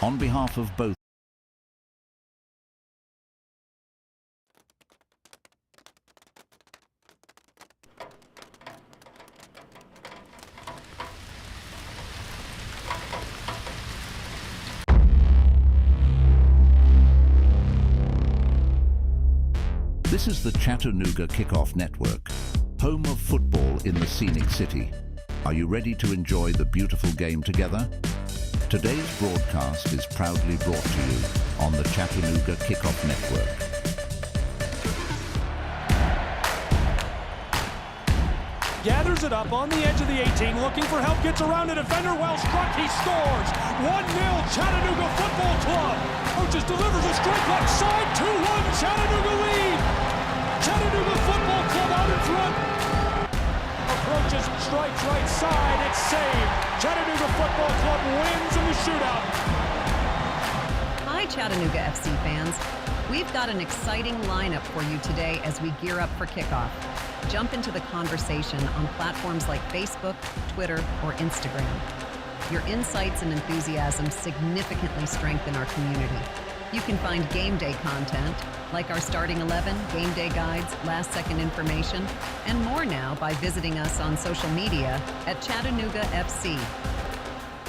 On behalf of both, this is the Chattanooga Kickoff Network, home of football in the scenic city. Are you ready to enjoy the beautiful game together? Today's broadcast is proudly brought to you on the Chattanooga Kickoff Network. Gathers it up on the edge of the 18, looking for help, gets around a defender, well struck, he scores! 1-0 Chattanooga Football Club! Coaches delivers a strike left side, 2-1 Chattanooga lead! Chattanooga Football Club out in front! Approaches, strikes right side, it's saved! Chattanooga Football Club wins in the shootout! Hi Chattanooga FC fans! We've got an exciting lineup for you today as we gear up for kickoff. Jump into the conversation on platforms like Facebook, Twitter, or Instagram. Your insights and enthusiasm significantly strengthen our community. You can find game day content, like our starting 11, game day guides, last-second information, and more now by visiting us on social media at Chattanooga FC.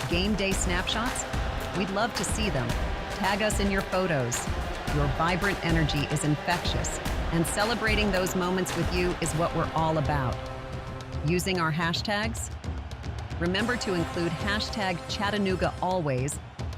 Game day snapshots? We'd love to see them. Tag us in your photos. Your vibrant energy is infectious, and celebrating those moments with you is what we're all about. Using our hashtags? Remember to include hashtag Chattanooga always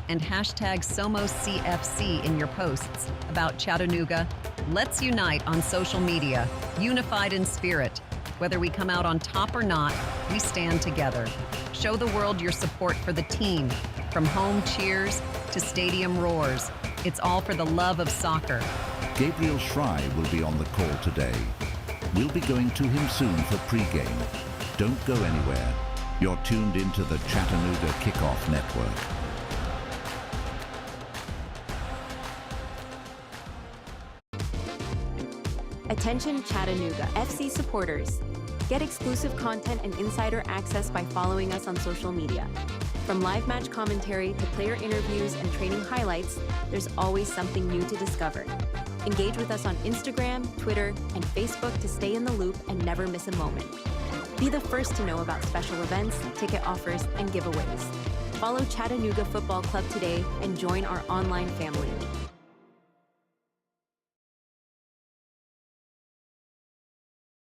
and hashtag SomosCFC in your posts about Chattanooga. Let's unite on social media, unified in spirit. Whether we come out on top or not, we stand together. Show the world your support for the team, from home cheers to stadium roars. It's all for the love of soccer. Gabriel Schrei will be on the call today. We'll be going to him soon for pregame. Don't go anywhere. You're tuned into the Chattanooga Kickoff Network. Attention Chattanooga FC supporters. Get exclusive content and insider access by following us on social media. From live match commentary to player interviews and training highlights, there's always something new to discover. Engage with us on Instagram, Twitter, and Facebook to stay in the loop and never miss a moment. Be the first to know about special events, ticket offers, and giveaways. Follow Chattanooga Football Club today and join our online family.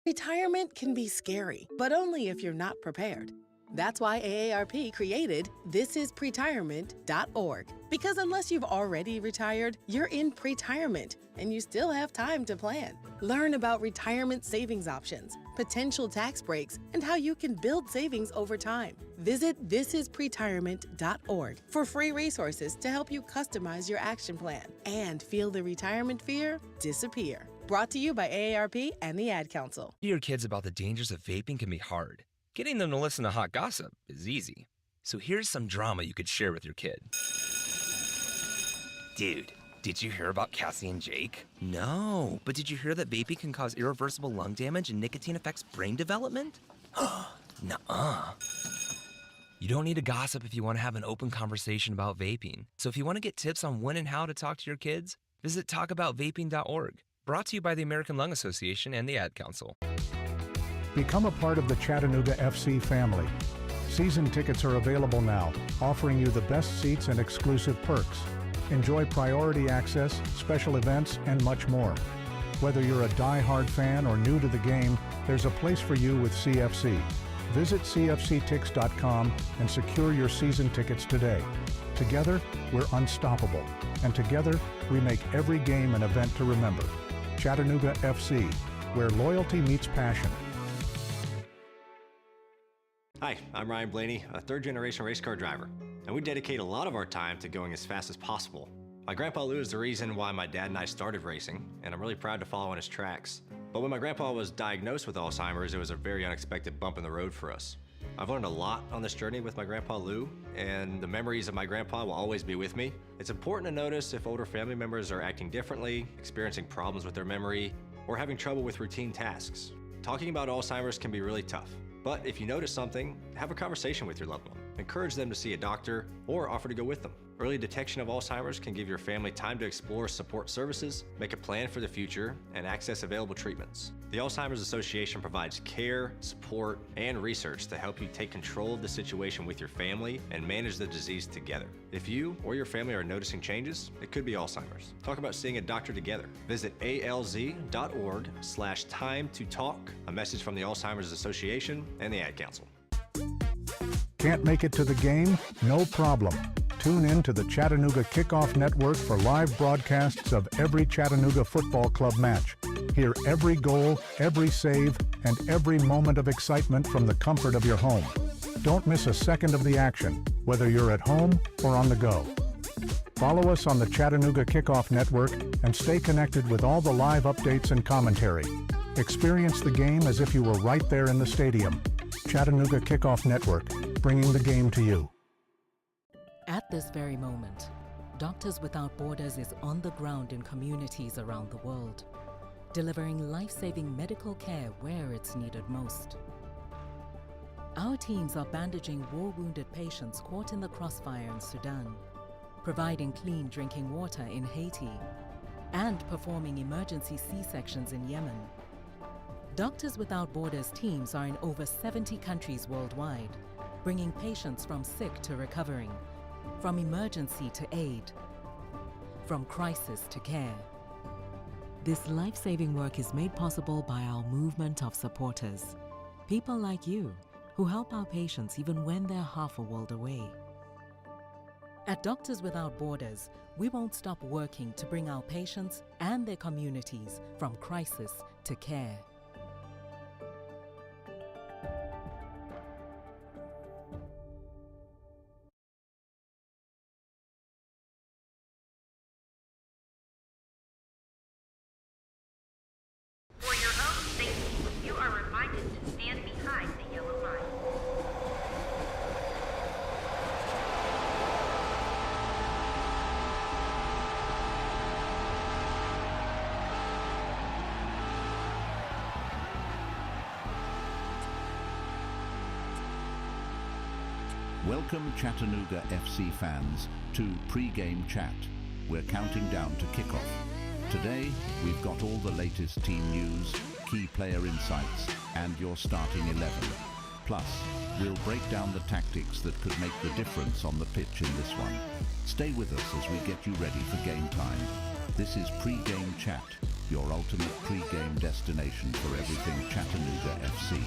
Retirement can be scary, but only if you're not prepared. That's why AARP created thisispretirement.org. Because unless you've already retired, you're in pretirement, and you still have time to plan. Learn about retirement savings options, potential tax breaks, and how you can build savings over time. Visit thisispretirement.org for free resources to help you customize your action plan and feel the retirement fear disappear. Brought to you by AARP and the Ad Council. Your kids about the dangers of vaping can be hard. Getting them to listen to hot gossip is easy. So here's some drama you could share with your kid. Dude, did you hear about Cassie and Jake? No, but did you hear that vaping can cause irreversible lung damage and nicotine affects brain development? Nuh-uh. You don't need to gossip if you want to have an open conversation about vaping. So if you want to get tips on when and how to talk to your kids, visit talkaboutvaping.org. Brought to you by the American Lung Association and the Ad Council. Become a part of the Chattanooga FC family. Season tickets are available now, offering you the best seats and exclusive perks. Enjoy priority access, special events, and much more. Whether you're a die-hard fan or new to the game, there's a place for you with CFC. Visit cfctix.com and secure your season tickets today. Together, we're unstoppable. And together, we make every game an event to remember. Chattanooga FC, where loyalty meets passion. Hi, I'm Ryan Blaney, a third-generation race car driver, and we dedicate a lot of our time to going as fast as possible. My grandpa Lou is the reason why my dad and I started racing, and I'm really proud to follow in his tracks. But when my grandpa was diagnosed with Alzheimer's, it was a very unexpected bump in the road for us. I've learned a lot on this journey with my grandpa Lou, and the memories of my grandpa will always be with me. It's important to notice if older family members are acting differently, experiencing problems with their memory, or having trouble with routine tasks. Talking about Alzheimer's can be really tough, but if you notice something, have a conversation with your loved one. encourage them to see a doctor, or offer to go with them. Early detection of Alzheimer's can give your family time to explore support services, make a plan for the future, and access available treatments. The Alzheimer's Association provides care, support, and research to help you take control of the situation with your family and manage the disease together. If you or your family are noticing changes, it could be Alzheimer's. Talk about seeing a doctor together. Visit alz.org/time to talk. A message from the Alzheimer's Association and the Ad Council. Can't make it to the game? No problem. Tune in to the Chattanooga Kickoff Network for live broadcasts of every Chattanooga football club match. Hear every goal, every save, and every moment of excitement from the comfort of your home. Don't miss a second of the action, whether you're at home or on the go. Follow us on the Chattanooga Kickoff Network and stay connected with all the live updates and commentary. Experience the game as if you were right there in the stadium. Chattanooga Kickoff Network, bringing the game to you. At this very moment, Doctors Without Borders is on the ground in communities around the world, delivering life-saving medical care where it's needed most. Our teams are bandaging war-wounded patients caught in the crossfire in Sudan, providing clean drinking water in Haiti, and performing emergency C-sections in Yemen. Doctors Without Borders teams are in over 70 countries worldwide, bringing patients from sick to recovering, from emergency to aid, from crisis to care. This life-saving work is made possible by our movement of supporters, people like you who help our patients even when they're half a world away. At Doctors Without Borders, we won't stop working to bring our patients and their communities from crisis to care. For your own safety, you are reminded to stand behind the yellow line. Welcome Chattanooga FC fans to Pre-Game Chat. We're counting down to kickoff. Today, we've got all the latest team news, key player insights, and your starting 11. Plus, we'll break down the tactics that could make the difference on the pitch in this one. Stay with us as we get you ready for game time. This is Pre-Game Chat, your ultimate pre-game destination for everything Chattanooga FC.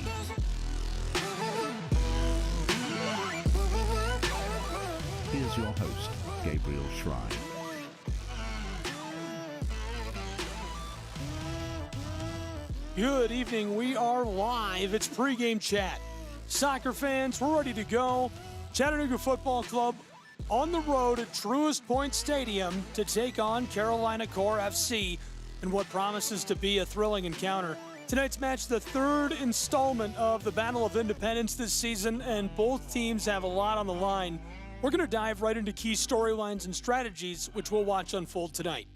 Here's your host, Gabriel Schrein. Good evening. We are live. It's Pre-Game Chat. Soccer fans, we're ready to go. Chattanooga Football Club on the road at Truist Point Stadium to take on Carolina Core FC in what promises to be a thrilling encounter. Tonight's match, the third installment of the Battle of Independence this season, and both teams have a lot on the line. We're going to dive right into key storylines and strategies, which we'll watch unfold tonight.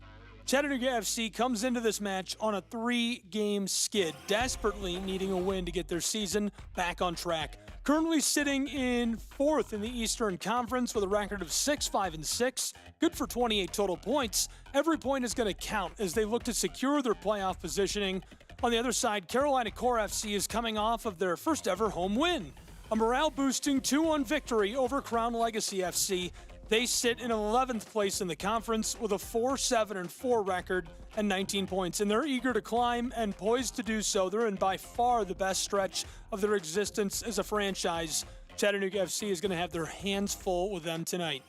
Chattanooga FC comes into this match on a 3-game skid, desperately needing a win to get their season back on track. Currently sitting in 4th in the Eastern Conference with a record of 6-5-6, good for 28 total points. Every point is going to count as they look to secure their playoff positioning. On the other side, Carolina Core FC is coming off of their first ever home win. A morale-boosting 2-1 victory over Crown Legacy FC. They sit in 11th place in the conference with a 4-7-4 record and 19 points, and they're eager to climb and poised to do so. They're in by far the best stretch of their existence as a franchise. Chattanooga FC is going to have their hands full with them tonight.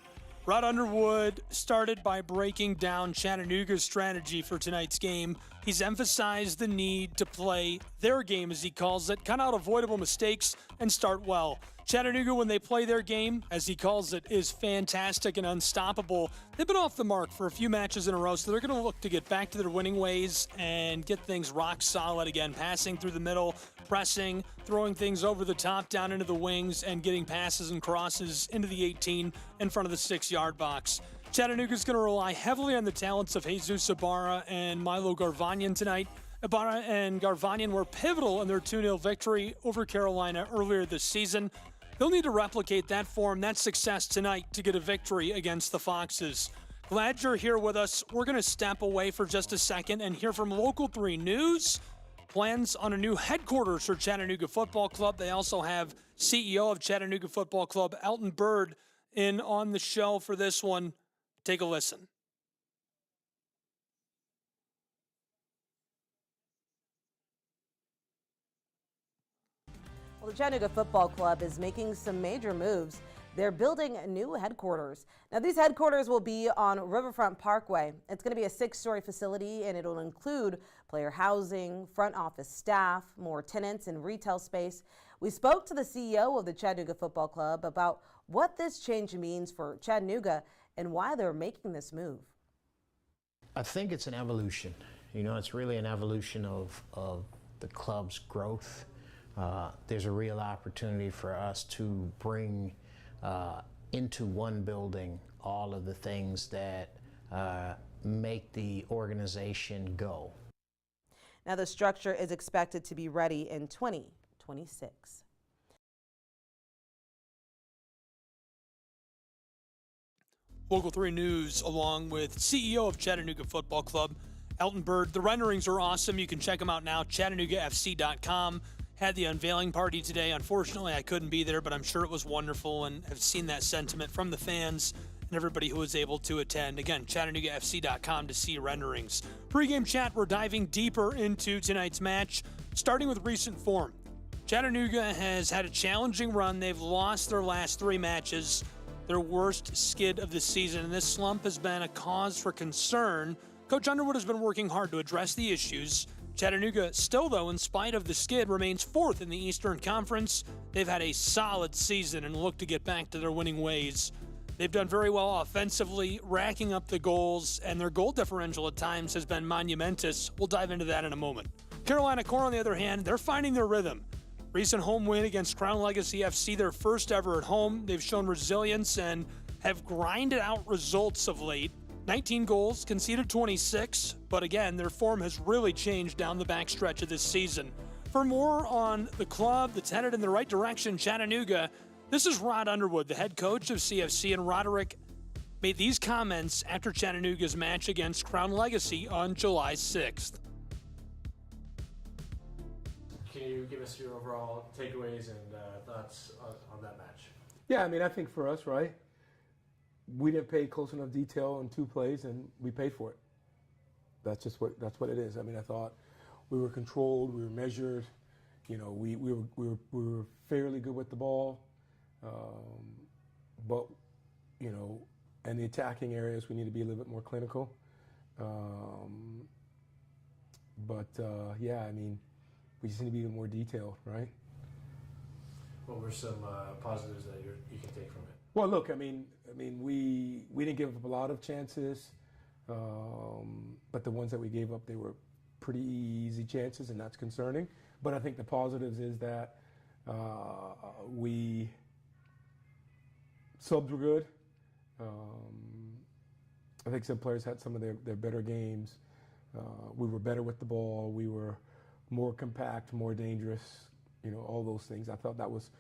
Rod Underwood started by breaking down Chattanooga's strategy for tonight's game. He's emphasized the need to play their game, as he calls it, cut out avoidable mistakes, and start well. Chattanooga, when they play their game, as he calls it, is fantastic and unstoppable. They've been off the mark for a few matches in a row, so they're going to look to get back to their winning ways and get things rock solid again, passing through the middle, pressing, throwing things over the top, down into the wings, and getting passes and crosses into the 18 in front of the 6-yard box. Chattanooga's going to rely heavily on the talents of Jesus Ibarra and Milo Garvanyan tonight. Ibarra and Garvanyan were pivotal in their 2-0 victory over Carolina earlier this season. They'll need to replicate that form, that success tonight to get a victory against the Foxes. Glad you're here with us. We're going to step away for just a second and hear from Local 3 News. Plans on a new headquarters for Chattanooga Football Club. They also have CEO of Chattanooga Football Club, Elton Bird, in on the show for this one. Take a listen. Well, the Chattanooga Football Club is making some major moves. They're building a new headquarters. Now, these headquarters will be on Riverfront Parkway. It's going to be a 6-story facility, and it'll include player housing, front office staff, more tenants, and retail space. We spoke to the CEO of the Chattanooga Football Club about what this change means for Chattanooga and why they're making this move. I think it's an evolution. You know, it's really an evolution of the club's growth. There's a real opportunity for us to bring into one building all of the things that make the organization go. Now, the structure is expected to be ready in 2026. Local 3 News, along with CEO of Chattanooga Football Club, Elton Bird. The renderings are awesome. You can check them out now, ChattanoogaFC.com. Had the unveiling party today. Unfortunately, I couldn't be there, but I'm sure it was wonderful, and have seen that sentiment from the fans and everybody who was able to attend. Again, ChattanoogaFC.com to see renderings. Pre-game chat, we're diving deeper into tonight's match, starting with recent form. Chattanooga has had a challenging run. They've lost their last 3 matches, their worst skid of the season, and this slump has been a cause for concern. Coach Underwood has been working hard to address the issues. Chattanooga still, though, in spite of the skid, remains 4th in the Eastern Conference. They've had a solid season and look to get back to their winning ways. They've done very well offensively, racking up the goals, and their goal differential at times has been monumentous. We'll dive into that in a moment. Carolina Core, on the other hand, they're finding their rhythm. Recent home win against Crown Legacy FC, their first ever at home. They've shown resilience and have grinded out results of late. 19 goals, conceded 26, but again, their form has really changed down the backstretch of this season. For more on the club that's headed in the right direction, Chattanooga, this is Rod Underwood, the head coach of CFC, and Roderick made these comments after Chattanooga's match against Crown Legacy on July 6th. Can you give us your overall takeaways and thoughts on that match? Yeah, I mean, I think for us, right, we didn't pay close enough detail on 2 plays, and we paid for it. That's what it is. I mean, I thought we were controlled, we were measured. You know, we were fairly good with the ball, but you know, in the attacking areas, we need to be a little bit more clinical. Yeah, I mean, we just need to be more detailed, right? What were some positives that you can take from it? Well, look, I mean, we didn't give up a lot of chances, but the ones that we gave up, they were pretty easy chances, and that's concerning. But I think the positives is that subs were good. I think some players had some of their better games. We were better with the ball. We were more compact, more dangerous. You know, all those things. I thought that was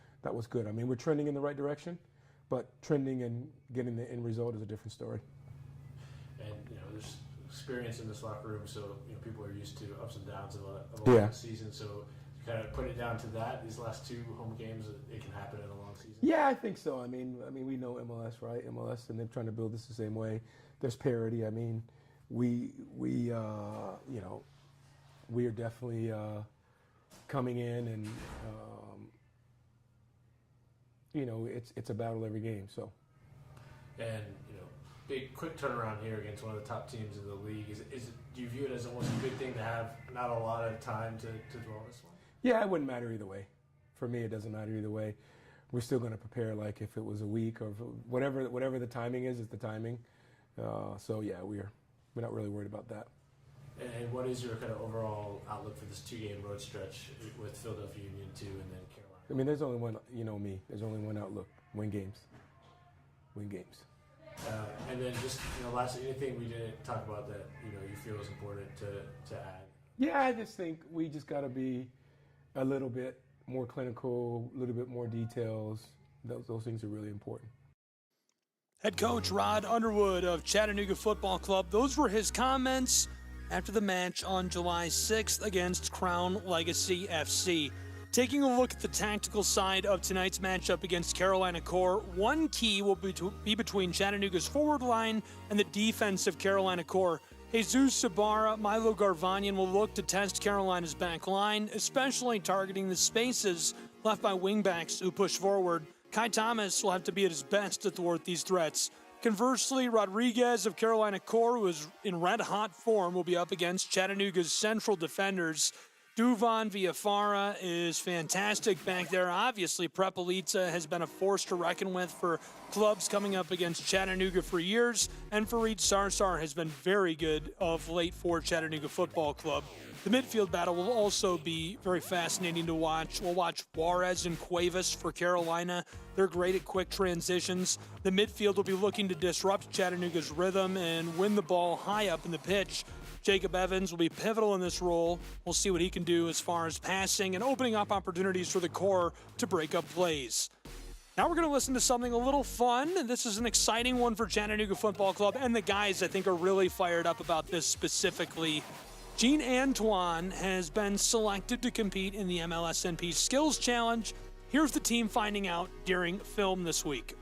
good. I mean, we're trending in the right direction. But trending and getting the end result is a different story. And you know, there's experience in this locker room, so you know people are used to ups and downs of a long season. So kind of put it down to that. These last 2 home games, it can happen in a long season. Yeah, I think so. I mean, we know MLS, right? MLS, and they're trying to build this the same way. There's parity. I mean, we you know, we are definitely coming in and. You know, it's a battle every game. So, and you know, big quick turnaround here against one of the top teams in the league. Do you view it as almost a good thing to have not a lot of time to dwell this one? Yeah, it wouldn't matter either way. For me, it doesn't matter either way. We're still going to prepare like if it was a week or whatever the timing is the timing. So yeah, we're not really worried about that. And what is your kind of overall outlook for this 2-game road stretch with Philadelphia Union 2 and then Carolina? I mean, there's only one, you know me, there's only one outlook, win games. Win games. And then just, you know, lastly, anything we didn't talk about that, you know, you feel is important to add? Yeah, I just think we just got to be a little bit more clinical, a little bit more details, Those things are really important. Head coach Rod Underwood of Chattanooga Football Club. Those were his comments after the match on July 6th against Crown Legacy FC. Taking a look at the tactical side of tonight's matchup against Carolina Core, one key will be between Chattanooga's forward line and the defense of Carolina Core. Jesus Sabara, Milo Garvanian will look to test Carolina's back line, especially targeting the spaces left by wingbacks who push forward. Kai Thomas will have to be at his best to thwart these threats. Conversely, Rodriguez of Carolina Core, who is in red-hot form, will be up against Chattanooga's central defenders. Duvan Villafara is fantastic back there. Obviously, Prepelica has been a force to reckon with for clubs coming up against Chattanooga for years, and Fareed Sarsar has been very good of late for Chattanooga Football Club. The midfield battle will also be very fascinating to watch. We'll watch Juarez and Cuevas for Carolina. They're great at quick transitions. The midfield will be looking to disrupt Chattanooga's rhythm and win the ball high up in the pitch. Jacob Evans will be pivotal in this role. We'll see what he can do as far as passing and opening up opportunities for the core to break up plays. Now we're going to listen to something a little fun. This is an exciting one for Chattanooga Football Club, and the guys, I think, are really fired up about this specifically. Gene Antoine has been selected to compete in the MLSNP Skills Challenge. Here's the team finding out during film this week.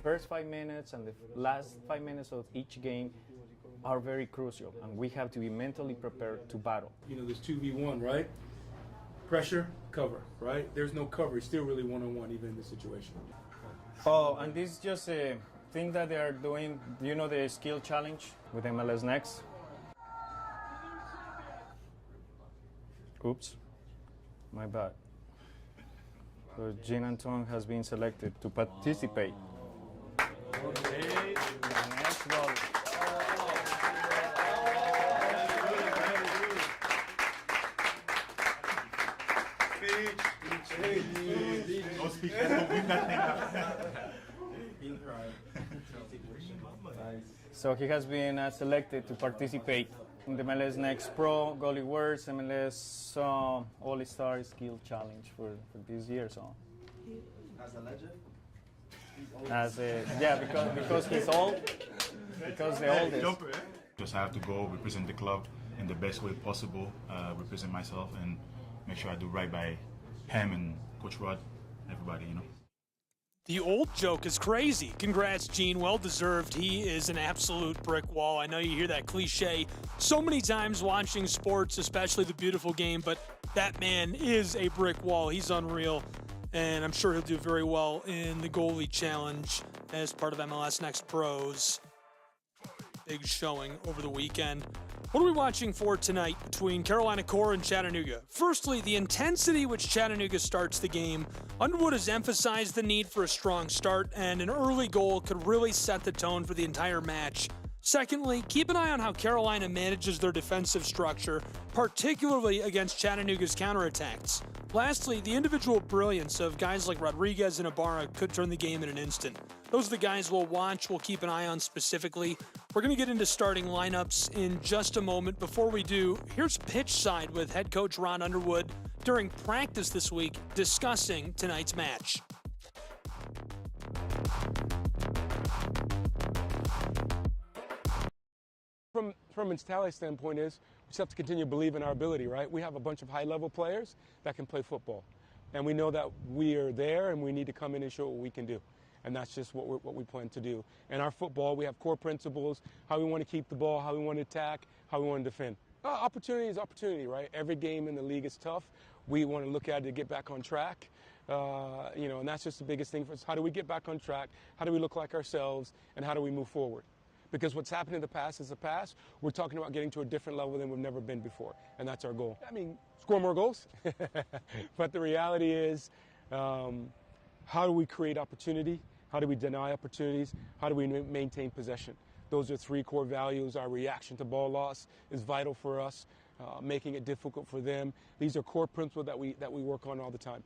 First 5 minutes and the last 5 minutes of each game are very crucial, and we have to be mentally prepared to battle. You know, there's 2v1, right? Pressure, cover, right? There's no cover. It's still really one-on-one, even in this situation. Oh, and this is just a thing that they are doing. Do you know the skill challenge with MLS Next? Oops, my bad. So Jean Anton has been selected to participate. Okay. Next ball. So he has been selected to participate in the MLS Next Pro, Goalie Words, MLS All-Star Skill Challenge for this year. So. As a legend? Because he's old. Because the oldest. Just have to go represent the club in the best way possible, represent myself, and make sure I do right by him and Coach Rod, everybody, you know. The old joke is crazy. Congrats, Gene. Well-deserved. He is an absolute brick wall. I know you hear that cliche so many times watching sports, especially the beautiful game, but that man is a brick wall. He's unreal, and I'm sure he'll do very well in the goalie challenge as part of MLS Next Pros. Big showing over the weekend. What are we watching for tonight between Carolina Core and Chattanooga? Firstly, the intensity which Chattanooga starts the game. Underwood has emphasized the need for a strong start, and an early goal could really set the tone for the entire match. Secondly, keep an eye on how Carolina manages their defensive structure, particularly against Chattanooga's counterattacks. Lastly, the individual brilliance of guys like Rodriguez and Ibarra could turn the game in an instant. Those are the guys we'll watch, we'll keep an eye on specifically. We're going to get into starting lineups in just a moment. Before we do, here's pitch side with head coach Ron Underwood during practice this week discussing tonight's match. From a mentality standpoint is we just have to continue to believe in our ability, right? We have a bunch of high-level players that can play football. And we know that we are there and we need to come in and show what we can do. And that's just what we plan to do. In our football, we have core principles, how we want to keep the ball, how we want to attack, how we want to defend. Opportunity is opportunity, right? Every game in the league is tough. We want to look at it to get back on track. And that's just the biggest thing for us. How do we get back on track? How do we look like ourselves? And how do we move forward? Because what's happened in the past is the past. We're talking about getting to a different level than we've never been before. And that's our goal. I mean, score more goals. But the reality is, how do we create opportunity? How do we deny opportunities? How do we maintain possession? Those are three core values. Our reaction to ball loss is vital for us, making it difficult for them. These are core principles that we work on all the time.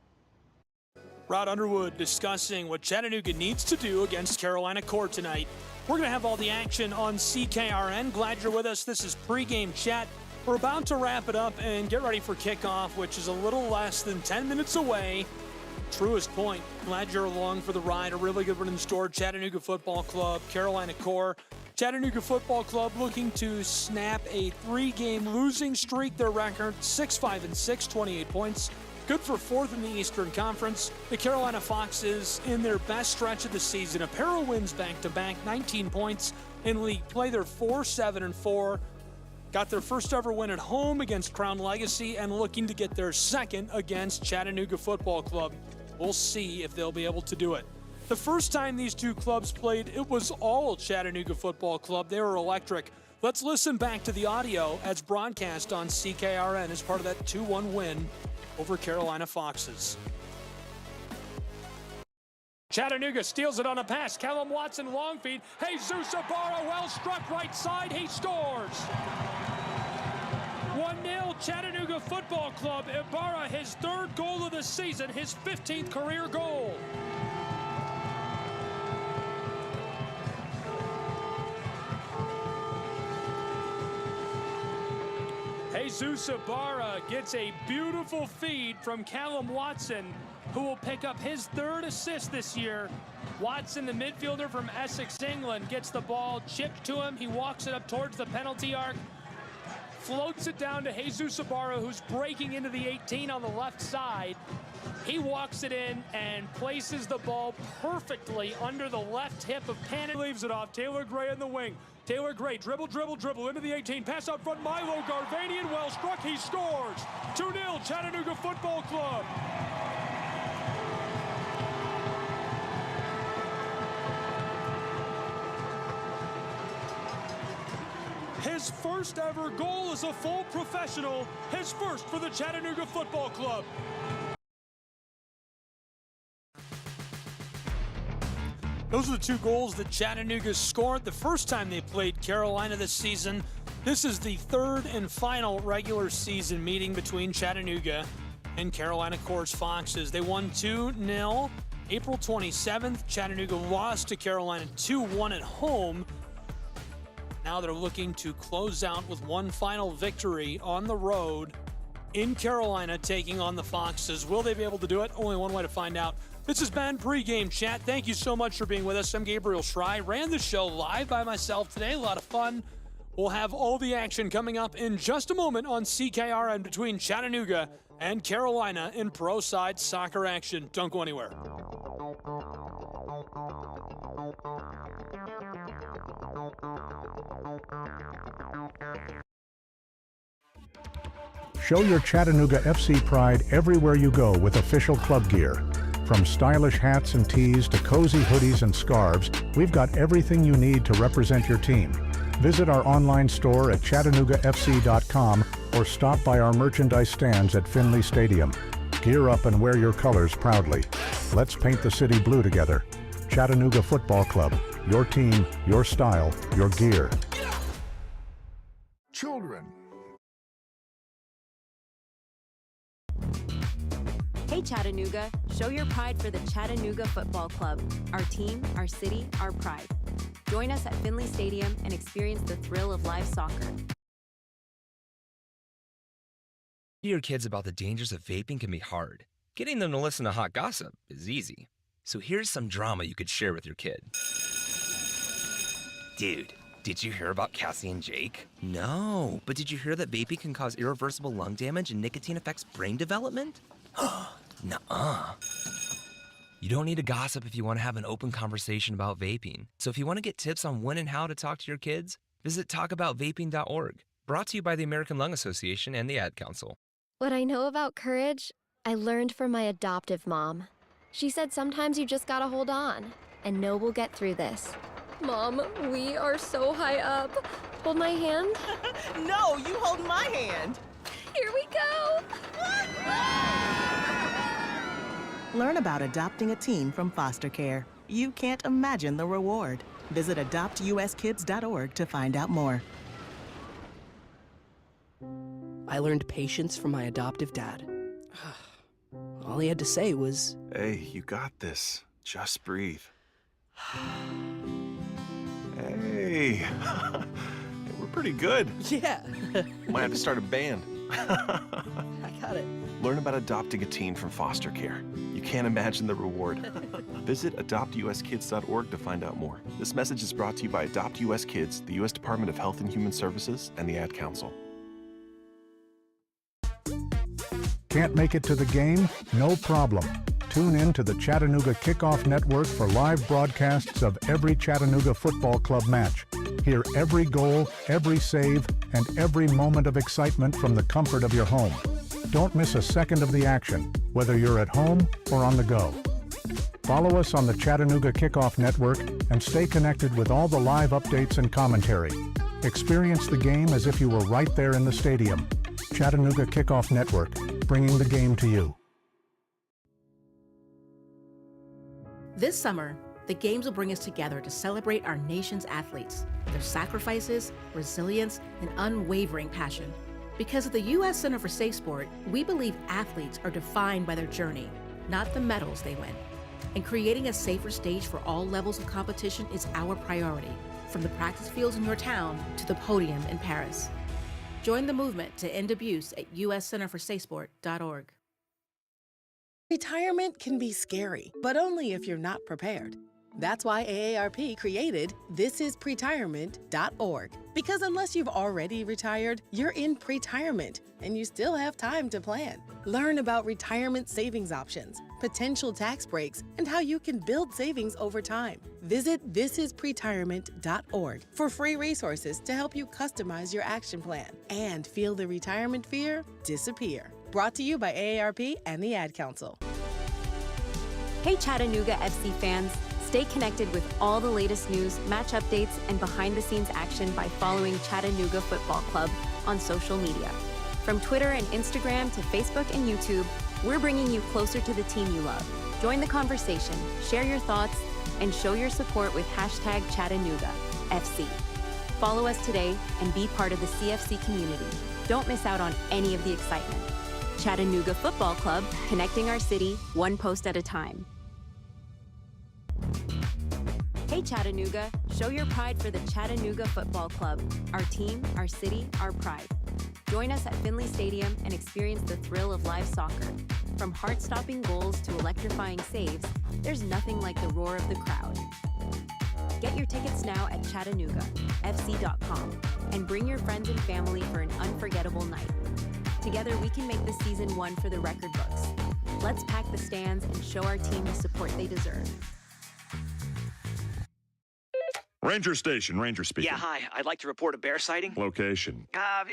Rod Underwood discussing what Chattanooga needs to do against Carolina Core tonight. We're going to have all the action on CKRN. Glad you're with us. This is pregame chat. We're about to wrap it up and get ready for kickoff, which is a little less than 10 minutes away. Truest point. Glad you're along for the ride. A really good one in store. Chattanooga Football Club, Carolina Core. Chattanooga Football Club looking to snap a 3-game losing streak. Their record 6-5-6, 28 points. Good for 4th in the Eastern Conference. The Carolina Foxes in their best stretch of the season. A pair of wins back-to-back, 19 points in league play. They're 4-7-4. Got their first ever win at home against Crown Legacy and looking to get their second against Chattanooga Football Club. We'll see if they'll be able to do it. The first time these two clubs played, it was all Chattanooga Football Club. They were electric. Let's listen back to the audio as broadcast on CKRN as part of that 2-1 win over Carolina Foxes. Chattanooga steals it on a pass. Callum Watson, long feed. Jesus Ibarra, well struck right side. He scores. 1-0 Chattanooga Football Club. Ibarra, his 3rd goal of the season, his 15th career goal. Jesus Ibarra gets a beautiful feed from Callum Watson, who will pick up his 3rd assist this year. Watson, the midfielder from Essex, England, gets the ball chipped to him. He walks it up towards the penalty arc, floats it down to Jesus Ibarra, who's breaking into the 18 on the left side. He walks it in and places the ball perfectly under the left hip of Pannon. Leaves it off. Taylor Gray in the wing. Taylor Gray, dribble into the 18. Pass out front, Milo Garvanian, well struck. He scores. 2-0 Chattanooga Football Club. His first ever goal as a full professional. His first for the Chattanooga Football Club. Those are the 2 goals that Chattanooga scored the first time they played Carolina this season. This is the 3rd and final regular season meeting between Chattanooga and Carolina Core's Foxes. They won 2-0 April 27th. Chattanooga lost to Carolina 2-1 at home. Now they're looking to close out with one final victory on the road in Carolina, taking on the Foxes. Will they be able to do it? Only one way to find out. This has been Pregame Chat. Thank you so much for being with us. I'm Gabriel Schrei. Ran the show live by myself today. A lot of fun. We'll have all the action coming up in just a moment on CKRN between Chattanooga and Carolina in pro side soccer action. Don't go anywhere. Show your Chattanooga FC pride everywhere you go with official club gear. From stylish hats and tees to cozy hoodies and scarves, we've got everything you need to represent your team. Visit our online store at ChattanoogaFC.com or stop by our merchandise stands at Finley Stadium. Gear up and wear your colors proudly. Let's paint the city blue together. Chattanooga Football Club. Your team, your style, your gear. Children. Hey Chattanooga, show your pride for the Chattanooga Football Club. Our team, our city, our pride. Join us at Finley Stadium and experience the thrill of live soccer. Your kids about the dangers of vaping can be hard. Getting them to listen to hot gossip is easy. So here's some drama you could share with your kid. Dude, did you hear about Cassie and Jake? No, but did you hear that vaping can cause irreversible lung damage and nicotine affects brain development? Nuh-uh. You don't need to gossip if you want to have an open conversation about vaping. So if you want to get tips on when and how to talk to your kids, visit talkaboutvaping.org. Brought to you by the American Lung Association and the Ad Council. What I know about courage, I learned from my adoptive mom. She said sometimes you just gotta hold on and know we'll get through this. Mom, we are so high up. Hold my hand. No, you hold my hand. Here we go. Learn about adopting a teen from foster care. You can't imagine the reward. Visit adoptuskids.org to find out more. I learned patience from my adoptive dad. All he had to say was, "Hey, you got this. Just breathe." Hey, we're pretty good. Yeah. Might have to start a band. I got it. Learn about adopting a teen from foster care. You You can't imagine the reward. Visit adoptuskids.org to find out more. This message is brought to you by Adopt US Kids, the U.S. Department of Health and Human Services, and the Ad Council. Can't make it to the game? No problem. Tune in to the Chattanooga Kickoff Network for live broadcasts of every Chattanooga football club match. Hear every goal, every save, and every moment of excitement from the comfort of your home. Don't miss a second of the action, whether you're at home or on the go. Follow us on the Chattanooga Kickoff Network and stay connected with all the live updates and commentary. Experience the game as if you were right there in the stadium. Chattanooga Kickoff Network, bringing the game to you. This summer, the Games will bring us together to celebrate our nation's athletes, their sacrifices, resilience, and unwavering passion. Because at the U.S. Center for Safe Sport, we believe athletes are defined by their journey, not the medals they win. And creating a safer stage for all levels of competition is our priority, from the practice fields in your town to the podium in Paris. Join the movement to end abuse at uscenterforsafesport.org. Retirement can be scary, but only if you're not prepared. That's why AARP created thisispretirement.org. Because unless you've already retired, you're in pretirement and you still have time to plan. Learn about retirement savings options, potential tax breaks, and how you can build savings over time. Visit thisispretirement.org for free resources to help you customize your action plan and feel the retirement fear disappear. Brought to you by AARP and the Ad Council. Hey Chattanooga FC fans, stay connected with all the latest news, match updates, and behind-the-scenes action by following Chattanooga Football Club on social media. From Twitter and Instagram to Facebook and YouTube, we're bringing you closer to the team you love. Join the conversation, share your thoughts, and show your support with #ChattanoogaFC. Follow us today and be part of the CFC community. Don't miss out on any of the excitement. Chattanooga Football Club, connecting our city one post at a time. Hey Chattanooga, show your pride for the Chattanooga Football Club. Our team, our city, our pride. Join us at Finley Stadium and experience the thrill of live soccer. From heart-stopping goals to electrifying saves, there's nothing like the roar of the crowd. Get your tickets now at ChattanoogaFC.com and bring your friends and family for an unforgettable night. Together, we can make this season one for the record books. Let's pack the stands and show our team the support they deserve. Ranger Station, Ranger speaking. Yeah, hi. I'd like to report a bear sighting. Location.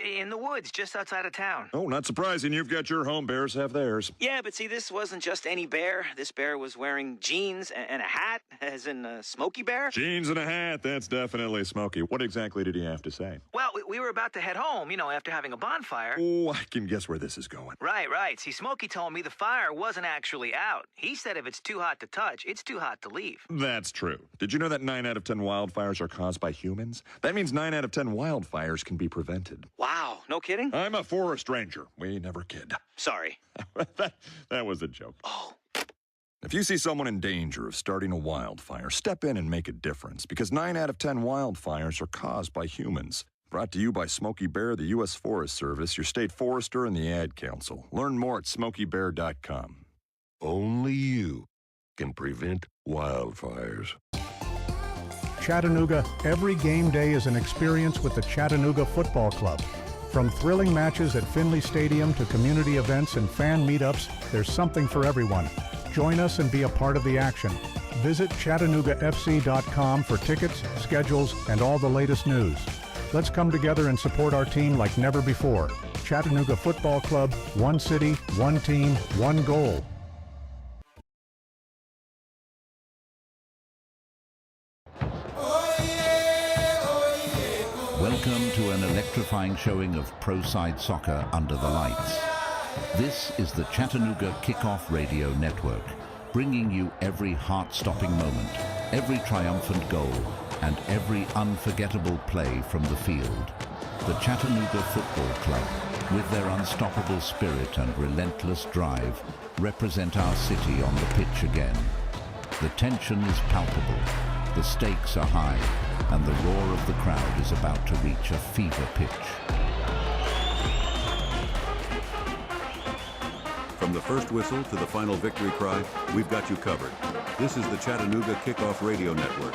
In the woods, just outside of town. Oh, not surprising. You've got your home. Bears have theirs. Yeah, but see, this wasn't just any bear. This bear was wearing jeans and a hat, as in a Smokey Bear. Jeans and a hat. That's definitely Smokey. What exactly did he have to say? Well, we were about to head home, after having a bonfire. Oh, I can guess where this is going. Right. See, Smokey told me the fire wasn't actually out. He said if it's too hot to touch, it's too hot to leave. That's true. Did you know that 9 out of 10 wildfires are caused by humans? That means 9 out of 10 wildfires can be prevented. Wow, no kidding? I'm a forest ranger. We never kid. Sorry. that was a joke. Oh. If you see someone in danger of starting a wildfire, step in and make a difference, because 9 out of 10 wildfires are caused by humans. Brought to you by Smokey Bear, the U.S. Forest Service, your state forester, and the Ad Council. Learn more at smokeybear.com. Only you can prevent wildfires. Chattanooga, every game day is an experience with the Chattanooga Football Club. From thrilling matches at Finley Stadium to community events and fan meetups, there's something for everyone. Join us and be a part of the action. Visit ChattanoogaFC.com for tickets, schedules, and all the latest news. Let's come together and support our team like never before. Chattanooga Football Club, one city, one team, one goal. Welcome to an electrifying showing of pro-side soccer under the lights. This is the Chattanooga Kickoff Radio Network, bringing you every heart-stopping moment, every triumphant goal, and every unforgettable play from the field. The Chattanooga Football Club, with their unstoppable spirit and relentless drive, represent our city on the pitch again. The tension is palpable, the stakes are high, and the roar of the crowd is about to reach a fever pitch. From the first whistle to the final victory cry, we've got you covered. This is the Chattanooga Kickoff Radio Network.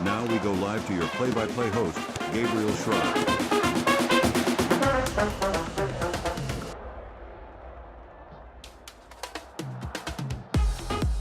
Now we go live to your play-by-play host, Gabriel Schreier.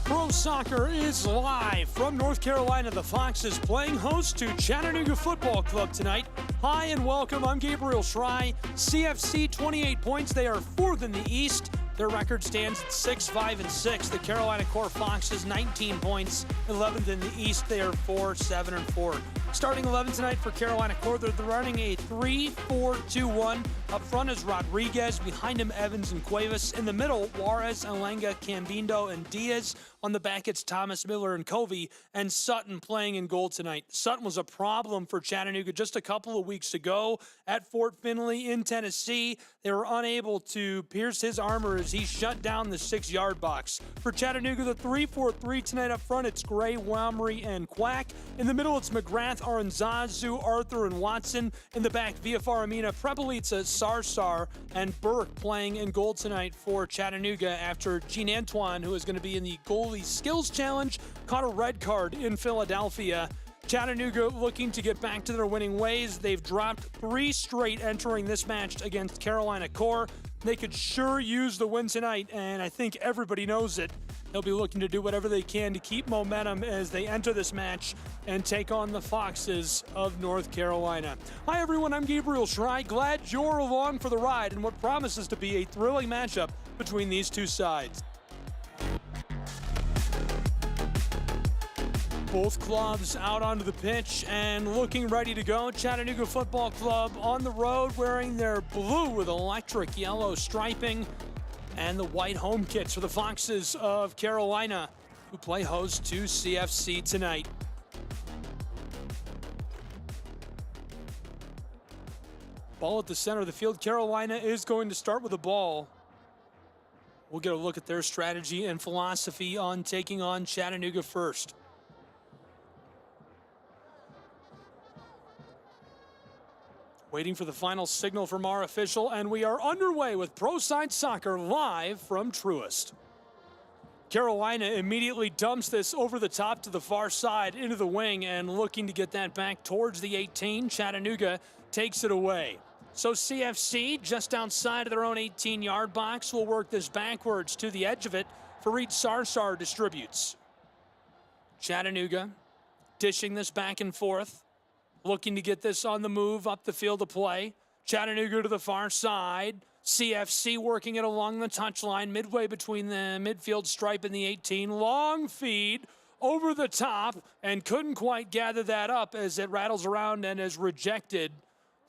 Pro soccer is live from North Carolina. The Foxes playing host to Chattanooga Football Club tonight. Hi and welcome. I'm Gabriel Schreier. CFC 28 points. They are fourth in the East. Their record stands at 6-5-6. The Carolina Core Foxes 19 points, 11th in the East. They are 4-7-4. Starting 11 tonight for Carolina Core, they're running a 3-4-2-1. Up front is Rodriguez. Behind him, Evans and Cuevas. In the middle, Juarez, Alenga, Cambindo, and Diaz. On the back, it's Thomas, Miller, and Covey. And Sutton playing in goal tonight. Sutton was a problem for Chattanooga just a couple of weeks ago at Fort Finley in Tennessee. They were unable to pierce his armor as he shut down the 6-yard box. For Chattanooga, the 3-4-3 tonight up front, it's Gray, Wamry, and Quack. In the middle, it's McGrath, Aranzazu, Arthur, and Watson. In the back, Via Faramina, Prepelica, Sarsar, and Burke playing in goal tonight for Chattanooga after Gene Antoine, who is going to be in the Goalie Skills Challenge, caught a red card in Philadelphia. Chattanooga looking to get back to their winning ways. They've dropped 3 straight entering this match against Carolina Core. They could sure use the win tonight, and I think everybody knows it. They'll be looking to do whatever they can to keep momentum as they enter this match and take on the Foxes of North Carolina. Hi, everyone. I'm Gabriel Schreier. Glad you're along for the ride in what promises to be a thrilling matchup between these two sides. Both clubs out onto the pitch and looking ready to go. Chattanooga Football Club on the road wearing their blue with electric yellow striping and the white home kits for the Foxes of Carolina, who play host to CFC tonight. Ball at the center of the field. Carolina is going to start with the ball. We'll get a look at their strategy and philosophy on taking on Chattanooga first. Waiting for the final signal from our official, and we are underway with Pro Side Soccer live from Truist. Carolina immediately dumps this over the top to the far side into the wing and looking to get that back towards the 18. Chattanooga takes it away. So CFC, just outside of their own 18-yard box, will work this backwards to the edge of it. Fareed Sarsar distributes. Chattanooga dishing this back and forth. Looking to get this on the move up the field of play. Chattanooga to the far side. CFC working it along the touchline, midway between the midfield stripe and the 18. Long feed over the top and couldn't quite gather that up as it rattles around and is rejected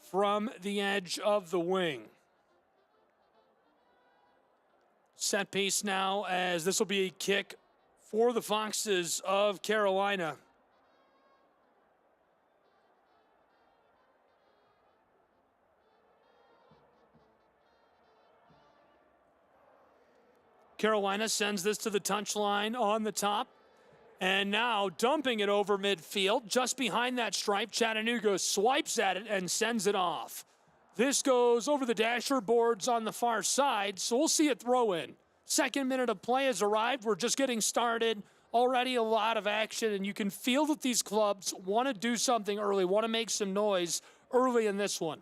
from the edge of the wing. Set piece now as this will be a kick for the Foxes of Carolina. Carolina sends this to the touchline on the top. And now dumping it over midfield. Just behind that stripe, Chattanooga swipes at it and sends it off. This goes over the dasher boards on the far side, so we'll see it throw in. Second minute of play has arrived. We're just getting started. Already a lot of action, and you can feel that these clubs want to do something early, want to make some noise early in this one.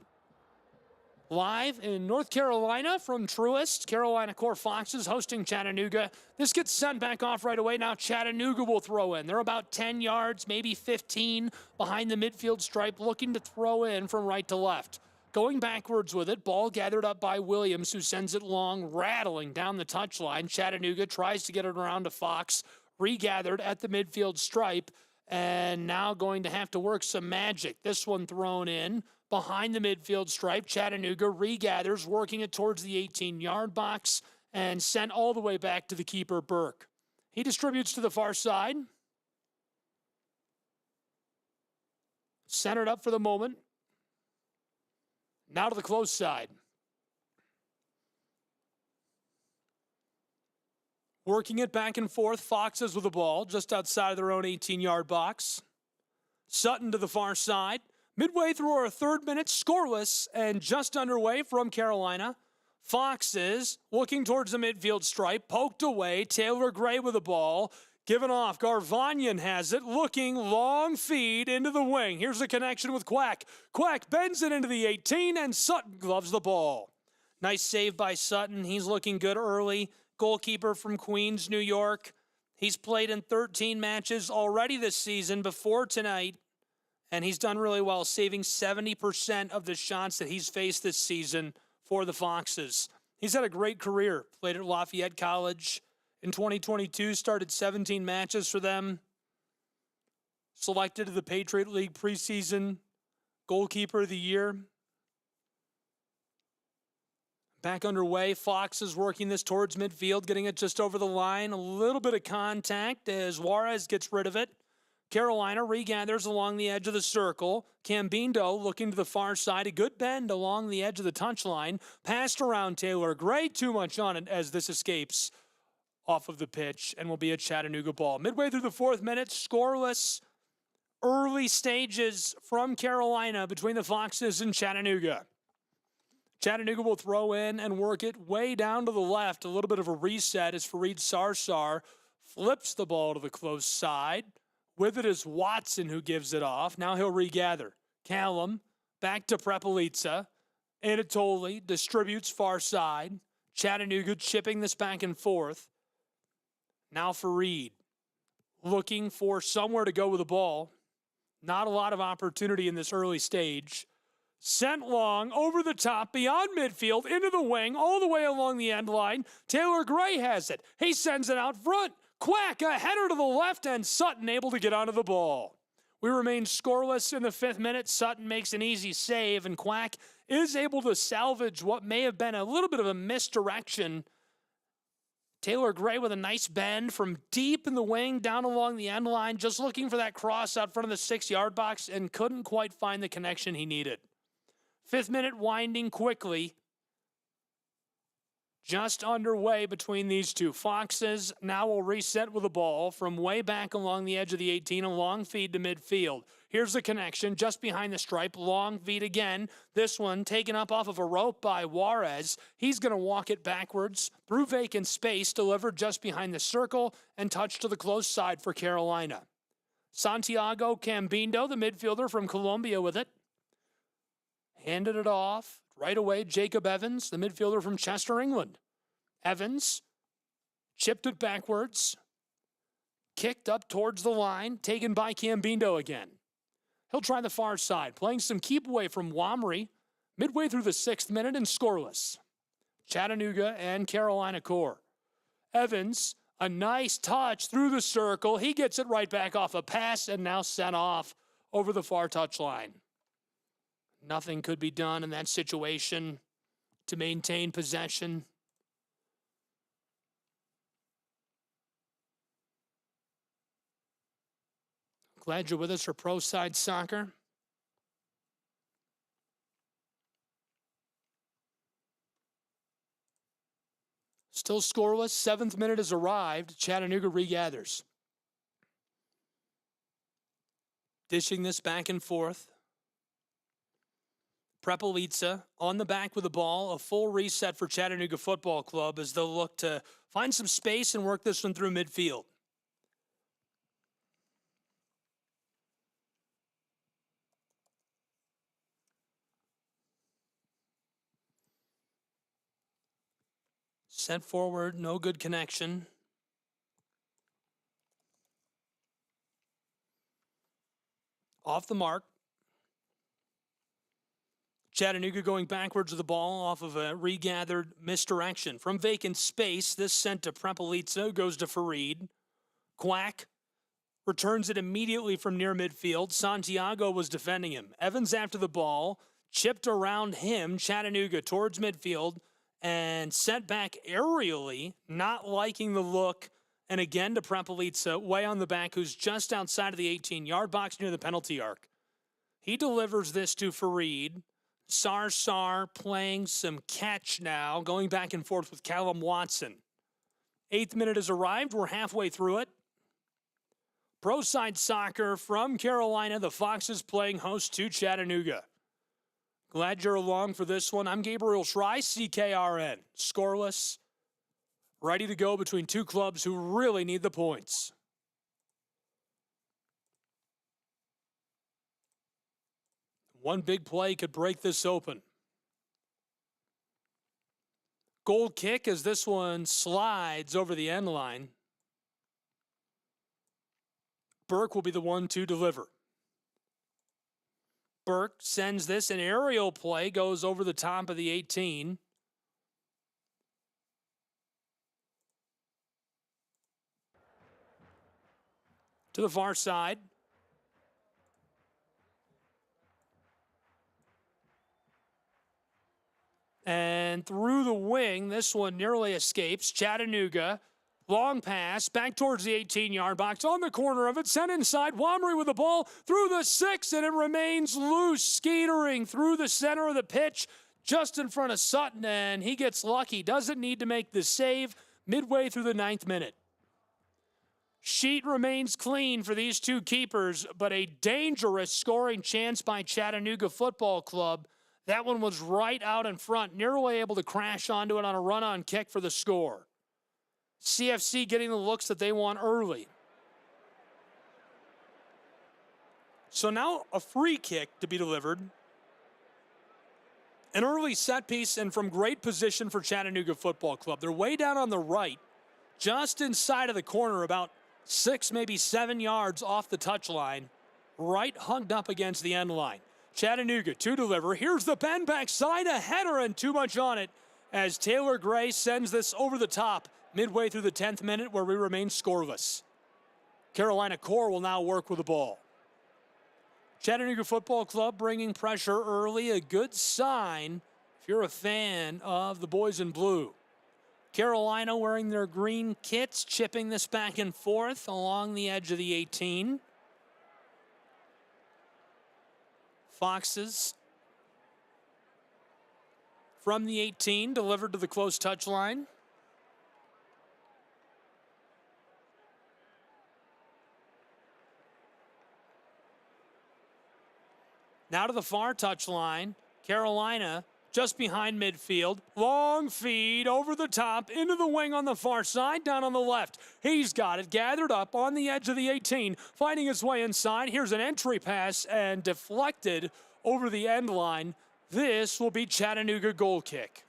Live in North Carolina from Truist, Carolina Core Foxes hosting Chattanooga. This gets sent back off right away. Now Chattanooga will throw in. They're about 10 yards, maybe 15 behind the midfield stripe, looking to throw in from right to left. Going backwards with it, ball gathered up by Williams, who sends it long, rattling down the touchline. Chattanooga tries to get it around to Fox, regathered at the midfield stripe, and now going to have to work some magic. This one thrown in behind the midfield stripe. Chattanooga regathers, working it towards the 18-yard box, and sent all the way back to the keeper, Burke. He distributes to the far side. Centered up for the moment. Now to the close side. Working it back and forth, Foxes with the ball just outside of their own 18-yard box. Sutton to the far side. Midway through our third minute, scoreless and just underway from Carolina. Foxes looking towards the midfield stripe, poked away. Taylor Gray with the ball, given off. Garvanyan has it, looking, long feed into the wing. Here's the connection with Quack. Quack bends it into the 18, and Sutton gloves the ball. Nice save by Sutton. He's looking good early. Goalkeeper from Queens, New York. He's played in 13 matches already this season before tonight, and he's done really well, saving 70% of the shots that he's faced this season for the Foxes. He's had a great career. Played at Lafayette College in 2022, started 17 matches for them. Selected to the Patriot League preseason goalkeeper of the year. Back underway, Foxes working this towards midfield, getting it just over the line. A little bit of contact as Juarez gets rid of it. Carolina regathers along the edge of the circle. Cambindo looking to the far side. A good bend along the edge of the touchline. Passed around Taylor Gray. Too much on it as this escapes off of the pitch and will be a Chattanooga ball. Midway through the 4th minute, scoreless. Early stages from Carolina between the Foxes and Chattanooga. Chattanooga will throw in and work it way down to the left. A little bit of a reset as Fareed Sarsar flips the ball to the close side. With it is Watson who gives it off. Now he'll regather. Callum back to Prepelica. Anatoli distributes far side. Chattanooga chipping this back and forth. Now Fareed looking for somewhere to go with the ball. Not a lot of opportunity in this early stage. Sent long, over the top, beyond midfield, into the wing, all the way along the end line. Taylor Gray has it. He sends it out front. Quack, a header to the left, and Sutton able to get onto the ball. We remain scoreless in the 5th minute. Sutton makes an easy save, and Quack is able to salvage what may have been a little bit of a misdirection. Taylor Gray with a nice bend from deep in the wing down along the end line, just looking for that cross out front of the 6-yard box and couldn't quite find the connection he needed. 5th minute winding quickly. Just underway between these two. Foxes now will reset with the ball from way back along the edge of the 18, a long feed to midfield. Here's the connection just behind the stripe. Long feed again. This one taken up off of a rope by Juarez. He's going to walk it backwards through vacant space, delivered just behind the circle, and touched to the close side for Carolina. Santiago Cambindo, the midfielder from Colombia, with it. Handed it off. Right away, Jacob Evans, the midfielder from Chester, England. Evans chipped it backwards. Kicked up towards the line. Taken by Cambindo again. He'll try the far side. Playing some keep away from Wamry. Midway through the 6th minute and scoreless. Chattanooga and Carolina core. Evans, a nice touch through the circle. He gets it right back off a pass and now sent off over the far touchline. Nothing could be done in that situation to maintain possession. Glad you're with us for Pro Side Soccer. Still scoreless. 7th minute has arrived. Chattanooga regathers. Dishing this back and forth. Prepelica on the back with the ball. A full reset for Chattanooga Football Club as they'll look to find some space and work this one through midfield. Sent forward, no good connection. Off the mark. Chattanooga going backwards with the ball off of a regathered misdirection. From vacant space, this sent to Prepelica, goes to Fareed. Quack returns it immediately from near midfield. Santiago was defending him. Evans after the ball, chipped around him, Chattanooga towards midfield, and sent back aerially, not liking the look. And again to Prepelica, way on the back, who's just outside of the 18-yard box near the penalty arc. He delivers this to Fareed. Sarsar playing some catch now, going back and forth with Callum Watson. 8th minute has arrived. We're halfway through it. Pro Side Soccer from Carolina. The Foxes playing host to Chattanooga. Glad you're along for this one. I'm Gabriel Schrei, CKRN. Scoreless, ready to go between two clubs who really need the points. One big play could break this open. Goal kick as this one slides over the end line. Burke will be the one to deliver. Burke sends this, an aerial play, goes over the top of the 18. To the far side. And through the wing, this one nearly escapes. Chattanooga, long pass, back towards the 18-yard box, on the corner of it, sent inside. Womry with the ball through the 6, and it remains loose, skeetering through the center of the pitch, just in front of Sutton, and he gets lucky. Doesn't need to make the save midway through the 9th minute. Sheet remains clean for these two keepers, but a dangerous scoring chance by Chattanooga Football Club. That one was right out in front, nearly able to crash onto it on a run-on kick for the score. CFC getting the looks that they want early. So now a free kick to be delivered. An early set piece and from great position for Chattanooga Football Club. They're way down on the right, just inside of the corner, about 6, maybe 7 yards off the touchline, right hugged up against the end line. Chattanooga to deliver. Here's the bend backside, a header, and too much on it as Taylor Gray sends this over the top midway through the 10th minute, where we remain scoreless. Carolina Core will now work with the ball. Chattanooga Football Club bringing pressure early, a good sign if you're a fan of the boys in blue. Carolina wearing their green kits, chipping this back and forth along the edge of the 18. Foxes from the 18, delivered to the close touchline. Now to the far touchline. Carolina just behind midfield. Long feed over the top, into the wing on the far side, down on the left. He's got it gathered up on the edge of the 18, finding his way inside. Here's an entry pass and deflected over the end line. This will be Chattanooga goal kick.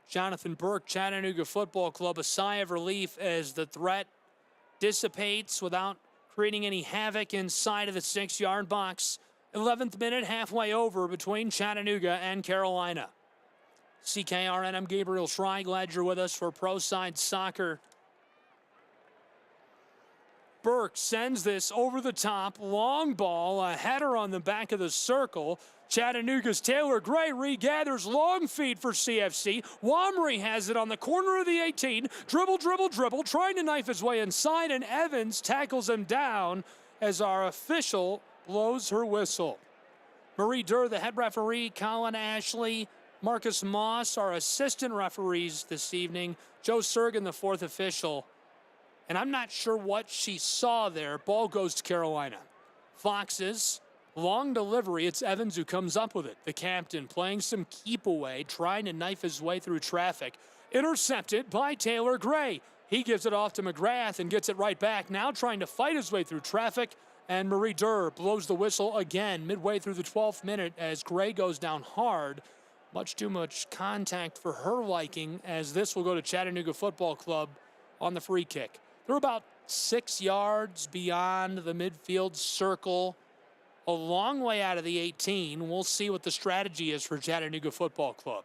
Jonathan Burke, Chattanooga Football Club, a sigh of relief as the threat dissipates without creating any havoc inside of the 6-yard box. 11th minute, halfway over between Chattanooga and Carolina. CKRN, I'm Gabriel Schrei. Glad you're with us for Pro Side Soccer. Burke sends this over the top. Long ball, a header on the back of the circle. Chattanooga's Taylor Gray regathers. Long feed for CFC. Womry has it on the corner of the 18. Dribble, trying to knife his way inside, and Evans tackles him down as our official blows her whistle. Marie Durr, the head referee, Colin Ashley, Marcus Moss, our assistant referees this evening, Joe Sergin, the fourth official. And I'm not sure what she saw there. Ball goes to Carolina. Foxes, long delivery. It's Evans who comes up with it. The captain playing some keep away, trying to knife his way through traffic. Intercepted by Taylor Gray. He gives it off to McGrath and gets it right back. Now trying to fight his way through traffic. And Marie Durr blows the whistle again midway through the 12th minute as Gray goes down hard. Much too much contact for her liking, as this will go to Chattanooga Football Club on the free kick. They're about 6 yards beyond the midfield circle, a long way out of the 18. We'll see what the strategy is for Chattanooga Football Club.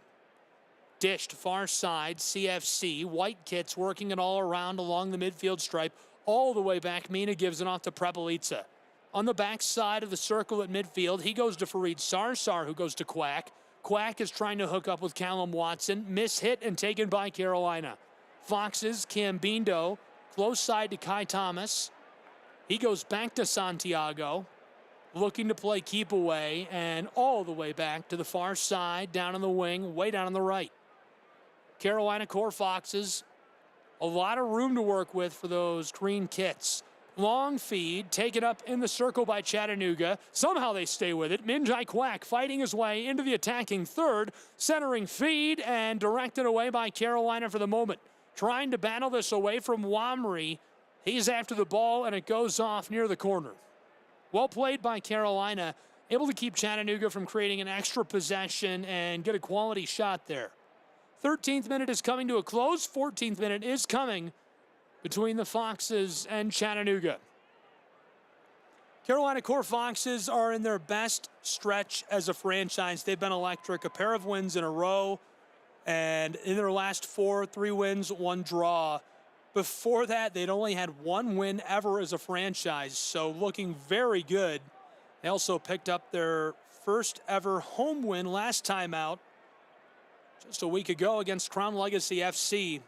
Dished far side, CFC. White kits working it all around along the midfield stripe. All the way back, Mina gives it off to Prepelica. On the back side of the circle at midfield, he goes to Fareed Sarsar, who goes to Quack. Quack is trying to hook up with Callum Watson. Mishit and taken by Carolina. Foxes, Cambindo, close side to Kai Thomas. He goes back to Santiago, looking to play keep away, and all the way back to the far side, down on the wing, way down on the right. Carolina Core Foxes, a lot of room to work with for those green kits. Long feed, taken up in the circle by Chattanooga. Somehow they stay with it. Minjai Quack fighting his way into the attacking third. Centering feed and directed away by Carolina for the moment. Trying to battle this away from Wamry. He's after the ball, and it goes off near the corner. Well played by Carolina. Able to keep Chattanooga from creating an extra possession and get a quality shot there. 13th minute is coming to a close. 14th minute is coming between the Foxes and Chattanooga. Carolina Core Foxes are in their best stretch as a franchise. They've been electric. A pair of wins in a row. And in their last 4, 3 wins, 1 draw. Before that, they'd only had 1 win ever as a franchise. So looking very good. They also picked up their first ever home win last time out just a week ago against Crown Legacy FC.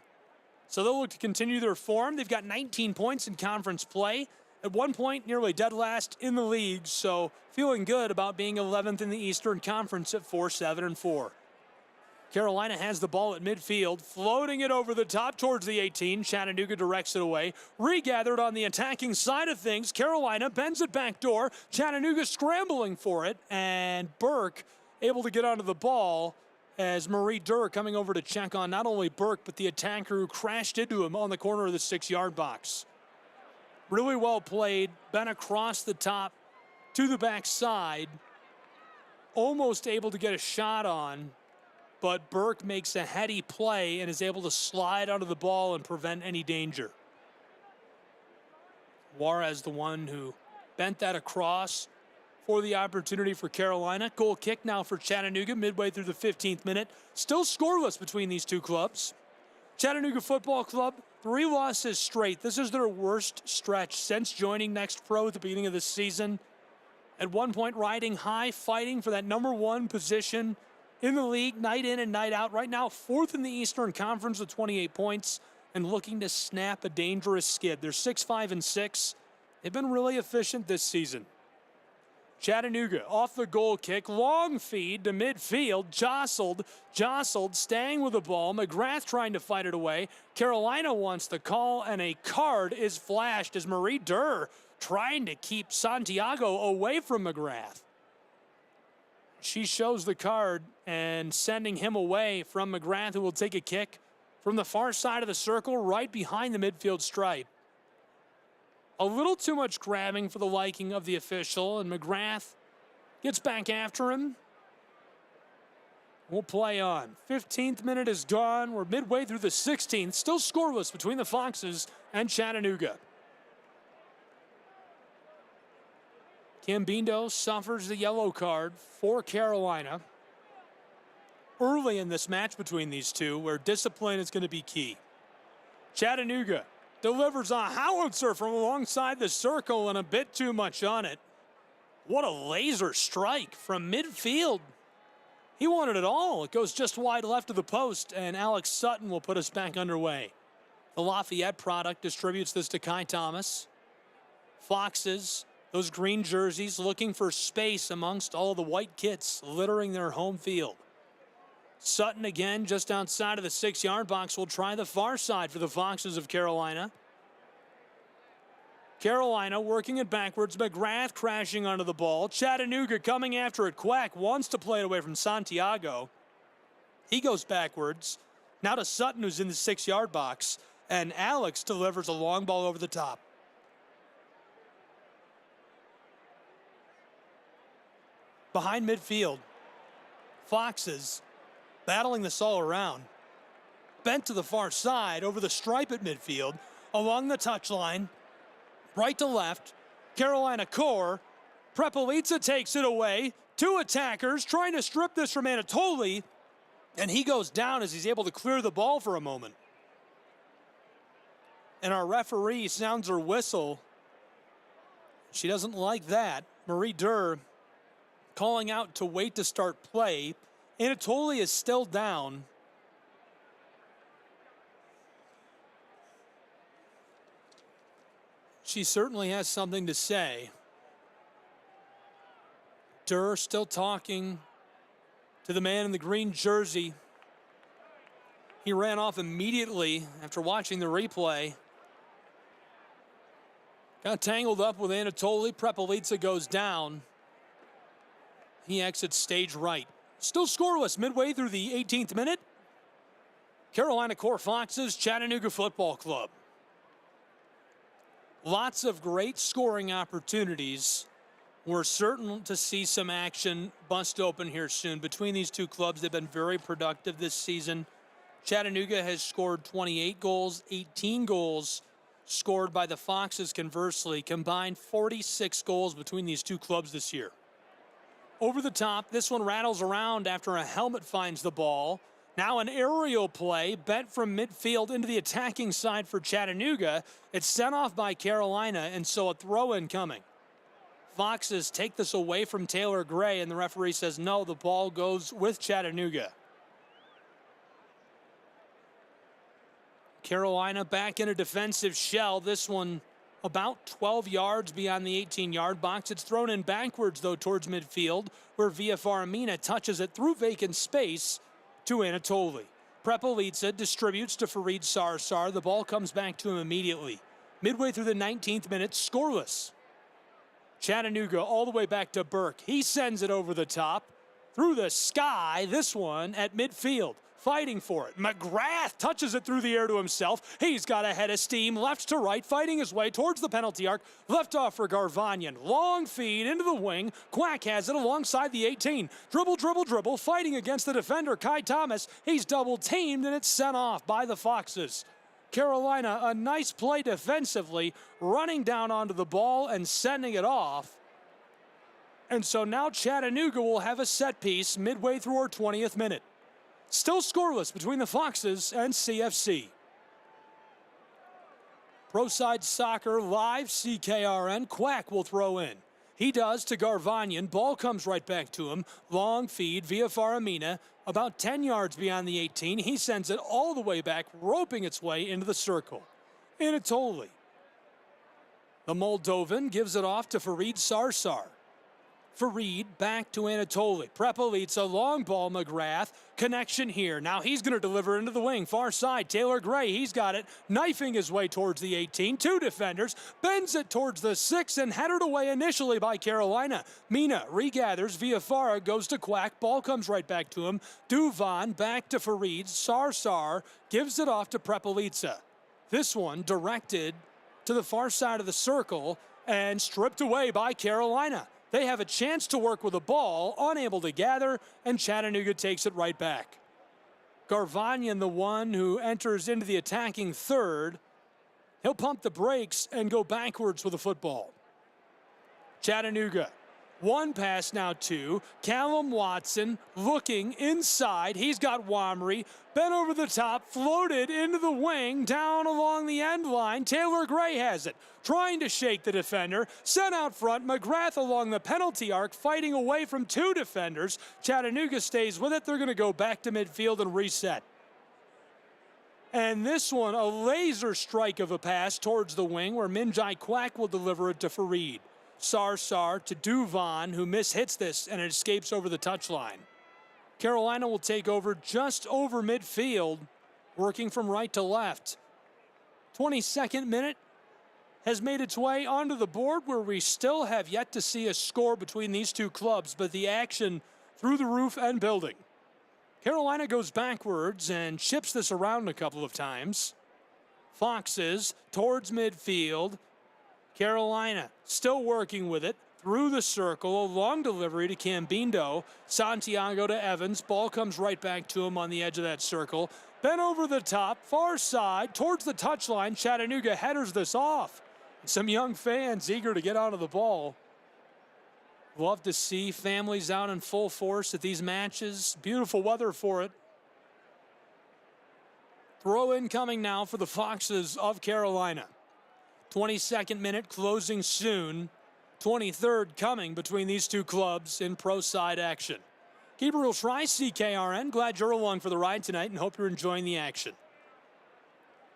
So they'll look to continue their form. They've got 19 points in conference play. At one point, nearly dead last in the league. So feeling good about being 11th in the Eastern Conference at 4-7-4. Carolina has the ball at midfield, floating it over the top towards the 18. Chattanooga directs it away. Regathered on the attacking side of things. Carolina bends it back door. Chattanooga scrambling for it. And Burke able to get onto the ball as Marie Durr coming over to check on not only Burke, but the attacker who crashed into him on the corner of the 6-yard box. Really well played. Been across the top to the backside. Almost able to get a shot on. But Burke makes a heady play and is able to slide onto the ball and prevent any danger. Juarez, the one who bent that across for the opportunity for Carolina. Goal kick now for Chattanooga midway through the 15th minute. Still scoreless between these two clubs. Chattanooga Football Club, 3 losses straight. This is their worst stretch since joining Next Pro at the beginning of the season. At one point riding high, fighting for that number 1 position in the league, night in and night out. Right now, 4th in the Eastern Conference with 28 points and looking to snap a dangerous skid. They're 6-5-6. They've been really efficient this season. Chattanooga off the goal kick, long feed to midfield, jostled, staying with the ball. McGrath trying to fight it away. Carolina wants the call, and a card is flashed as Marie Durr trying to keep Santiago away from McGrath. She shows the card and sending him away from McGrath, who will take a kick from the far side of the circle right behind the midfield stripe. A little too much grabbing for the liking of the official, and McGrath gets back after him. We'll play on. 15th minute is gone. We're midway through the 16th. Still scoreless between the Foxes and Chattanooga. Cambindo suffers the yellow card for Carolina early in this match between these two, where discipline is going to be key. Chattanooga delivers a howitzer from alongside the circle and a bit too much on it. What a laser strike from midfield. He wanted it all. It goes just wide left of the post, and Alex Sutton will put us back underway. The Lafayette product distributes this to Kai Thomas. Foxes, those green jerseys, looking for space amongst all of the white kits littering their home field. Sutton again just outside of the 6-yard box will try the far side for the Foxes of Carolina. Carolina working it backwards. McGrath crashing onto the ball. Chattanooga coming after it. Quack wants to play it away from Santiago. He goes backwards. Now to Sutton, who's in the 6-yard box. And Alex delivers a long ball over the top. Behind midfield, Foxes battling this all around. Bent to the far side over the stripe at midfield, along the touchline, right to left. Carolina Core. Prepelica takes it away. 2 attackers trying to strip this from Anatoli, and he goes down as he's able to clear the ball for a moment. And our referee sounds her whistle. She doesn't like that. Marie Durr calling out to wait to start play. Anatoli is still down. She certainly has something to say. Durr still talking to the man in the green jersey. He ran off immediately after watching the replay. Got tangled up with Anatoly. Prepelica goes down. He exits stage right. Still scoreless midway through the 18th minute. Carolina Core Foxes, Chattanooga Football Club. Lots of great scoring opportunities. We're certain to see some action bust open here soon. Between these two clubs, they've been very productive this season. Chattanooga has scored 28 goals, 18 goals scored by the Foxes, conversely. Combined 46 goals between these two clubs this year. Over the top, this one rattles around after a helmet finds the ball. Now an aerial play, bent from midfield into the attacking side for Chattanooga. It's sent off by Carolina, and so a throw-in coming. Foxes take this away from Taylor Gray, and the referee says no, the ball goes with Chattanooga. Carolina back in a defensive shell. This one about 12 yards beyond the 18-yard box. It's thrown in backwards, though, towards midfield, where Villafaramina touches it through vacant space to Anatoly. Prepelica distributes to Farid Sarsar. The ball comes back to him immediately. Midway through the 19th minute, scoreless. Chattanooga all the way back to Burke. He sends it over the top, through the sky, this one at midfield. Fighting for it. McGrath touches it through the air to himself. He's got a head of steam, left to right, fighting his way towards the penalty arc. Left off for Garvanyan. Long feed into the wing. Quack has it alongside the 18. Dribble, dribble, dribble, fighting against the defender, Kai Thomas. He's double teamed, and it's sent off by the Foxes. Carolina, a nice play defensively, running down onto the ball and sending it off. And so now Chattanooga will have a set piece midway through our 20th minute. Still scoreless between the Foxes and CFC. ProSide Soccer Live, CKRN. Quack will throw in. He does to Garvanyan. Ball comes right back to him. Long feed via Faramina. About 10 yards beyond the 18. He sends it all the way back, roping its way into the circle. Anatoly. The Moldovan gives it off to Farid Sarsar. Farid back to Anatoly. Prepelica, long ball, McGrath. Connection here. Now he's going to deliver into the wing. Far side, Taylor Gray, he's got it. Knifing his way towards the 18. Two defenders. Bends it towards the 6 and headed away initially by Carolina. Mina regathers. Villafarra goes to Quack. Ball comes right back to him. Duvan back to Farid. Sarsar gives it off to Prepelica. This one directed to the far side of the circle and stripped away by Carolina. They have a chance to work with the ball, unable to gather, and Chattanooga takes it right back. Garvanyan, the one who enters into the attacking third, he'll pump the brakes and go backwards with the football. Chattanooga, one pass now to Callum Watson, looking inside. He's got Wamry, bent over the top, floated into the wing, down along the end line. Taylor Gray has it, trying to shake the defender. Sent out front, McGrath along the penalty arc, fighting away from two defenders. Chattanooga stays with it. They're going to go back to midfield and reset. And this one, a laser strike of a pass towards the wing, where Minjai Quack will deliver it to Farid. Sarsar to Duvan, who mishits this, and it escapes over the touchline. Carolina will take over just over midfield, working from right to left. 22nd minute has made its way onto the board, where we still have yet to see a score between these two clubs, but the action through the roof and building. Carolina goes backwards and chips this around a couple of times. Foxes towards midfield. Carolina still working with it through the circle. A long delivery to Cambindo. Santiago to Evans. Ball comes right back to him on the edge of that circle. Bent over the top, far side, towards the touchline. Chattanooga headers this off. Some young fans eager to get onto the ball. Love to see families out in full force at these matches. Beautiful weather for it. Throw in coming now for the Foxes of Carolina. 22nd minute closing soon. 23rd coming between these two clubs in pro side action. Gabriel Schrei, CKRN. Glad you're along for the ride tonight and hope you're enjoying the action.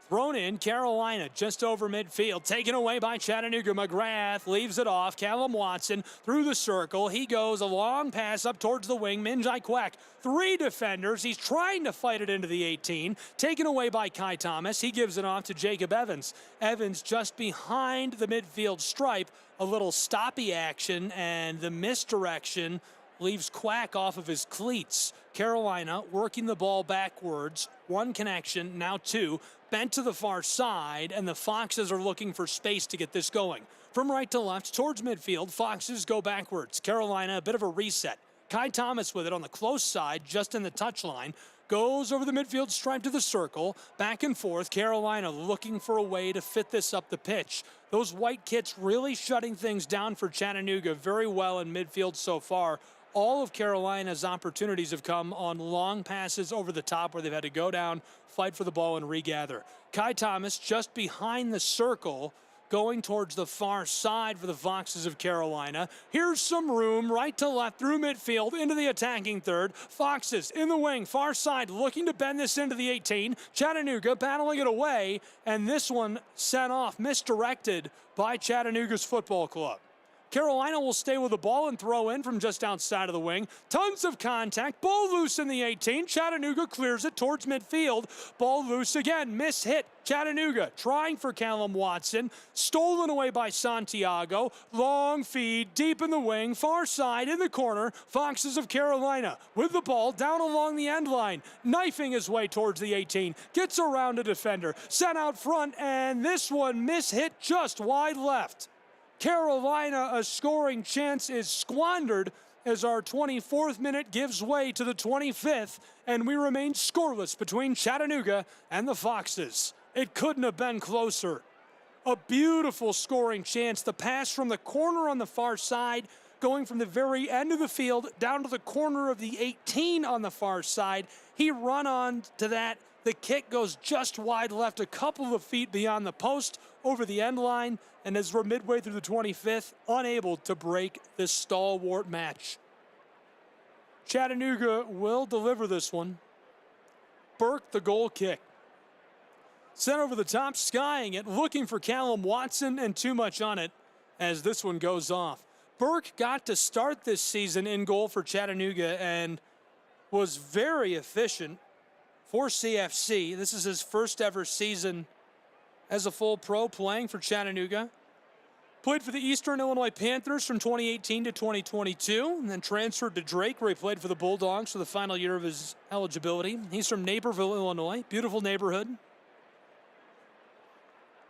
Thrown in, Carolina just over midfield. Taken away by Chattanooga. McGrath leaves it off. Callum Watson through the circle. He goes a long pass up towards the wing. Minjai Quack. 3 defenders. He's trying to fight it into the 18. Taken away by Kai Thomas. He gives it off to Jacob Evans. Evans just behind the midfield stripe. A little stoppy action, and the misdirection leaves Quack off of his cleats. Carolina working the ball backwards. 1 connection, now 2. Bent to the far side, and the Foxes are looking for space to get this going. From right to left towards midfield, Foxes go backwards. Carolina, a bit of a reset. Kai Thomas with it on the close side, just in the touchline. Goes over the midfield stripe to the circle. Back and forth, Carolina looking for a way to fit this up the pitch. Those white kits really shutting things down for Chattanooga very well in midfield so far. All of Carolina's opportunities have come on long passes over the top where they've had to go down, fight for the ball, and regather. Kai Thomas just behind the circle, going towards the far side for the Foxes of Carolina. Here's some room right to left through midfield into the attacking third. Foxes in the wing, far side, looking to bend this into the 18. Chattanooga battling it away, and this one sent off, misdirected by Chattanooga's football club. Carolina will stay with the ball and throw in from just outside of the wing. Tons of contact. Ball loose in the 18. Chattanooga clears it towards midfield. Ball loose again. Miss-hit. Chattanooga trying for Callum Watson. Stolen away by Santiago. Long feed deep in the wing. Far side in the corner. Foxes of Carolina with the ball down along the end line. Knifing his way towards the 18. Gets around a defender. Sent out front, and this one miss-hit just wide left. Carolina, a scoring chance is squandered as our 24th minute gives way to the 25th, and we remain scoreless between Chattanooga and the Foxes. It couldn't have been closer. A beautiful scoring chance. The pass from the corner on the far side, going from the very end of the field down to the corner of the 18 on the far side. He run on to that. The kick goes just wide left, a couple of feet beyond the post, over the end line, and as we're midway through the 25th, unable to break this stalwart match. Chattanooga will deliver this one. Burke, the goal kick. Sent over the top, skying it, looking for Callum Watson, and too much on it as this one goes off. Burke got to start this season in goal for Chattanooga and was very efficient for CFC. This is his first ever season as a full pro playing for Chattanooga. Played for the Eastern Illinois Panthers from 2018 to 2022, and then transferred to Drake, where he played for the Bulldogs for the final year of his eligibility. He's from Naperville, Illinois. Beautiful neighborhood.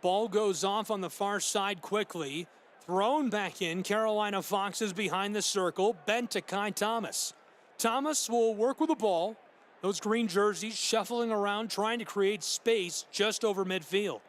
Ball goes off on the far side quickly. Thrown back in. Carolina Foxes behind the circle. Bent to Kai Thomas. Thomas will work with the ball. Those green jerseys shuffling around, trying to create space just over midfield.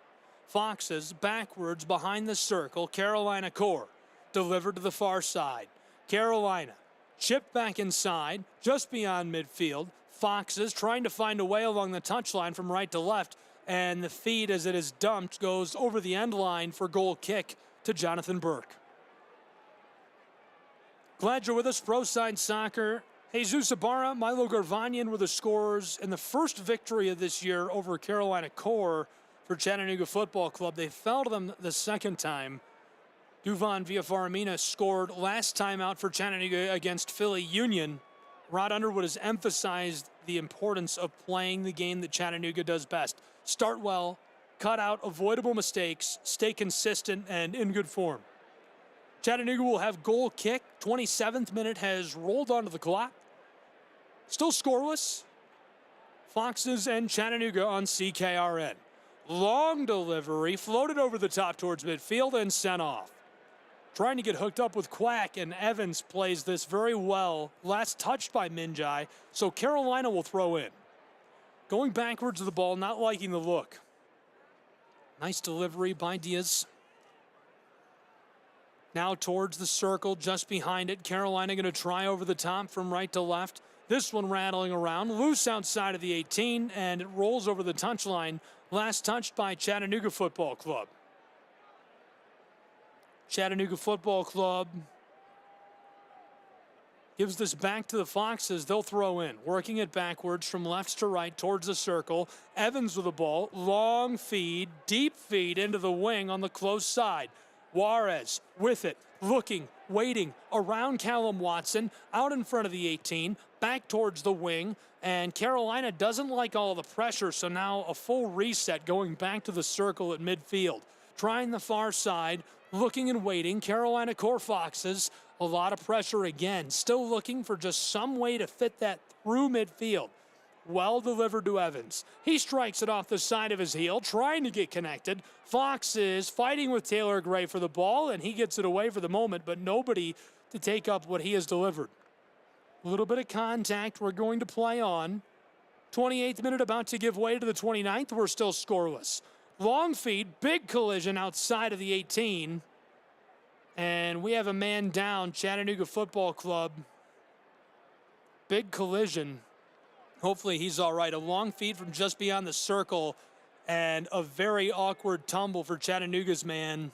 Foxes backwards behind the circle. Carolina core delivered to the far side. Carolina chipped back inside just beyond midfield. Foxes trying to find a way along the touchline from right to left, and the feed as it is dumped goes over the end line for goal kick to Jonathan Burke. Glad you're with us. Pro Side Soccer. Jesus Ibarra, Milo Garvanyan were the scorers in the first victory of this year over Carolina Core for Chattanooga Football Club. They fell to them the second time. Duvan Villafaramina scored last time out for Chattanooga against Philly Union. Rod Underwood has emphasized the importance of playing the game that Chattanooga does best. Start well, cut out avoidable mistakes, stay consistent, and in good form. Chattanooga will have goal kick. 27th minute has rolled onto the clock. Still scoreless. Foxes and Chattanooga on CKRN. Long delivery, floated over the top towards midfield and sent off. Trying to get hooked up with Quack, and Evans plays this very well. Last touched by Minjai, so Carolina will throw in. Going backwards of the ball, not liking the look. Nice delivery by Diaz. Now towards the circle, just behind it. Carolina going to try over the top from right to left. This one rattling around, loose outside of the 18, and it rolls over the touchline. Last touched by Chattanooga Football Club. Chattanooga Football Club Gives this back to the Foxes. They'll throw in. Working it backwards from left to right towards the circle. Evans with the ball. Long feed. Deep feed into the wing on the close side. Juarez with it. Looking. Waiting. Around Callum Watson. Out in front of the 18. Back towards the wing. And Carolina doesn't like all the pressure. So now a full reset going back to the circle at midfield. Trying the far side. Looking and waiting. Carolina core Foxes. A lot of pressure again. Still looking for just some way to fit that through midfield. Well delivered to Evans. He strikes it off the side of his heel, trying to get connected. Fox is fighting with Taylor Gray for the ball, and he gets it away for the moment, but nobody to take up what he has delivered. A little bit of contact we're going to play on. 28th minute about to give way to the 29th. We're still scoreless. Long feed, big collision outside of the 18. And we have a man down, Chattanooga Football Club. Big collision. Hopefully he's all right. A long feed from just beyond the circle and a very awkward tumble for Chattanooga's man.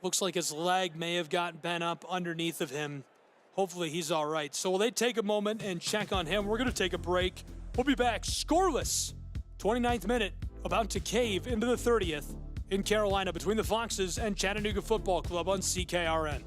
Looks like his leg may have gotten bent up underneath of him. Hopefully he's all right. So will they take a moment and check on him? We're going to take a break. We'll be back scoreless. 29th minute, about to cave into the 30th. In Carolina between the Foxes and Chattanooga Football Club on CKRN.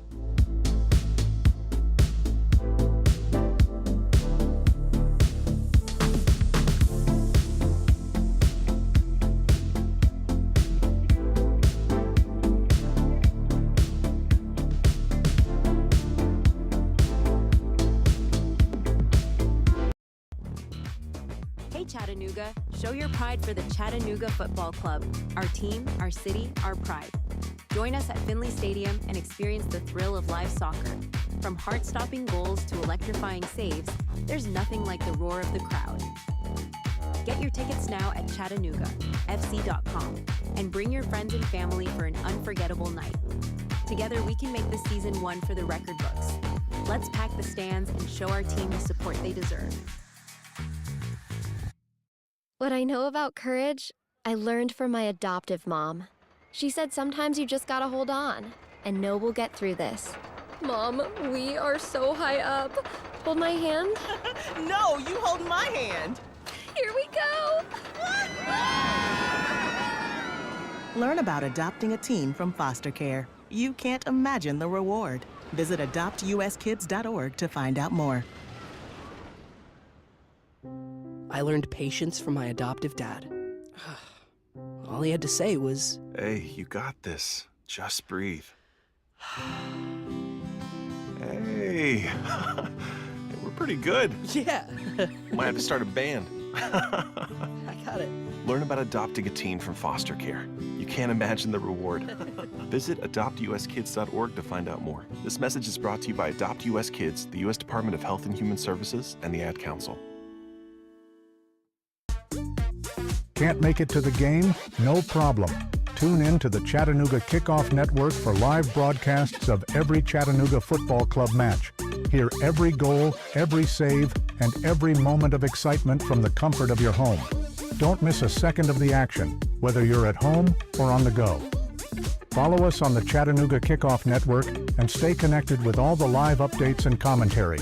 Hey Chattanooga, show your pride for the Chattanooga Football Club. Our team, our city, our pride. Join us at Finley Stadium and experience the thrill of live soccer. From heart-stopping goals to electrifying saves, there's nothing like the roar of the crowd. Get your tickets now at ChattanoogaFC.com and bring your friends and family for an unforgettable night. Together we can make this season one for the record books. Let's pack the stands and show our team the support they deserve. What I know about courage, I learned from my adoptive mom. She said sometimes you just gotta hold on and know we'll get through this. Mom, we are so high up. Hold my hand. No, you hold my hand. Here we go. Learn about adopting a teen from foster care. You can't imagine the reward. Visit adoptuskids.org to find out more. I learned patience from my adoptive dad. All he had to say was, "Hey, you got this. Just breathe." Hey, we're pretty good. Yeah. Might have to start a band. I got it. Learn about adopting a teen from foster care. You can't imagine the reward. Visit adoptuskids.org to find out more. This message is brought to you by Adopt US Kids, the U.S. Department of Health and Human Services, and the Ad Council. Can't make it to the game? No problem. Tune in to the Chattanooga Kickoff Network for live broadcasts of every Chattanooga Football Club match. Hear every goal, every save, and every moment of excitement from the comfort of your home. Don't miss a second of the action, whether you're at home or on the go. Follow us on the Chattanooga Kickoff Network and stay connected with all the live updates and commentary.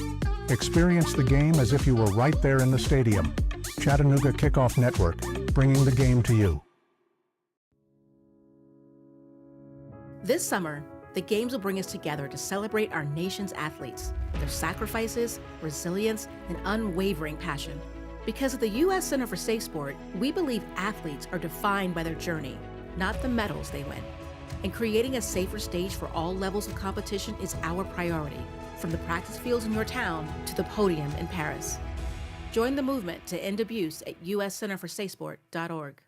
Experience the game as if you were right there in the stadium. Chattanooga Kickoff Network, bringing the game to you. This summer, the games will bring us together to celebrate our nation's athletes, their sacrifices, resilience, and unwavering passion. Because at the U.S. Center for Safe Sport, we believe athletes are defined by their journey, not the medals they win. And creating a safer stage for all levels of competition is our priority, from the practice fields in your town to the podium in Paris. Join the movement to end abuse at uscenterforsafesport.org.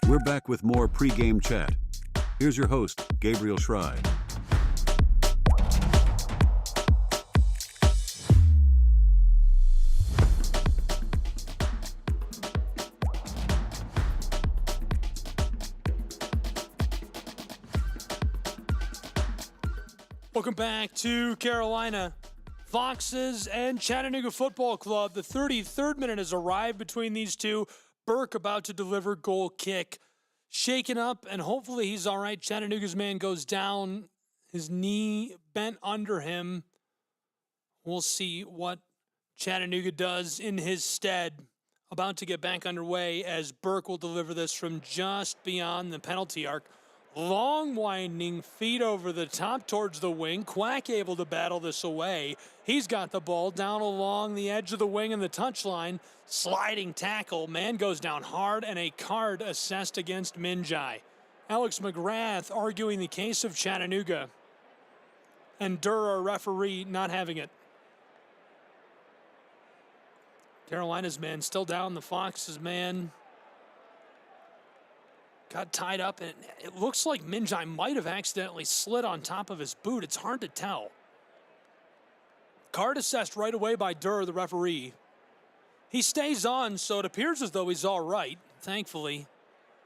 We're back with more pregame chat. Here's your host, Gabriel Schrei. Welcome back to Carolina. Foxes and Chattanooga Football Club. The 33rd minute has arrived between these two. Burke about to deliver goal kick. Shaken up, and hopefully he's all right. Chattanooga's man goes down, his knee bent under him. We'll see what Chattanooga does in his stead. About to get back underway as Burke will deliver this from just beyond the penalty arc. Long winding feet over the top towards the wing. Quack able to battle this away. He's got the ball down along the edge of the wing and the touchline. Sliding tackle. Man goes down hard, and a card assessed against Minjai. Alex McGrath arguing the case of Chattanooga. And Durr, our referee, not having it. Carolina's man still down. The Fox's man got tied up, and it looks like Minjai might have accidentally slid on top of his boot. It's hard to tell. Card assessed right away by Durr, the referee. He stays on, so it appears as though he's all right, thankfully.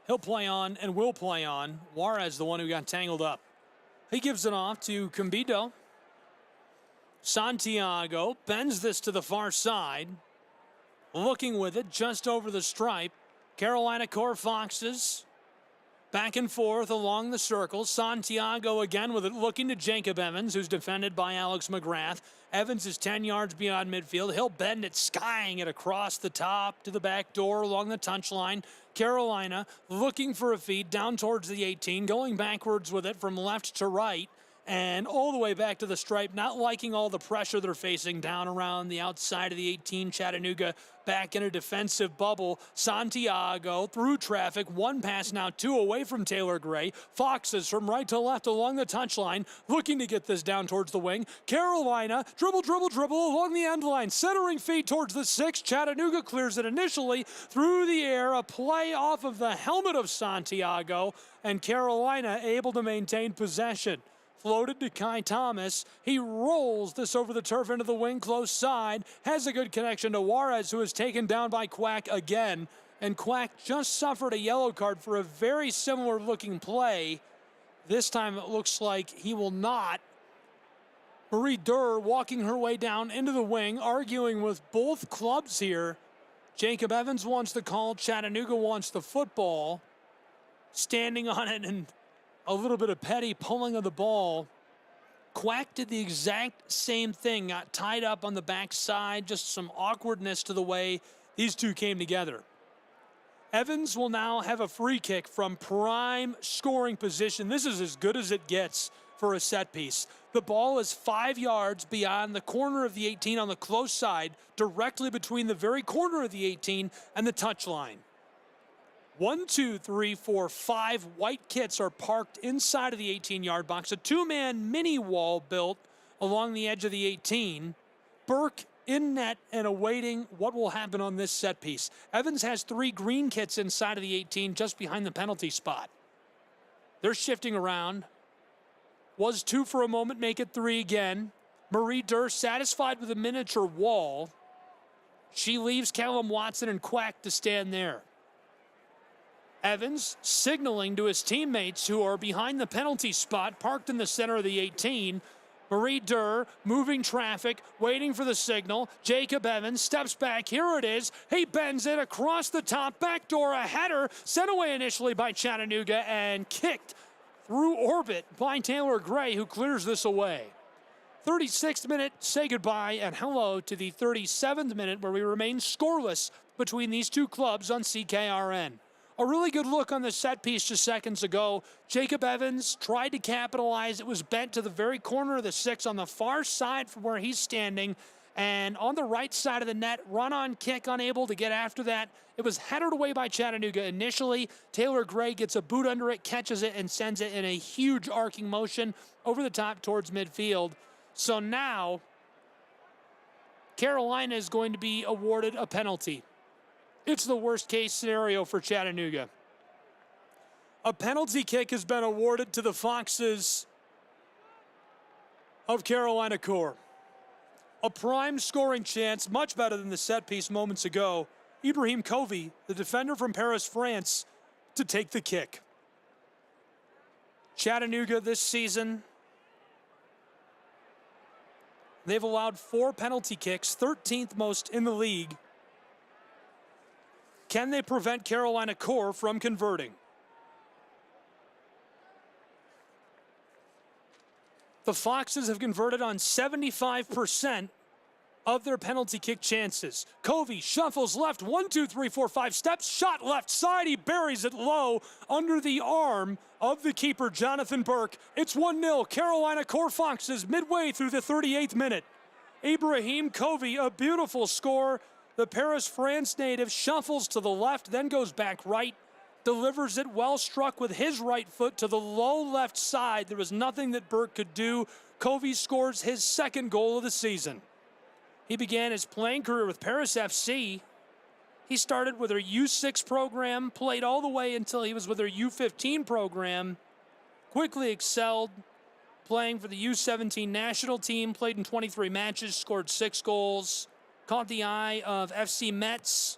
He'll play on and will play on. Juarez, the one who got tangled up. He gives it off to Cambido. Santiago bends this to the far side. Looking with it just over the stripe. Carolina Core Foxes back and forth along the circle. Santiago again with it, looking to Jacob Evans, who's defended by Alex McGrath. Evans is 10 yards beyond midfield. He'll bend it, skying it across the top to the back door along the touchline. Carolina looking for a feed down towards the 18, going backwards with it from left to right. And all the way back to the stripe, not liking all the pressure they're facing down around the outside of the 18. Chattanooga back in a defensive bubble. Santiago through traffic. One pass now, two away from Taylor Gray. Foxes from right to left along the touchline, looking to get this down towards the wing. Carolina, dribble along the end line. Centering feed towards the 6. Chattanooga clears it initially through the air. A play off of the helmet of Santiago. And Carolina able to maintain possession. Floated to Kai Thomas. He rolls this over the turf into the wing, close side. Has a good connection to Juarez, who is taken down by Quack again. And Quack just suffered a yellow card for a very similar looking play. This time it looks like he will not. Marie Durr walking her way down into the wing, arguing with both clubs here. Jacob Evans wants the call. Chattanooga wants the football. Standing on it and a little bit of petty pulling of the ball. Quack did the exact same thing. Got tied up on the backside. Just some awkwardness to the way these two came together. Evans will now have a free kick from prime scoring position. This is as good as it gets for a set piece. The ball is 5 yards beyond the corner of the 18 on the close side, directly between the very corner of the 18 and the touchline. 1, 2, 3, 4, 5 white kits are parked inside of the 18-yard box. A two-man mini wall built along the edge of the 18. Burke in net and awaiting what will happen on this set piece. Evans has 3 green kits inside of the 18 just behind the penalty spot. They're shifting around. Was 2 for a moment, make it 3 again. Marie Durr satisfied with a miniature wall. She leaves Callum Watson and Quack to stand there. Evans signaling to his teammates who are behind the penalty spot, parked in the center of the 18. Marie Durr moving traffic, waiting for the signal. Jacob Evans steps back. Here it is. He bends it across the top. Backdoor, a header. Sent away initially by Chattanooga and kicked through orbit by Taylor Gray, who clears this away. 36th minute, say goodbye and hello to the 37th minute, where we remain scoreless between these two clubs on CKRN. A really good look on the set piece just seconds ago. Jacob Evans tried to capitalize. It was bent to the very corner of the 6 on the far side from where he's standing. And on the right side of the net, run-on kick, unable to get after that. It was headed away by Chattanooga initially. Taylor Gray gets a boot under it, catches it, and sends it in a huge arcing motion over the top towards midfield. So now, Carolina is going to be awarded a penalty. It's the worst-case scenario for Chattanooga. A penalty kick has been awarded to the Foxes of Carolina Core. A prime scoring chance, much better than the set piece moments ago. Ibrahim Covey, the defender from Paris, France, to take the kick. Chattanooga this season They've allowed 4 penalty kicks, 13th most in the league. Can they prevent Carolina Core from converting? The Foxes have converted on 75% of their penalty kick chances. Covey shuffles left, 1, 2, 3, 4, 5 steps, shot left side. He buries it low under the arm of the keeper, Jonathan Burke. It's 1-0, Carolina Core Foxes midway through the 38th minute. Ibrahim Covey, a beautiful score. The Paris, France native shuffles to the left, then goes back right, delivers it well struck with his right foot to the low left side. There was nothing that Burke could do. Covey scores his second goal of the season. He began his playing career with Paris FC. He started with their U6 program, played all the way until he was with their U15 program, quickly excelled, playing for the U17 national team, played in 23 matches, scored 6 goals, caught the eye of FC Metz,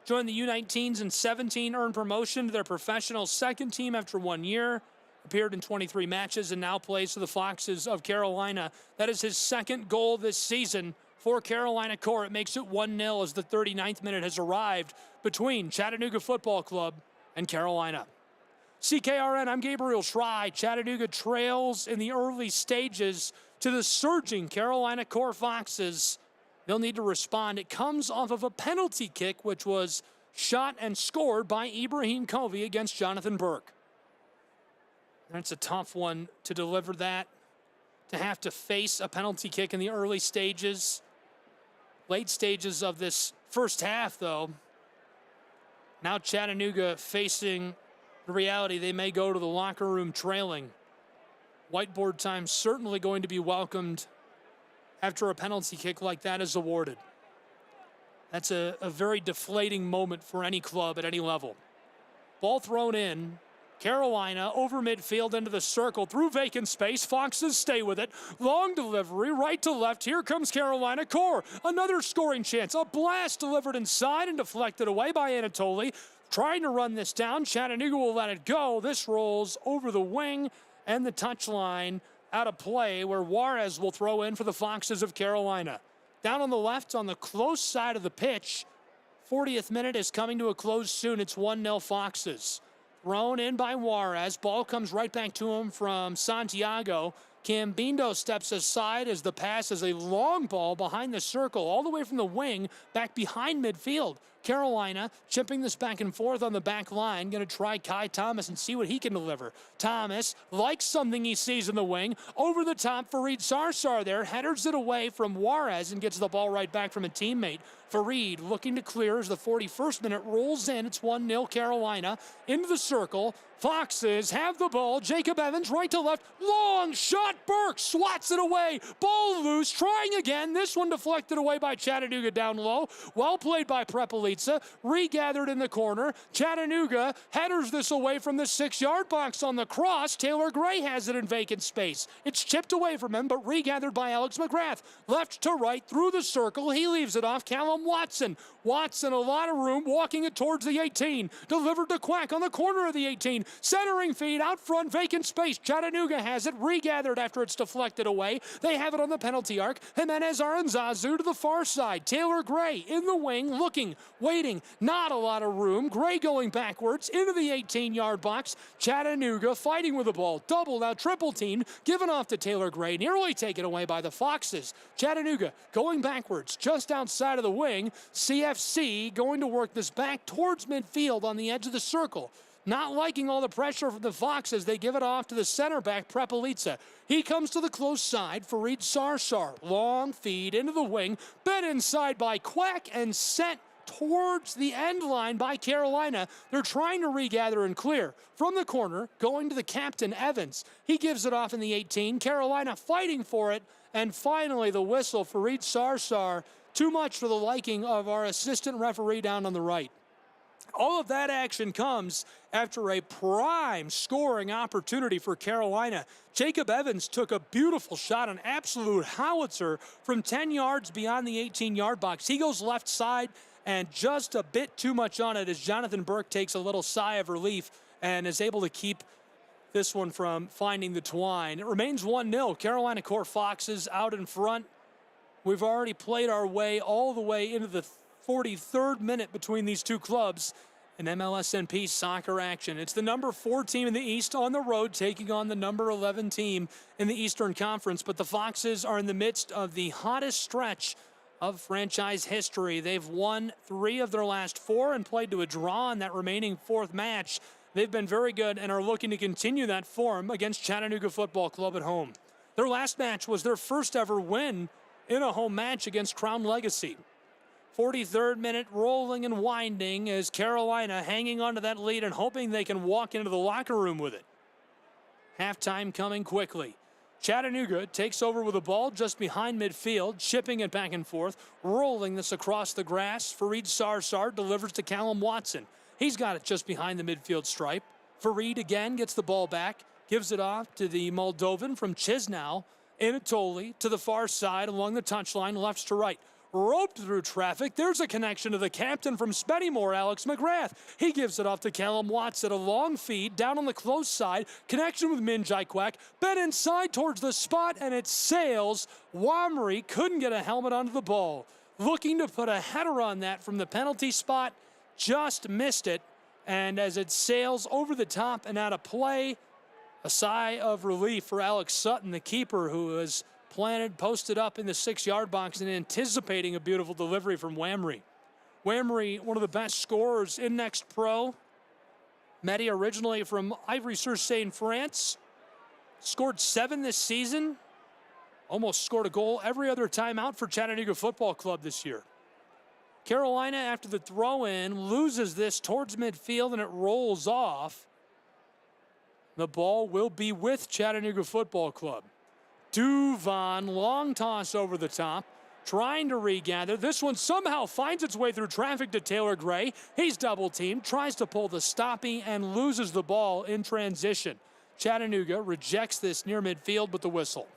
joined the U19s in 17, earned promotion to their professional second team after 1 year, appeared in 23 matches, and now plays for the Foxes of Carolina. That is his second goal this season for Carolina Core. It makes it 1-0 as the 39th minute has arrived between Chattanooga Football Club and Carolina. CKRN, I'm Gabriel Schrei. Chattanooga trails in the early stages to the surging Carolina Core Foxes. They'll need to respond. It comes off of a penalty kick, which was shot and scored by Ibrahim Covey against Jonathan Burke. That's a tough one to deliver that, to have to face a penalty kick in the early stages. Late stages of this first half, though. Now Chattanooga facing the reality they may go to the locker room trailing. Whiteboard time certainly going to be welcomed after a penalty kick like that is awarded. That's a very deflating moment for any club at any level. Ball thrown in. Carolina over midfield into the circle through vacant space. Foxes stay with it. Long delivery right to left. Here comes Carolina Core. Another scoring chance. A blast delivered inside and deflected away by Anatoly. Trying to run this down. Chattanooga will let it go. This rolls over the wing and the touchline out of play, where Juarez will throw in for the Foxes of Carolina. Down on the left on the close side of the pitch. 40th minute is coming to a close soon. It's 1-0 Foxes. Thrown in by Juarez. Ball comes right back to him from Santiago. Cambindo steps aside as the pass is a long ball behind the circle, all the way from the wing, back behind midfield. Carolina chipping this back and forth on the back line. Going to try Kai Thomas and see what he can deliver. Thomas likes something he sees in the wing. Over the top, Farid Sarsar there. Headers it away from Juarez and gets the ball right back from a teammate. Farid looking to clear as the 41st minute rolls in. It's 1-0 Carolina into the circle. Foxes have the ball. Jacob Evans right to left. Long shot. Burke swats it away. Ball loose. Trying again. This one deflected away by Chattanooga down low. Well played by Prepelica. Regathered in the corner. Chattanooga headers this away from the 6-yard box on the cross. Taylor Gray has it in vacant space. It's chipped away from him, but regathered by Alex McGrath. Left to right through the circle. He leaves it off. Callum Watson. Watson, a lot of room, walking it towards the 18. Delivered to Quack on the corner of the 18. Centering feed out front, vacant space. Chattanooga has it, regathered after it's deflected away. They have it on the penalty arc. Jimenez Aranzazu to the far side. Taylor Gray in the wing, looking, waiting. Not a lot of room. Gray going backwards into the 18-yard box. Chattanooga fighting with the ball. Double, now triple team. Given off to Taylor Gray. Nearly taken away by the Foxes. Chattanooga going backwards just outside of the wing. CFC going to work this back towards midfield on the edge of the circle. Not liking all the pressure from the Foxes, they give it off to the center back, Prepelica. He comes to the close side, Farid Sarsar. Long feed into the wing, bent inside by Quack and sent towards the end line by Carolina. They're trying to regather and clear. From the corner, going to the captain, Evans. He gives it off in the 18. Carolina fighting for it. And finally, the whistle, Farid Sarsar. Too much for the liking of our assistant referee down on the right. All of that action comes after a prime scoring opportunity for Carolina. Jacob Evans took a beautiful shot, an absolute howitzer from 10 yards beyond the 18-yard box. He goes left side and just a bit too much on it as Jonathan Burke takes a little sigh of relief and is able to keep this one from finding the twine. It remains 1-0. Carolina Core Foxes out in front We've already played our way all the way into the 43rd minute between these two clubs in MLSNP soccer action. It's the number 4 team in the East on the road taking on the number 11 team in the Eastern Conference, but the Foxes are in the midst of the hottest stretch of franchise history. They've won 3 of their last 4 and played to a draw in that remaining 4th match. They've been very good and are looking to continue that form against Chattanooga Football Club at home. Their last match was their first ever win in a home match against Crown Legacy. 43rd minute, rolling and winding as Carolina hanging onto that lead and hoping they can walk into the locker room with it. Halftime coming quickly. Chattanooga takes over with the ball just behind midfield, chipping it back and forth, rolling this across the grass. Fareed Sarsar delivers to Callum Watson. He's got it just behind the midfield stripe. Fareed again gets the ball back, gives it off to the Moldovan from Chisnow. Anatoly to the far side along the touchline, left to right. Roped through traffic. There's a connection to the captain from Spennymoor, Alex McGrath. He gives it off to Callum Watson. A long feed down on the close side. Connection with Minjai Kwak. Bent inside towards the spot, and it sails. Wamry couldn't get a helmet onto the ball. Looking to put a header on that from the penalty spot. Just missed it. And as it sails over the top and out of play, a sigh of relief for Alex Sutton, the keeper, who was planted, posted up in the 6-yard box and anticipating a beautiful delivery from Wamry. Wamry, one of the best scorers in Next Pro. Mehdi, originally from Ivry-sur-Seine, France. Scored 7 this season. Almost scored a goal every other time out for Chattanooga Football Club this year. Carolina, after the throw-in, loses this towards midfield and it rolls off. The ball will be with Chattanooga Football Club. Duvon, long toss over the top, trying to regather. This one somehow finds its way through traffic to Taylor Gray. He's double-teamed, tries to pull the stoppie, and loses the ball in transition. Chattanooga rejects this near midfield with the whistle.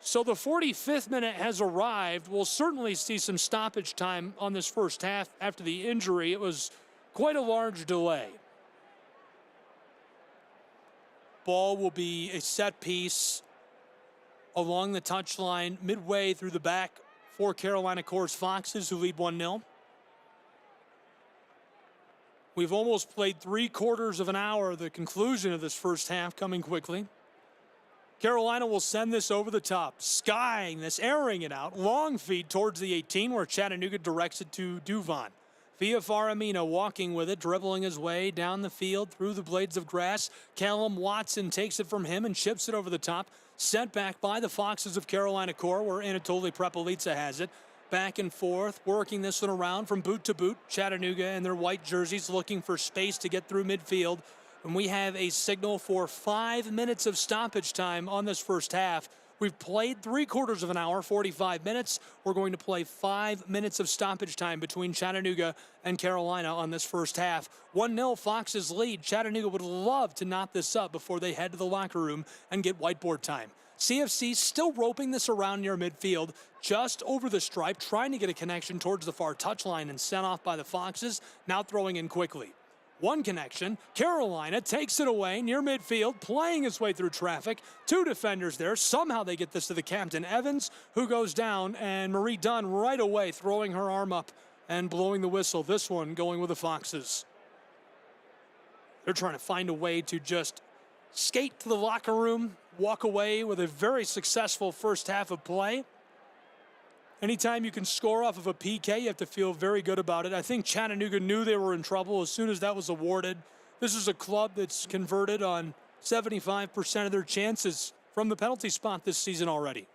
So the 45th minute has arrived. We'll certainly see some stoppage time on this first half after the injury. It was quite a large delay. Ball will be a set piece along the touchline midway through the back for Carolina Corps Foxes, who lead 1-0. We've almost played 3/4 of an hour, the conclusion of this first half coming quickly. Carolina will send this over the top, skying this, airing it out. Long feed towards the 18 where Chattanooga directs it to Duvon. Via Faramino walking with it, dribbling his way down the field through the blades of grass. Callum Watson takes it from him and chips it over the top. Sent back by the Foxes of Carolina Corps where Anatoly Prepelica has it. Back and forth, working this one around from boot to boot. Chattanooga in their white jerseys looking for space to get through midfield. And we have a signal for 5 minutes of stoppage time on this first half. We've played 3/4 of an hour, 45 minutes. We're going to play 5 minutes of stoppage time between Chattanooga and Carolina on this first half. 1-0 Foxes lead. Chattanooga would love to knot this up before they head to the locker room and get whiteboard time. CFC still roping this around near midfield, just over the stripe, trying to get a connection towards the far touchline and sent off by the Foxes, now throwing in quickly. One connection, Carolina takes it away near midfield, playing his way through traffic. 2 defenders there. Somehow they get this to the captain, Evans, who goes down, and Marie Dunn right away throwing her arm up and blowing the whistle. This one going with the Foxes. They're trying to find a way to just skate to the locker room, walk away with a very successful first half of play. Anytime you can score off of a PK, you have to feel very good about it. I think Chattanooga knew they were in trouble as soon as that was awarded. This is a club that's converted on 75% of their chances from the penalty spot this season already.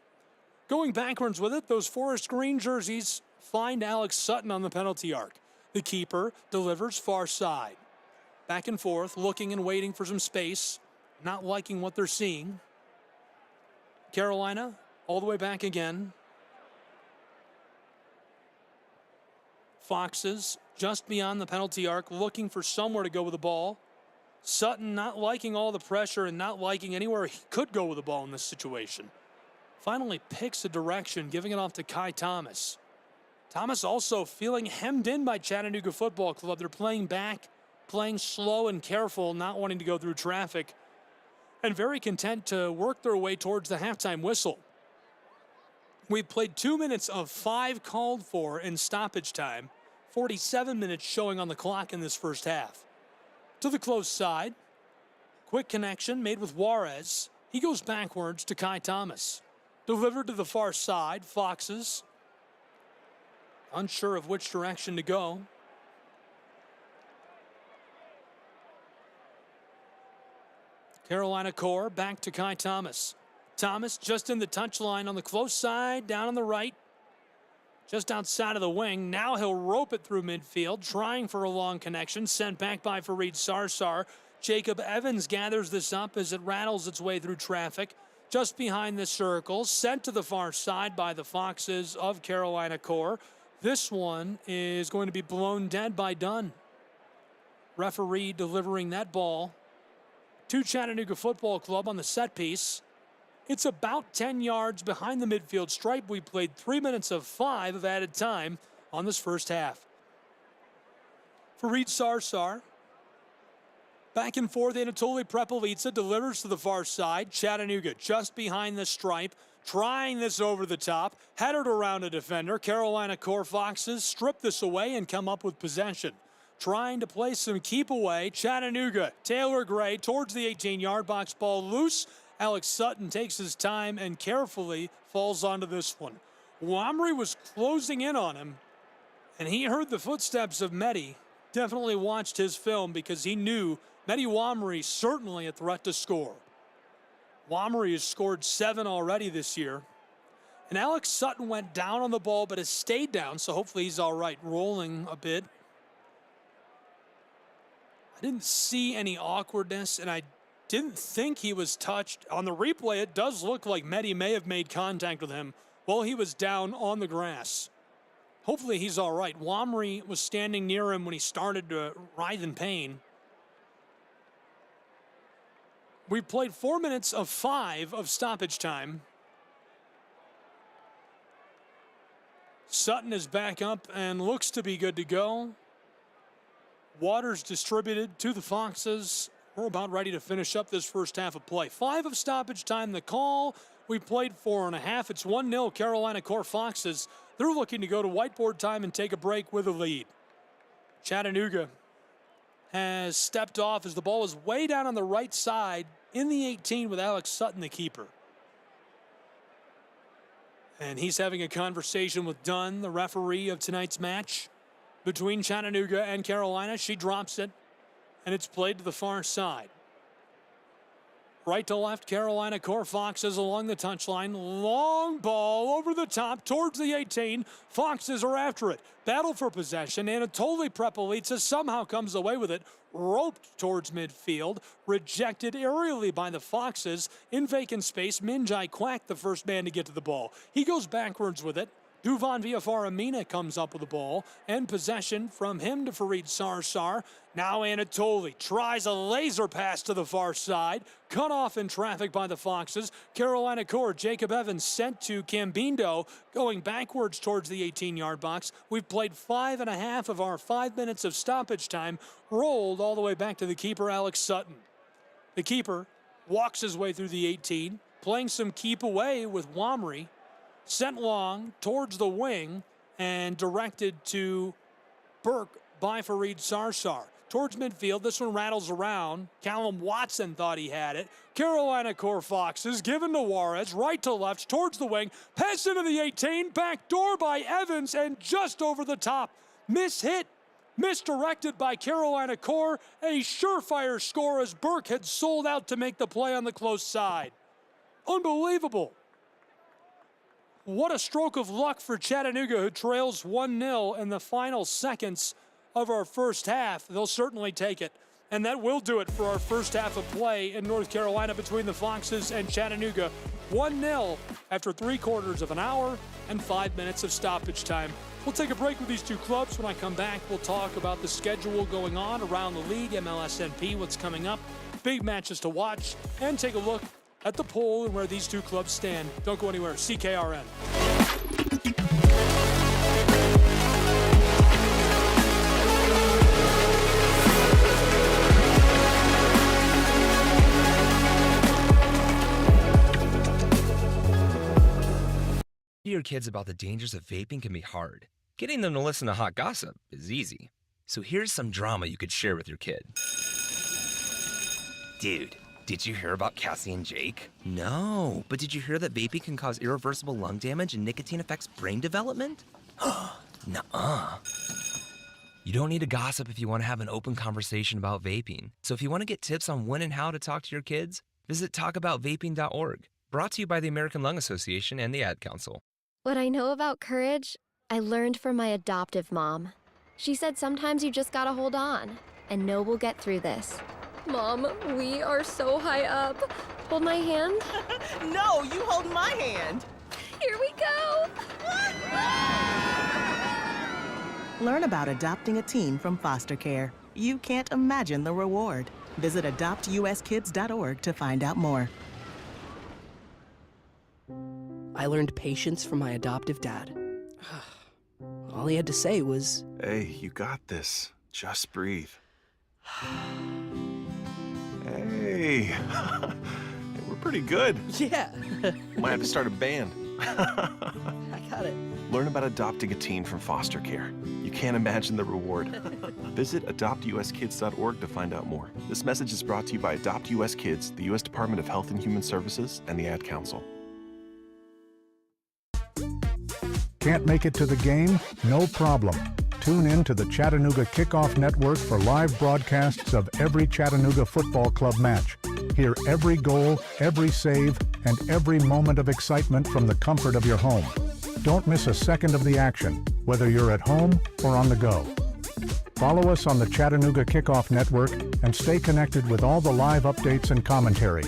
Going backwards with it, those forest green jerseys find Alex Sutton on the penalty arc. The keeper delivers far side. Back and forth, looking and waiting for some space, not liking what they're seeing. Carolina all the way back again. Foxes just beyond the penalty arc, looking for somewhere to go with the ball. Sutton not liking all the pressure and not liking anywhere he could go with the ball in this situation. Finally picks a direction, giving it off to Kai Thomas. Thomas also feeling hemmed in by Chattanooga Football Club. They're playing back, playing slow and careful, not wanting to go through traffic, and very content to work their way towards the halftime whistle. We played 2 minutes of 5 called for in stoppage time, 47 minutes showing on the clock in this first half. To the close side, quick connection made with Juarez. He goes backwards to Kai Thomas. Delivered to the far side, Foxes unsure of which direction to go. Carolina core back to Kai Thomas. Thomas just in the touchline on the close side, down on the right, just outside of the wing. Now he'll rope it through midfield, trying for a long connection, sent back by Fareed Sarsar. Jacob Evans gathers this up as it rattles its way through traffic. Just behind the circle, sent to the far side by the Foxes of Carolina core. This one is going to be blown dead by Dunn. Referee delivering that ball to Chattanooga Football Club on the set piece. It's about 10 yards behind the midfield stripe. We played 3 minutes of 5 of added time on this first half. Fareed Sarsar. Back and forth, Anatoly Prepelica delivers to the far side. Chattanooga just behind the stripe, trying this over the top. Headed around a defender. Carolina core Foxes strip this away and come up with possession. Trying to play some keep away. Chattanooga, Taylor Gray towards the 18-yard box, ball loose. Alex Sutton takes his time and carefully falls onto this one. Wamry was closing in on him, and he heard the footsteps of Mehdi. Definitely watched his film because he knew Mehdi Wamry certainly a threat to score. Wamry has scored 7 already this year. And Alex Sutton went down on the ball but has stayed down, so hopefully he's all right, rolling a bit. I didn't see any awkwardness, and I didn't think he was touched. On the replay, it does look like Mehdi may have made contact with him while he was down on the grass. Hopefully he's all right. Wamry was standing near him when he started to writhe in pain. We played 4 minutes of 5 of stoppage time. Sutton is back up and looks to be good to go. Waters distributed to the Foxes. We're about ready to finish up this first half of play. 5 of stoppage time, the call. We played 4.5. It's 1-0 Carolina core Foxes. They're looking to go to whiteboard time and take a break with a lead. Chattanooga has stepped off as the ball is way down on the right side in the 18 with Alex Sutton, the keeper. And he's having a conversation with Dunn, the referee of tonight's match between Chattanooga and Carolina. She drops it, and it's played to the far side. Right to left, Carolina core Foxes along the touchline. Long ball over the top towards the 18. Foxes are after it. Battle for possession. Anatoly Prepelica somehow comes away with it. Roped towards midfield. Rejected aerially by the Foxes. In vacant space, Minjai Quack, the first man to get to the ball. He goes backwards with it. Duvan Villafaramina comes up with the ball, and possession from him to Fareed Sarsar. Now Anatoly tries a laser pass to the far side, cut off in traffic by the Foxes. Carolina core Jacob Evans sent to Cambindo, going backwards towards the 18-yard box. We've played 5.5 of our 5 minutes of stoppage time, rolled all the way back to the keeper, Alex Sutton. The keeper walks his way through the 18, playing some keep away with Wamry. Sent long towards the wing and directed to Burke by Fareed Sarsar. Towards midfield, this one rattles around. Callum Watson thought he had it. Carolina core Foxes given to Juarez, right to left, towards the wing. Pass into the 18, back door by Evans, and just over the top. Mishit, misdirected by Carolina core. A surefire score as Burke had sold out to make the play on the close side. Unbelievable. What a stroke of luck for Chattanooga, who trails 1-0 in the final seconds of our first half. They'll certainly take it. And that will do it for our first half of play in North Carolina between the Foxes and Chattanooga. 1-0 after 3/4 of an hour and 5 minutes of stoppage time. We'll take a break with these two clubs. When I come back, we'll talk about the schedule going on around the league, MLSNP, what's coming up, big matches to watch, and take a look at the poll and where these two clubs stand. Don't go anywhere. CKRN. your kids about the dangers of vaping can be hard. Getting them to listen to hot gossip is easy. So here's some drama you could share with your kid. Dude, did you hear about Cassie and Jake? No, but did you hear that vaping can cause irreversible lung damage and nicotine affects brain development? Nuh-uh. You don't need to gossip if you want to have an open conversation about vaping. So if you want to get tips on when and how to talk to your kids, visit talkaboutvaping.org. Brought to you by the American Lung Association and the Ad Council. What I know about courage, I learned from my adoptive mom. She said sometimes you just gotta hold on and know we'll get through this. Mom, we are so high up. Hold my hand. No, you hold my hand. Here we go. Learn about adopting a teen from foster care. You can't imagine the reward. Visit adoptuskids.org to find out more. I learned patience from my adoptive dad. All he had to say was, Hey, you got this. Just breathe. Hey, we're pretty good. Yeah. Might have to start a band. I got it. Learn about adopting a teen from foster care. You can't imagine the reward. Visit adoptuskids.org to find out more. This message is brought to you by Adopt US Kids, the U.S. Department of Health and Human Services, and the Ad Council. Can't make it to the game? No problem. Tune in to the Chattanooga Kickoff Network for live broadcasts of every Chattanooga Football Club match. Hear every goal, every save, and every moment of excitement from the comfort of your home. Don't miss a second of the action, whether you're at home or on the go. Follow us on the Chattanooga Kickoff Network and stay connected with all the live updates and commentary.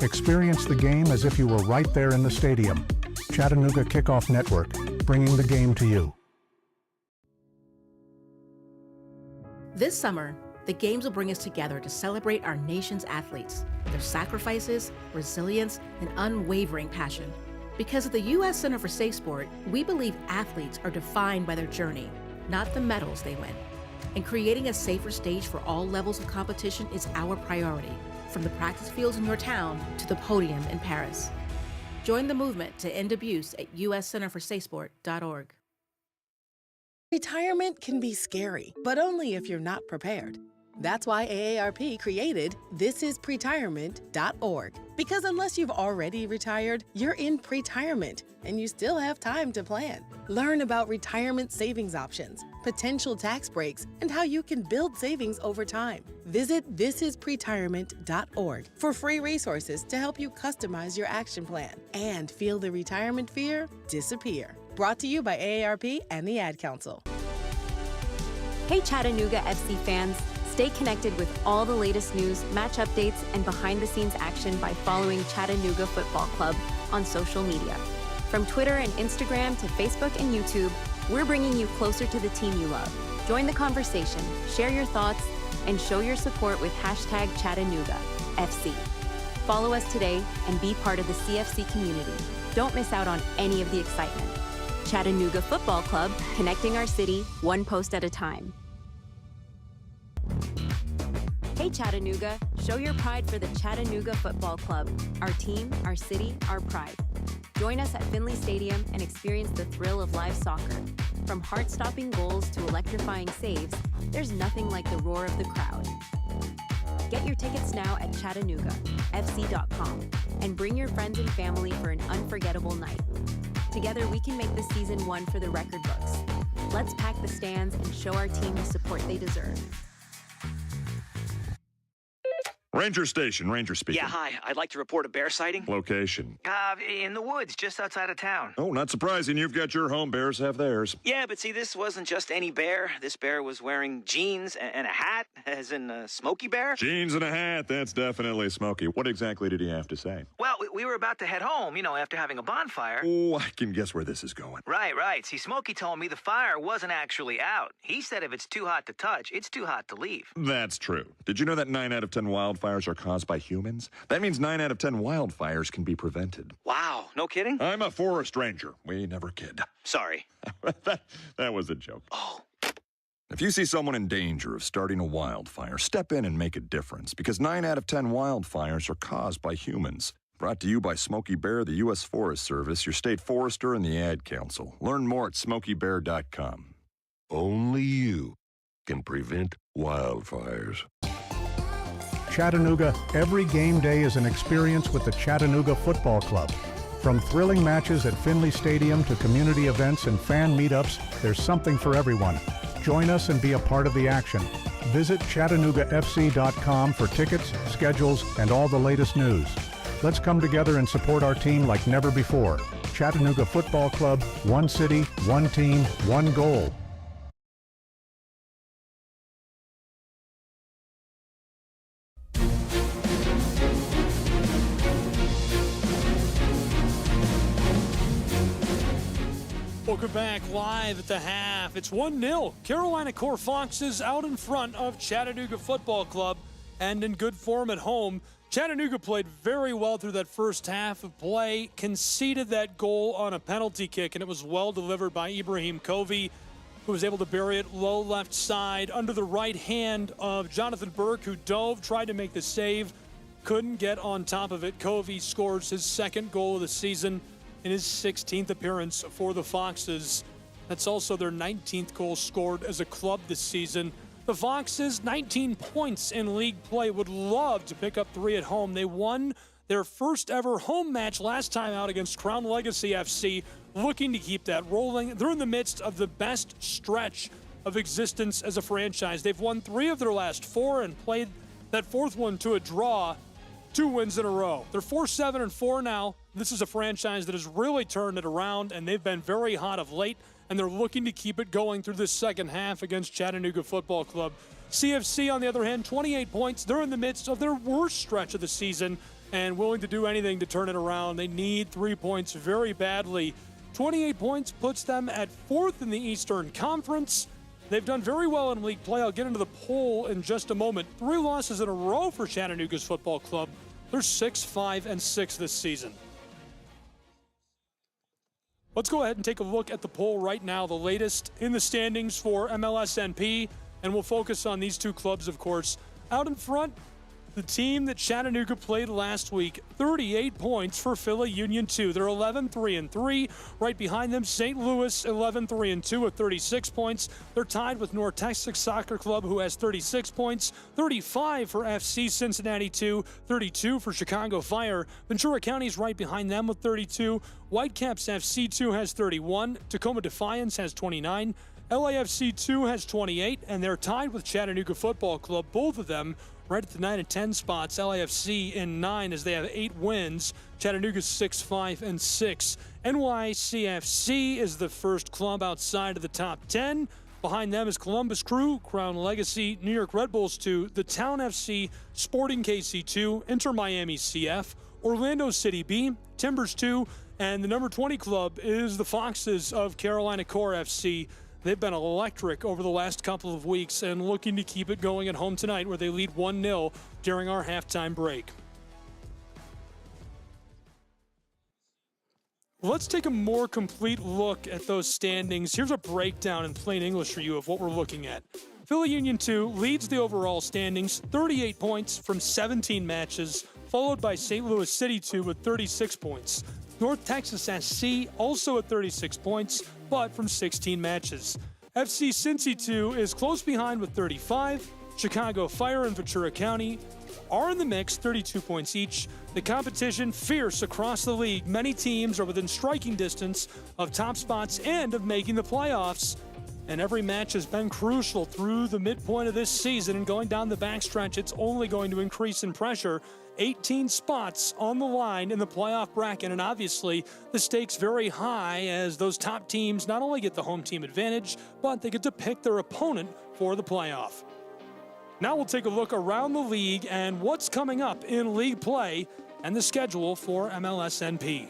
Experience the game as if you were right there in the stadium. Chattanooga Kickoff Network, bringing the game to you. This summer, the games will bring us together to celebrate our nation's athletes, their sacrifices, resilience, and unwavering passion. Because at the U.S. Center for Safe Sport, we believe athletes are defined by their journey, not the medals they win. And creating a safer stage for all levels of competition is our priority, from the practice fields in your town to the podium in Paris. Join the movement to end abuse at uscenterforsafesport.org. Retirement can be scary, but only if you're not prepared. That's why AARP created thisispretirement.org. Because unless you've already retired, you're in pretirement, and you still have time to plan. Learn about retirement savings options, potential tax breaks, and how you can build savings over time. Visit thisispretirement.org for free resources to help you customize your action plan and feel the retirement fear disappear. Brought to you by AARP and the Ad Council. Hey Chattanooga FC fans, stay connected with all the latest news, match updates, and behind-the-scenes action by following Chattanooga Football Club on social media. From Twitter and Instagram to Facebook and YouTube, we're bringing you closer to the team you love. Join the conversation, share your thoughts, and show your support with #ChattanoogaFC. Follow us today and be part of the CFC community. Don't miss out on any of the excitement. Chattanooga Football Club, connecting our city one post at a time. Hey Chattanooga, show your pride for the Chattanooga Football Club. Our team, our city, our pride. Join us at Finley Stadium and experience the thrill of live soccer. From heart-stopping goals to electrifying saves, there's nothing like the roar of the crowd. Get your tickets now at ChattanoogaFC.com and bring your friends and family for an unforgettable night. Together, we can make this season one for the record books. Let's pack the stands and show our team the support they deserve. Ranger Station, Ranger speaking. Yeah, hi. I'd like to report a bear sighting. Location. In the woods, just outside of town. Oh, not surprising. You've got your home. Bears have theirs. Yeah, but see, this wasn't just any bear. This bear was wearing jeans and a hat, as in a Smokey Bear. Jeans and a hat. That's definitely Smokey. What exactly did he have to say? Well, we were about to head home, after having a bonfire. Oh, I can guess where this is going. Right. See, Smokey told me the fire wasn't actually out. He said if it's too hot to touch, it's too hot to leave. That's true. Did you know that 9 out of 10 wildfires are caused by humans? That means 9 out of 10 wildfires can be prevented. Wow, no kidding? I'm a forest ranger. We never kid. Sorry. that was a joke. Oh. If you see someone in danger of starting a wildfire, step in and make a difference, because 9 out of 10 wildfires are caused by humans. Brought to you by Smokey Bear, the U.S. Forest Service, your state forester, and the Ad Council. Learn more at smokeybear.com. Only you can prevent wildfires. Chattanooga, every game day is an experience with the Chattanooga Football Club. From thrilling matches at Finley Stadium to community events and fan meetups, there's something for everyone. Join us and be a part of the action. Visit ChattanoogaFC.com for tickets, schedules, and all the latest news. Let's come together and support our team like never before. Chattanooga Football Club, one city, one team, one goal. Welcome back live at the half. It's 1-0. Carolina Core Foxes out in front of Chattanooga Football Club and in good form at home. Chattanooga played very well through that first half of play, conceded that goal on a penalty kick, and it was well delivered by Ibrahim Covey, who was able to bury it low left side under the right hand of Jonathan Burke, who dove, tried to make the save, couldn't get on top of it. Covey scores his second goal of the season in his 16th appearance for the Foxes. That's also their 19th goal scored as a club this season. The Foxes, 19 points in league play, would love to pick up 3 at home. They won their first ever home match last time out against Crown Legacy FC, looking to keep that rolling. They're in the midst of the best stretch of existence as a franchise. They've won 3 of their last 4 and played that 4th one to a draw, 2 wins in a row. They're 4-7-4 now. This is a franchise that has really turned it around, and they've been very hot of late, and they're looking to keep it going through the second half against Chattanooga Football Club. CFC, on the other hand, 28 points. They're in the midst of their worst stretch of the season and willing to do anything to turn it around. They need 3 points very badly. 28 points puts them at 4th in the Eastern Conference. They've done very well in league play. I'll get into the poll in just a moment. 3 losses in a row for Chattanooga's football club. They're 6-5-6 this season. Let's go ahead and take a look at the poll right now, the latest in the standings for MLSNP, and we'll focus on these 2 clubs, of course. Out in front, the team that Chattanooga played last week, 38 points for Philly Union 2. They're 11-3-3. Right behind them, St. Louis, 11-3-2 with 36 points. They're tied with North Texas Soccer Club, who has 36 points. 35 for FC Cincinnati 2, 32 for Chicago Fire. Ventura County's right behind them with 32. Whitecaps FC 2 has 31. Tacoma Defiance has 29. LAFC 2 has 28, and they're tied with Chattanooga Football Club, both of them right at the 9 and 10 spots. LAFC in 9 as they have 8 wins. Chattanooga's 6-5-6. NYCFC is the first club outside of the top 10. Behind them is Columbus Crew, Crown Legacy, New York Red Bulls 2, the Town FC, Sporting KC 2, Inter Miami CF, Orlando City B, Timbers 2, and the number 20 club is the Foxes of Carolina Core FC. They've been electric over the last couple of weeks and looking to keep it going at home tonight, where they lead 1-0 during our halftime break. Let's take a more complete look at those standings. Here's a breakdown in plain English for you of what we're looking at. Philly Union 2 leads the overall standings, 38 points from 17 matches, followed by St. Louis City 2 with 36 points. North Texas SC also at 36 points, but from 16 matches. FC Cincy 2 is close behind with 35. Chicago Fire and Ventura County are in the mix, 32 points each. The competition fierce across the league. Many teams are within striking distance of top spots and of making the playoffs. And every match has been crucial through the midpoint of this season, and going down the backstretch, it's only going to increase in pressure. 18 spots on the line in the playoff bracket, and obviously the stakes very high as those top teams not only get the home team advantage, but they get to pick their opponent for the playoff. Now we'll take a look around the league and what's coming up in league play and the schedule for MLSNP.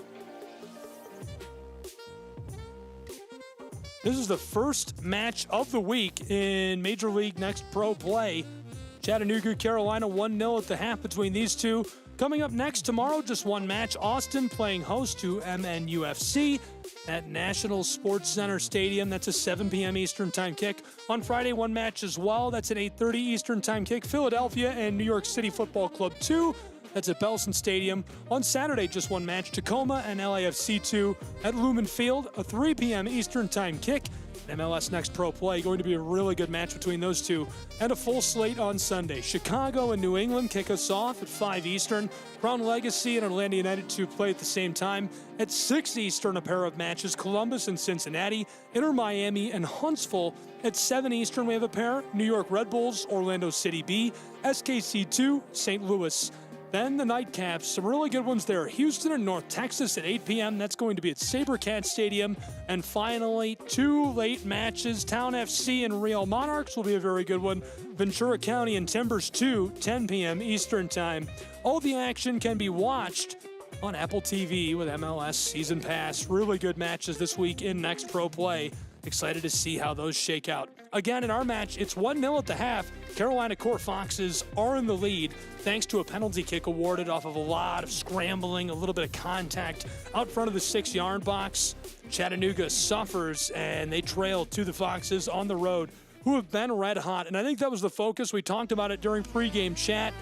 This is the first match of the week in Major League Next Pro play. Chattanooga, Carolina, 1-0 at the half between these two. Coming up next tomorrow, just one match. Austin playing host to MNUFC at National Sports Center Stadium. That's a 7 p.m. Eastern time kick. On Friday, one match as well. That's an 8:30 Eastern time kick. Philadelphia and New York City Football Club 2 That's at Belson Stadium. On Saturday, just one match, Tacoma and LAFC 2 at Lumen Field, a 3 p.m. Eastern Time kick. MLS Next Pro Play, going to be a really good match between those two. And a full slate on Sunday. Chicago and New England kick us off at 5 Eastern. Crown Legacy and Orlando United 2 play at the same time. At 6 Eastern, a pair of matches, Columbus and Cincinnati. Inter Miami and Huntsville. At 7 Eastern, we have a pair, New York Red Bulls, Orlando City B. SKC 2, St. Louis. Then the nightcaps, some really good ones there. Houston and North Texas at 8 p.m. That's going to be at SaberCat Stadium. And finally, 2 late matches. Town FC and Real Monarchs will be a very good one. Ventura County and Timbers 2, 10 p.m. Eastern Time. All the action can be watched on Apple TV with MLS Season Pass. Really good matches this week in Next Pro Play. Excited to see how those shake out. Again, in our match, it's 1-0 at the half. Carolina Core Foxes are in the lead thanks to a penalty kick awarded off of a lot of scrambling, a little bit of contact out front of the 6-yard box. Chattanooga suffers, and they trail to the Foxes on the road, who have been red hot. And I think that was the focus. We talked about it during pregame chat.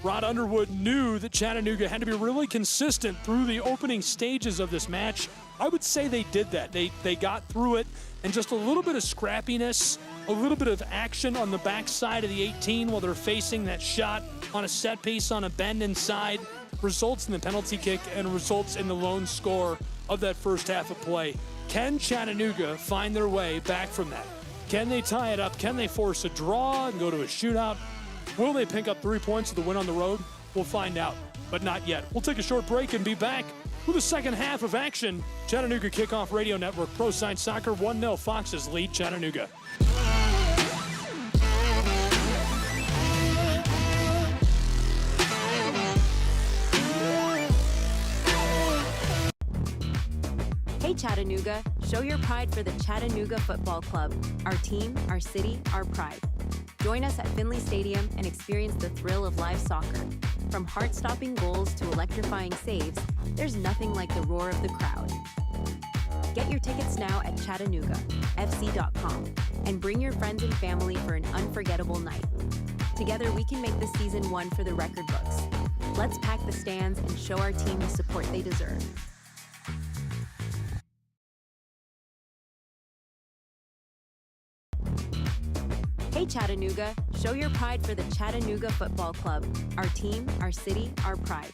Rod Underwood knew that Chattanooga had to be really consistent through the opening stages of this match. I would say they did that. They got through it, and just a little bit of scrappiness, a little bit of action on the backside of the 18 while they're facing that shot on a set piece on a bend inside results in the penalty kick and results in the lone score of that first half of play. Can Chattanooga find their way back from that? Can they tie it up? Can they force a draw and go to a shootout? Will they pick up 3 points of the win on the road? We'll find out, but not yet. We'll take a short break and be back with the second half of action. Chattanooga Kickoff Radio Network, Pro Science Soccer, 1-0 Foxes lead Chattanooga. Hey Chattanooga, show your pride for the Chattanooga Football Club. Our team, our city, our pride. Join us at Finley Stadium and experience the thrill of live soccer. From heart-stopping goals to electrifying saves, there's nothing like the roar of the crowd. Get your tickets now at ChattanoogaFC.com and bring your friends and family for an unforgettable night. Together we can make this season one for the record books. Let's pack the stands and show our team the support they deserve. Hey Chattanooga, show your pride for the Chattanooga Football Club. Our team, our city, our pride.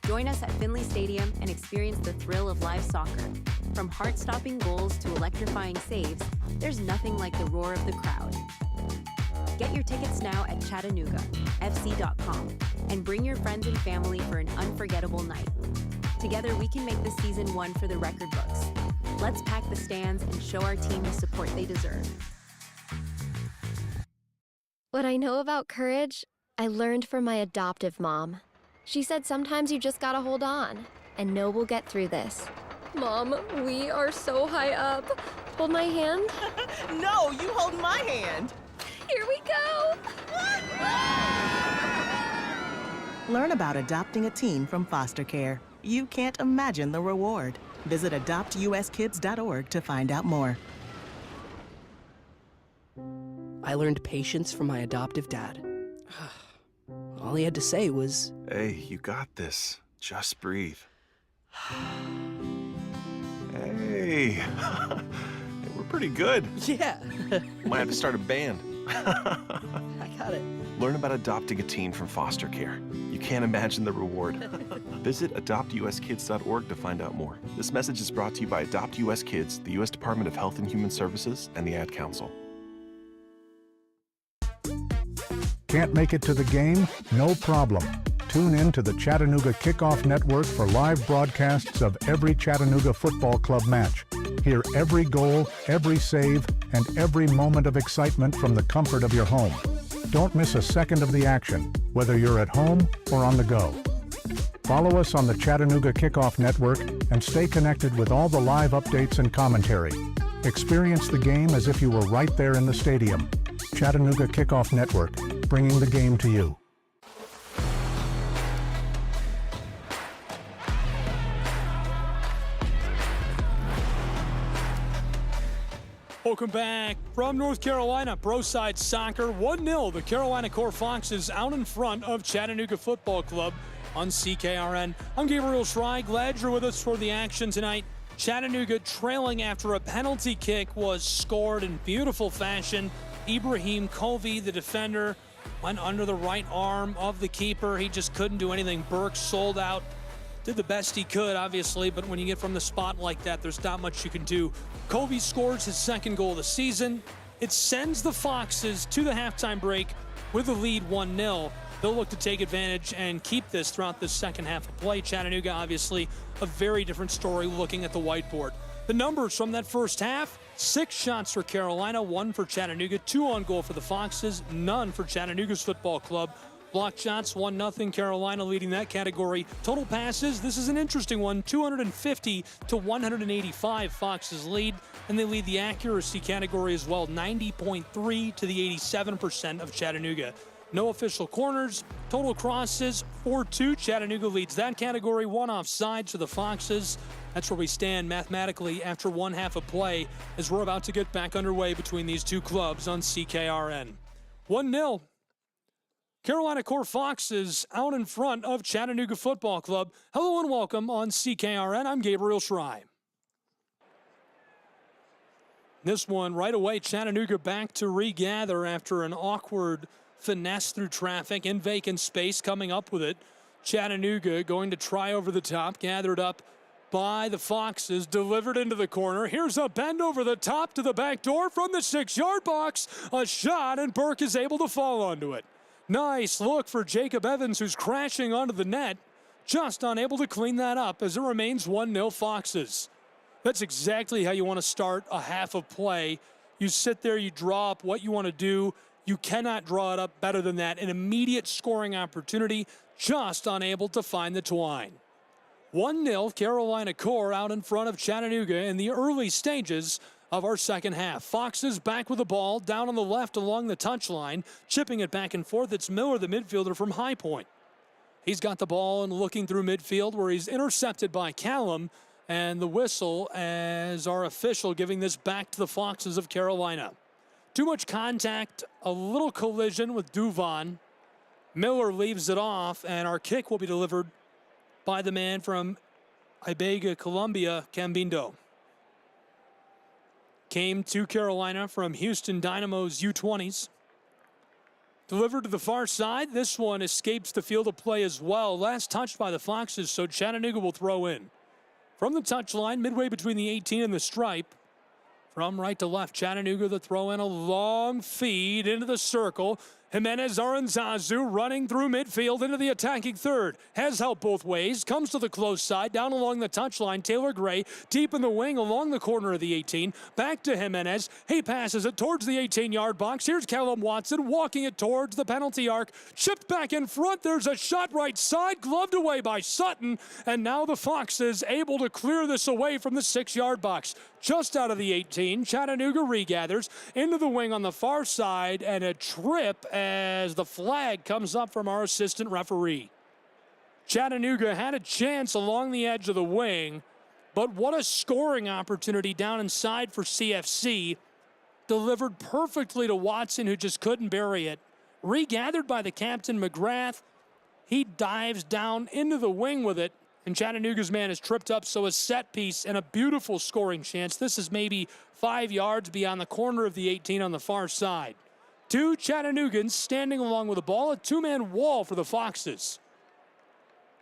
Join us at Finley Stadium and experience the thrill of live soccer. From heart-stopping goals to electrifying saves, there's nothing like the roar of the crowd. Get your tickets now at ChattanoogaFC.com and bring your friends and family for an unforgettable night. Together we can make this season one for the record books. Let's pack the stands and show our team the support they deserve. What I know about courage, I learned from my adoptive mom. She said sometimes you just gotta hold on and know we'll get through this. Mom, we are so high up. Hold my hand. No, you hold my hand. Here we go. Learn about adopting a teen from foster care. You can't imagine the reward. Visit adoptuskids.org to find out more. I learned patience from my adoptive dad. All he had to say was, Hey, you got this. Just breathe. Hey, we're pretty good. Yeah. Might have to start a band. I got it. Learn about adopting a teen from foster care. You can't imagine the reward. Visit adoptuskids.org to find out more. This message is brought to you by Adopt US Kids, the U.S. Department of Health and Human Services, and the Ad Council. Can't make it to the game? No problem. Tune in to the Chattanooga Kickoff Network for live broadcasts of every Chattanooga Football Club match. Hear every goal, every save, and every moment of excitement from the comfort of your home. Don't miss a second of the action, whether you're at home or on the go. Follow us on the Chattanooga Kickoff Network and stay connected with all the live updates and commentary. Experience the game as if you were right there in the stadium. Chattanooga Kickoff Network, bringing the game to you. Welcome back from North Carolina, Pro Science Soccer. 1-0, the Carolina Core Foxes out in front of Chattanooga Football Club. on CKRN. I'm Gabriel Schrei. Glad you're with us for the action tonight. Chattanooga trailing after a penalty kick was scored in beautiful fashion. Ibrahim Covey, the defender, went under the right arm of the keeper. He just couldn't do anything. Burke sold out. Did the best he could, obviously, but when you get from the spot like that, there's not much you can do. Covey scores his second goal of the season. It sends the Foxes to the halftime break with a lead 1-0. They'll look to take advantage and keep this throughout the second half of play. Chattanooga, obviously, a very different story looking at the whiteboard. The numbers from that first half: 6 shots for Carolina, 1 for Chattanooga, 2 on goal for the Foxes, none for Chattanooga's football club. Blocked shots, 1-0, Carolina leading that category. Total passes, this is an interesting one, 250 to 185, Foxes lead, and they lead the accuracy category as well, 90.3 to the 87% of Chattanooga. No official corners. Total crosses, 4-2. Chattanooga leads that category. 1 offside to the Foxes. That's where we stand mathematically after one half of play as we're about to get back underway between these two clubs on CKRN. 1-0. Carolina Core Foxes out in front of Chattanooga Football Club. Hello and welcome on CKRN. I'm Gabriel Schrei. This one right away, Chattanooga back to regather after an awkward finesse through traffic in vacant space, coming up with it. Chattanooga going to try over the top, gathered up by the Foxes, delivered into the corner. Here's a bend over the top to the back door from the 6-yard box. A shot, and Burke is able to fall onto it. Nice look for Jacob Evans, who's crashing onto the net, just unable to clean that up as it remains 1-0 Foxes. That's exactly how you want to start a half of play. You sit there, you draw up what you want to do. You cannot draw it up better than that. An immediate scoring opportunity, just unable to find the twine. 1-0 Carolina Core out in front of Chattanooga in the early stages of our second half. Foxes back with the ball down on the left along the touchline, chipping it back and forth. It's Miller, the midfielder from High Point. He's got the ball and looking through midfield where he's intercepted by Callum, and the whistle as our official giving this back to the Foxes of Carolina. Too much contact, a little collision with Duvon. Miller leaves it off, and our kick will be delivered by the man from Ibega, Columbia, Cambindo. Came to Carolina from Houston Dynamo's U20s. Delivered to the far side. This one escapes the field of play as well. Last touched by the Foxes, so Chattanooga will throw in. From the touchline, midway between the 18 and the stripe, from right to left, Chattanooga the throw in, a long feed into the circle. Jimenez Aranzazu running through midfield into the attacking third. Has help both ways. Comes to the close side, down along the touchline. Taylor Gray deep in the wing along the corner of the 18. Back to Jimenez. He passes it towards the 18-yard box. Here's Callum Watson walking it towards the penalty arc. Chipped back in front. There's a shot right side. Gloved away by Sutton. And now the Foxes able to clear this away from the 6-yard box. Just out of the 18, Chattanooga regathers into the wing on the far side, and a trip as the flag comes up from our assistant referee. Chattanooga had a chance along the edge of the wing, but what a scoring opportunity down inside for CFC. Delivered perfectly to Watson, who just couldn't bury it. Regathered by the captain, McGrath. He dives down into the wing with it, and Chattanooga's man is tripped up, so a set piece and a beautiful scoring chance. This is maybe 5 yards beyond the corner of the 18 on the far side. 2 Chattanoogans standing along with the ball, a 2-man wall for the Foxes.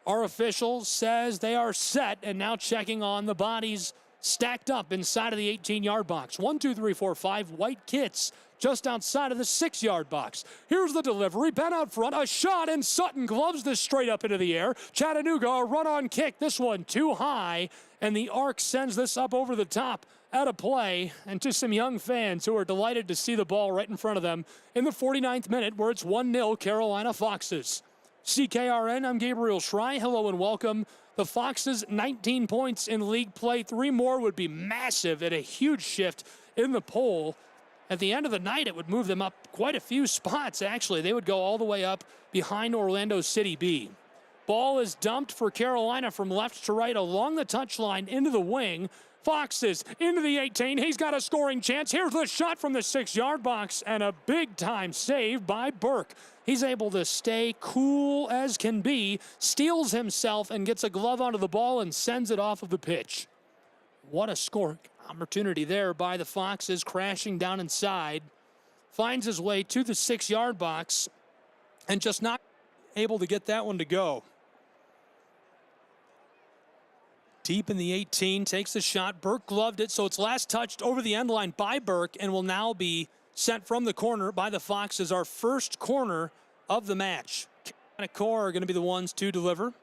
Our official says they are set, and now checking on the bodies stacked up inside of the 18-yard box. 1, 2, 3, 4, 5 white kits just outside of the 6-yard box. Here's the delivery, Ben out front, a shot, and Sutton gloves this straight up into the air. Chattanooga, a run-on kick, this one too high, and the arc sends this up over the top out of play, and to some young fans who are delighted to see the ball right in front of them in the 49th minute, where it's 1-0 Carolina Foxes. CKRN, I'm Gabriel Schrei. Hello and welcome. The Foxes, 19 points in league play. 3 more would be massive and a huge shift in the poll. At the end of the night, it would move them up quite a few spots, actually. They would go all the way up behind Orlando City B. Ball is dumped for Carolina from left to right along the touchline into the wing. Foxes into the 18. He's got a scoring chance. Here's the shot from the 6-yard box, and a big-time save by Burke. He's able to stay cool as can be, steals himself and gets a glove onto the ball and sends it off of the pitch. What a scoring opportunity there by the Foxes, crashing down inside. Finds his way to the 6-yard box and just not able to get that one to go. Deep in the 18, takes the shot. Burke gloved it, so it's last touched over the end line by Burke and will now be sent from the corner by the Foxes. Our first corner of the match. Carolina Core are going to be the ones to deliver.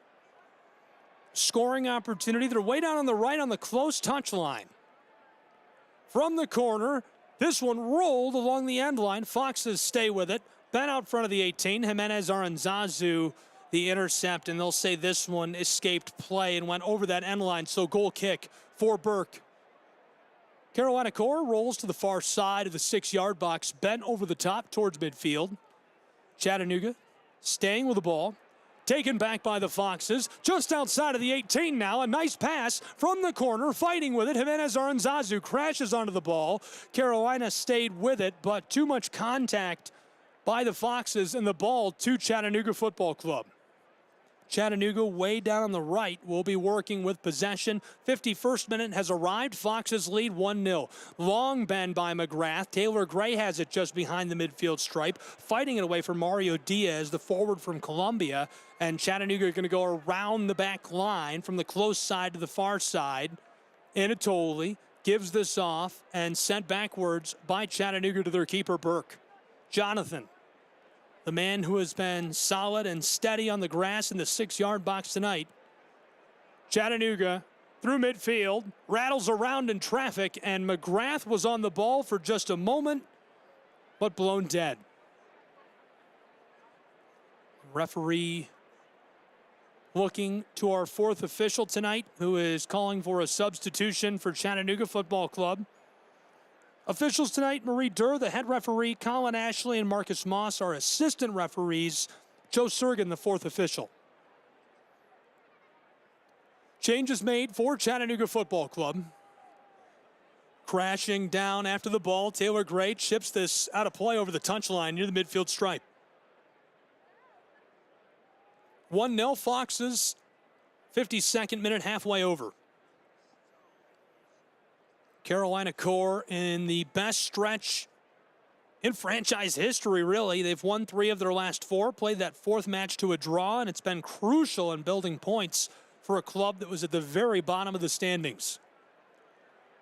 Scoring opportunity. They're way down on the right on the close touch line. From the corner, this one rolled along the end line. Foxes stay with it. Ben out front of the 18. Jimenez Aranzazu the intercept, and they'll say this one escaped play and went over that end line, so goal kick for Burke. Carolina Core rolls to the far side of the 6-yard box, bent over the top towards midfield. Chattanooga staying with the ball. Taken back by the Foxes, just outside of the 18 now. A nice pass from the corner, fighting with it. Jimenez Aranzazu crashes onto the ball. Carolina stayed with it, but too much contact by the Foxes and the ball to Chattanooga Football Club. Chattanooga way down on the right will be working with possession. 51st minute has arrived. Foxes lead 1-0. Long bend by McGrath. Taylor Gray has it just behind the midfield stripe. Fighting it away from Mario Diaz, the forward from Columbia. And Chattanooga are going to go around the back line from the close side to the far side. Anatoli gives this off and sent backwards by Chattanooga to their keeper, Burke. Jonathan, the man who has been solid and steady on the grass in the 6-yard box tonight. Chattanooga through midfield, rattles around in traffic, and McGrath was on the ball for just a moment, but blown dead. Referee looking to our fourth official tonight, who is calling for a substitution for Chattanooga Football Club. Officials tonight, Marie Durr, the head referee, Colin Ashley and Marcus Moss are assistant referees. Joe Surgan, the fourth official. Changes made for Chattanooga Football Club. Crashing down after the ball, Taylor Gray chips this out of play over the touchline near the midfield stripe. 1-0 Foxes, 52nd minute, halfway over. Carolina Core in the best stretch in franchise history, really. They've won 3 of their last 4, played that 4th match to a draw, and it's been crucial in building points for a club that was at the very bottom of the standings.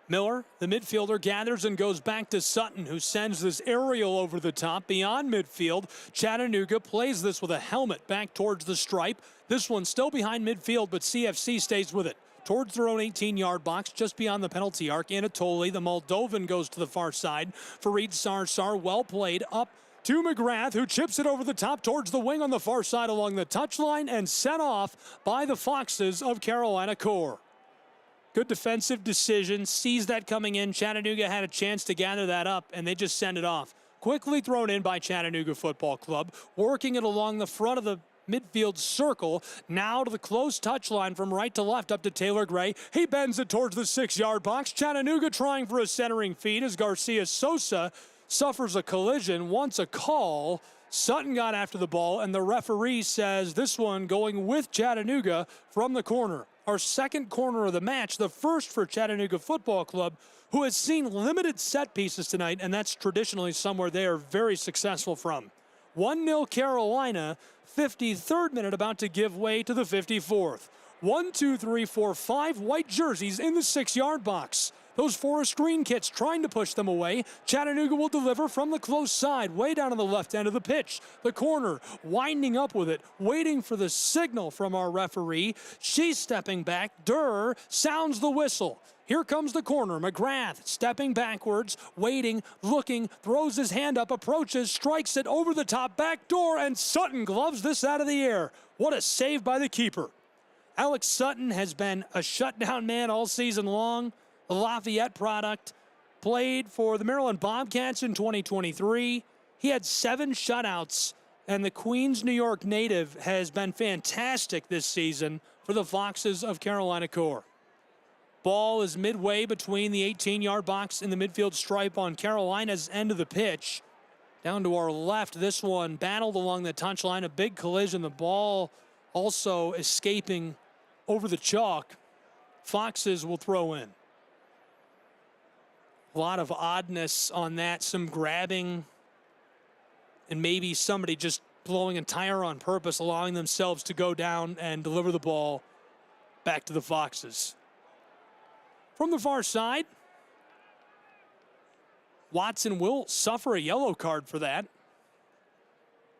Miller, the midfielder, gathers and goes back to Sutton, who sends this aerial over the top beyond midfield. Chattanooga plays this with a helmet back towards the stripe. This one still behind midfield, but CFC stays with it. Towards their own 18-yard box, just beyond the penalty arc. Anatoli, the Moldovan, goes to the far side. Fareed Sarsar, well played, up to McGrath, who chips it over the top towards the wing on the far side along the touchline and sent off by the Foxes of Carolina Core. Good defensive decision, sees that coming in. Chattanooga had a chance to gather that up, and they just send it off. Quickly thrown in by Chattanooga Football Club, working it along the front of the midfield circle, now to the close touchline from right to left up to Taylor Gray. He bends it towards the 6-yard box. Chattanooga trying for a centering feed as Garcia Sosa suffers a collision, wants a call. Sutton got after the ball, and the referee says this one going with Chattanooga from the corner. Our second corner of the match, the first for Chattanooga Football Club, who has seen limited set pieces tonight, and that's traditionally somewhere they are very successful from. 1-0 Carolina, 53rd minute about to give way to the 54th. 1, 2, 3, 4, 5 white jerseys in the 6-yard box. Those Forest Green kits trying to push them away. Chattanooga will deliver from the close side, way down on the left end of the pitch. The corner, winding up with it, waiting for the signal from our referee. She's stepping back. Durr sounds the whistle. Here comes the corner. McGrath stepping backwards, waiting, looking, throws his hand up, approaches, strikes it over the top, back door, and Sutton gloves this out of the air. What a save by the keeper. Alex Sutton has been a shutdown man all season long. A Lafayette product, played for the Maryland Bobcats in 2023. He had 7 shutouts, and the Queens, New York native has been fantastic this season for the Foxes of Carolina Core. Ball is midway between the 18-yard box and the midfield stripe on Carolina's end of the pitch. Down to our left, this one battled along the touchline, a big collision. The ball also escaping over the chalk. Foxes will throw in. A lot of oddness on that, some grabbing, and maybe somebody just blowing a tire on purpose, allowing themselves to go down and deliver the ball back to the Foxes. From the far side, Watson will suffer a yellow card for that.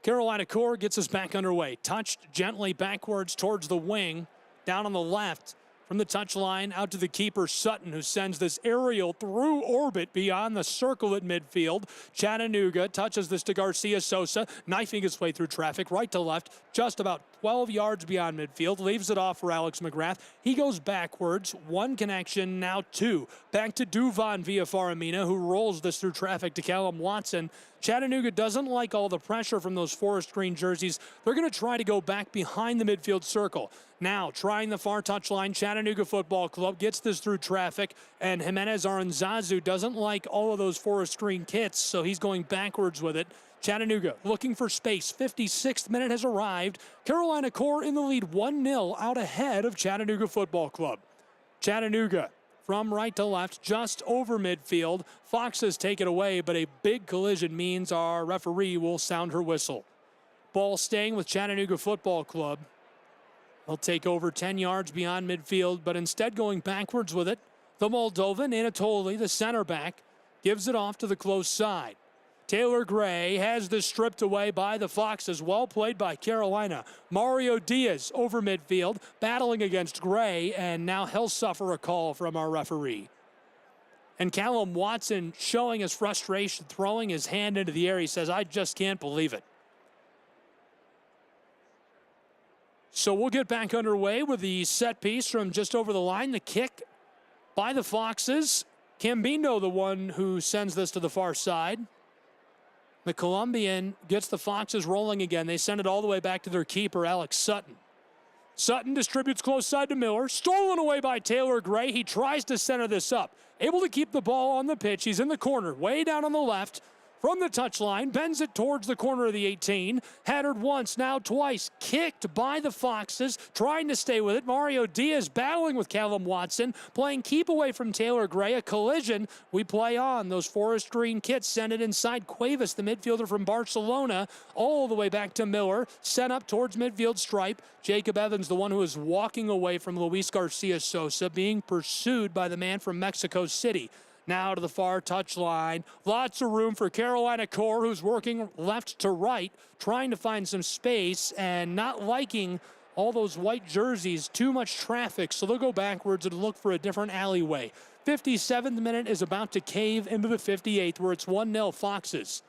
Carolina Core gets us back underway. Touched gently backwards towards the wing, down on the left. From the touchline out to the keeper, Sutton, who sends this aerial through orbit beyond the circle at midfield. Chattanooga touches this to Garcia Sosa, knifing his way through traffic right to left, just about 12 yards beyond midfield. Leaves it off for Alex McGrath. He goes backwards. One connection, now two. Back to Duvon via Faramina, who rolls this through traffic to Callum Watson. Chattanooga doesn't like all the pressure from those forest green jerseys. They're going to try to go back behind the midfield circle. Now, trying the far touchline, Chattanooga Football Club gets this through traffic, and Jimenez Aranzazu doesn't like all of those forest green kits, so he's going backwards with it. Chattanooga looking for space. 56th minute has arrived. Carolina Core in the lead 1-0 out ahead of Chattanooga Football Club. Chattanooga from right to left, just over midfield. Foxes take it away, but a big collision means our referee will sound her whistle. Ball staying with Chattanooga Football Club. They'll take over 10 yards beyond midfield, but instead going backwards with it. The Moldovan, Anatoly, the center back, gives it off to the close side. Taylor Gray has this stripped away by the Foxes. Well played by Carolina. Mario Diaz over midfield, battling against Gray, and now he'll suffer a call from our referee. And Callum Watson showing his frustration, throwing his hand into the air. He says, I just can't believe it. So we'll get back underway with the set piece from just over the line. The kick by the Foxes. Cambino, the one who sends this to the far side. The Colombian gets the Foxes rolling again. They send it all the way back to their keeper, Alex Sutton. Sutton distributes close side to Miller. Stolen away by Taylor Gray. He tries to center this up. Able to keep the ball on the pitch. He's in the corner, way down on the left. From the touchline, bends it towards the corner of the 18. Headed once, now twice. Kicked by the Foxes, trying to stay with it. Mario Diaz battling with Callum Watson, playing keep away from Taylor Gray. A collision. We play on. Those forest green kits send it inside. Cuevas, the midfielder from Barcelona, all the way back to Miller. Sent up towards midfield stripe. Jacob Evans, the one who is walking away from Luis Garcia Sosa, being pursued by the man from Mexico City. Now to the far touchline. Lots of room for Carolina Core, who's working left to right, trying to find some space and not liking all those white jerseys. Too much traffic, so they'll go backwards and look for a different alleyway. 57th minute is about to cave into the 58th, where it's 1-0 Foxes.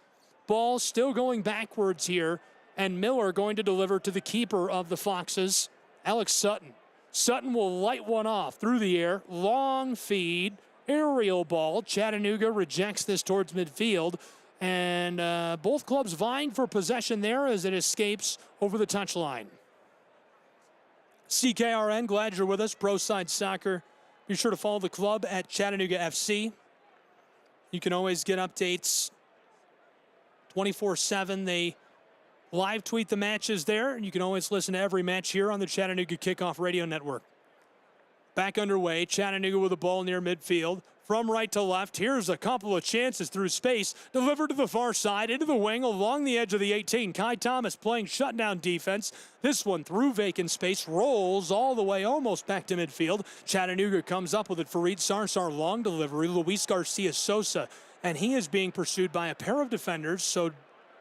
Ball still going backwards here, and Miller going to deliver to the keeper of the Foxes, Alex Sutton. Sutton will light one off through the air. Long feed. Aerial ball. Chattanooga rejects this towards midfield, and both clubs vying for possession there as it escapes over the touchline. CKRN, glad you're with us. Pro Side Soccer. Be sure to follow the club at Chattanooga FC. You can always get updates 24/7. They live tweet the matches there, and you can always listen to every match here on the Chattanooga Kickoff Radio Network. Back underway, Chattanooga with the ball near midfield. From right to left, here's a couple of chances through space. Delivered to the far side, into the wing, along the edge of the 18. Kai Thomas playing shutdown defense. This one through vacant space, rolls all the way almost back to midfield. Chattanooga comes up with it. Fareed Sarsar, long delivery. Luis Garcia Sosa, and he is being pursued by a pair of defenders, so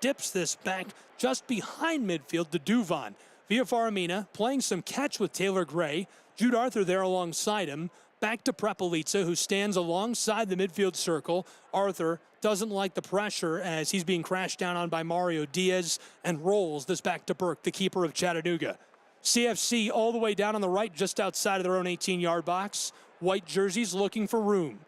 dips this back just behind midfield to Duvon. Via Faramina, playing some catch with Taylor Gray. Jude Arthur there alongside him. Back to Prepelica, who stands alongside the midfield circle. Arthur doesn't like the pressure as he's being crashed down on by Mario Diaz and rolls this back to Burke, the keeper of Chattanooga. CFC all the way down on the right, just outside of their own 18-yard box. White jerseys looking for room.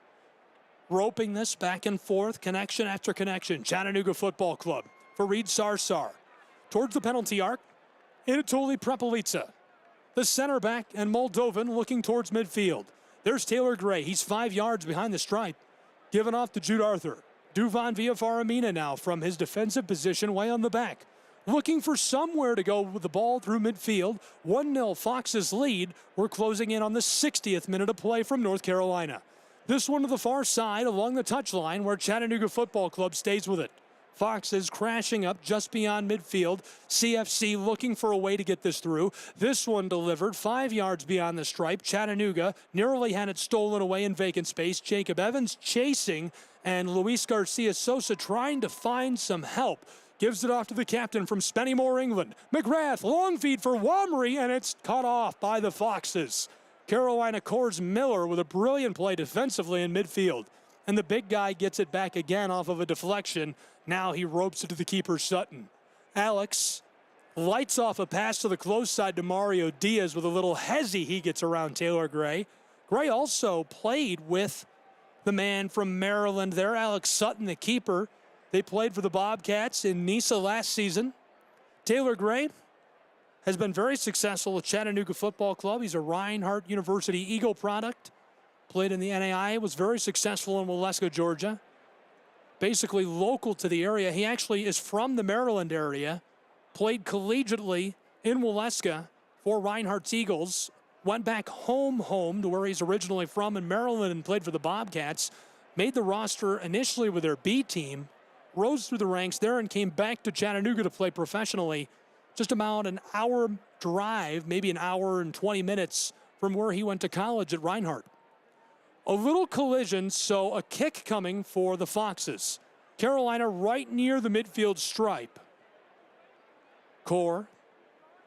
Roping this back and forth, connection after connection. Chattanooga Football Club. Fareed Sarsar. Towards the penalty arc, Anatoly Prepelica. The center back and Moldovan looking towards midfield. There's Taylor Gray. He's 5 yards behind the stripe. Given off to Jude Arthur. Duvon Villafaramina now from his defensive position way on the back. Looking for somewhere to go with the ball through midfield. 1-0 Fox's lead. We're closing in on the 60th minute of play from North Carolina. This one to the far side along the touchline where Chattanooga Football Club stays with it. Foxes crashing up just beyond midfield. CFC looking for a way to get this through. This one delivered 5 yards beyond the stripe. Chattanooga nearly had it stolen away in vacant space. Jacob Evans chasing, and Luis Garcia Sosa trying to find some help. Gives it off to the captain from Spennymoor, England. McGrath, long feed for Wamry, and it's cut off by the Foxes. Carolina Coors Miller with a brilliant play defensively in midfield. And the big guy gets it back again off of a deflection. Now he ropes it to the keeper, Sutton. Alex lights off a pass to the close side to Mario Diaz with a little hezzy he gets around Taylor Gray. Gray also played with the man from Maryland there, Alex Sutton, the keeper. They played for the Bobcats in Nisa last season. Taylor Gray has been very successful at Chattanooga Football Club. He's a Reinhardt University Eagle product. Played in the NAIA, was very successful in Waleska, Georgia. Basically local to the area. He actually is from the Maryland area. Played collegiately in Waleska for Reinhardt's Eagles. Went back home to where he's originally from in Maryland and played for the Bobcats. Made the roster initially with their B team. Rose through the ranks there and came back to Chattanooga to play professionally. Just about an hour drive, maybe an hour and 20 minutes from where he went to college at Reinhardt. A little collision, so a kick coming for the Foxes. Carolina right near the midfield stripe. Core.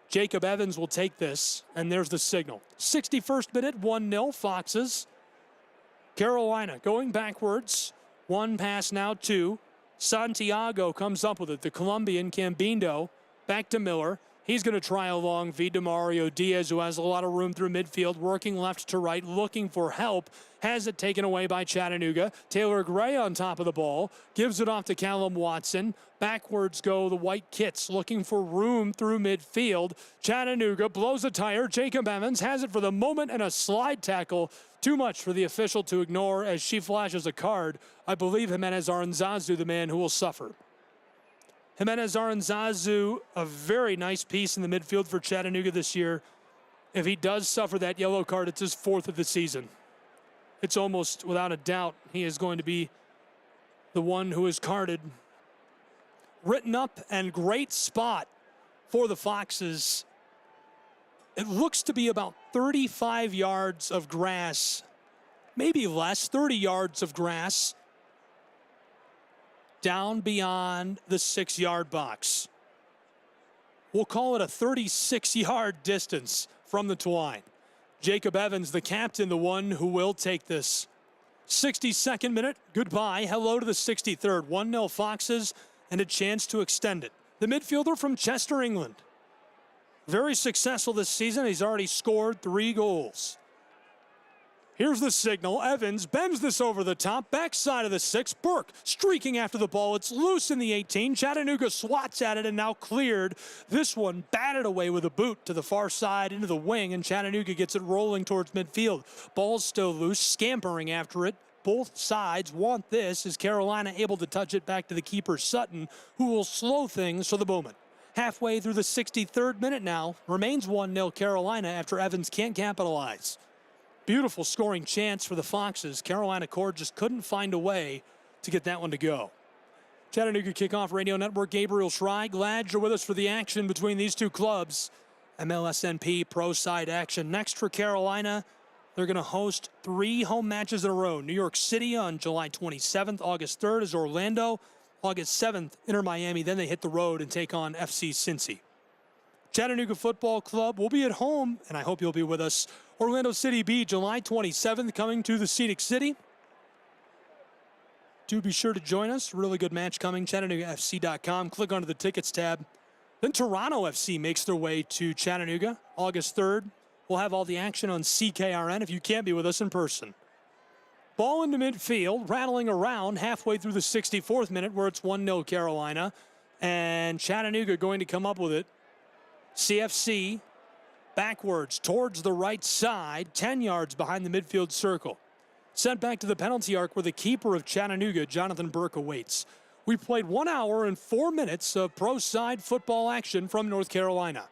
Jacob Evans will take this, and there's the signal. 61st minute, 1-0 Foxes. Carolina going backwards. One pass now, two. Santiago comes up with it. The Colombian Cambindo back to Miller. He's going to try a long feed to Mario Diaz, who has a lot of room through midfield, working left to right, looking for help. Has it taken away by Chattanooga. Taylor Gray on top of the ball. Gives it off to Callum Watson. Backwards go the White Kits, looking for room through midfield. Chattanooga blows a tire. Jacob Evans has it for the moment and a slide tackle. Too much for the official to ignore as she flashes a card. I believe Jimenez Aranzazu, the man who will suffer. Jimenez Aranzazu, a very nice piece in the midfield for Chattanooga this year. If he does suffer that yellow card, it's his 4th of the season. It's almost without a doubt he is going to be the one who is carded. Written up and great spot for the Foxes. It looks to be about 35 yards of grass, maybe less, 30 yards of grass down beyond the 6-yard box. We'll call it a 36-yard distance from the twine. Jacob Evans, the captain, the one who will take this. 62nd minute, goodbye. Hello to the 63rd. 1-0 Foxes and a chance to extend it. The midfielder from Chester, England. Very successful this season. He's already scored 3 goals. Here's the signal. Evans bends this over the top. Backside of the 6. Burke streaking after the ball. It's loose in the 18. Chattanooga swats at it and now cleared. This one batted away with a boot to the far side into the wing, and Chattanooga gets it rolling towards midfield. Ball's still loose, scampering after it. Both sides want this. Is Carolina able to touch it back to the keeper, Sutton, who will slow things for the moment. Halfway through the 63rd minute now. Remains 1-0 Carolina after Evans can't capitalize. Beautiful scoring chance for the Foxes. Carolina Cord just couldn't find a way to get that one to go. Chattanooga Kickoff Radio Network, Gabriel Schrei. Glad you're with us for the action between these two clubs. MLSNP Pro Side action. Next for Carolina, they're going to host 3 home matches in a row. New York City on July 27th. August 3rd is Orlando. August 7th, Inter Miami. Then they hit the road and take on FC Cincy. Chattanooga Football Club will be at home, and I hope you'll be with us. Orlando City B, July 27th, coming to the Scenic City. Do be sure to join us. Really good match coming. ChattanoogaFC.com. Click onto the tickets tab. Then Toronto FC makes their way to Chattanooga. August 3rd. We'll have all the action on CKRN if you can't be with us in person. Ball into midfield, rattling around halfway through the 64th minute where it's 1-0 Carolina. And Chattanooga going to come up with it. CFC backwards towards the right side, 10 yards behind the midfield circle. Sent back to the penalty arc where the keeper of Chattanooga, Jonathan Burke, awaits. We played 1 hour and 4 minutes of pro side football action from North Carolina.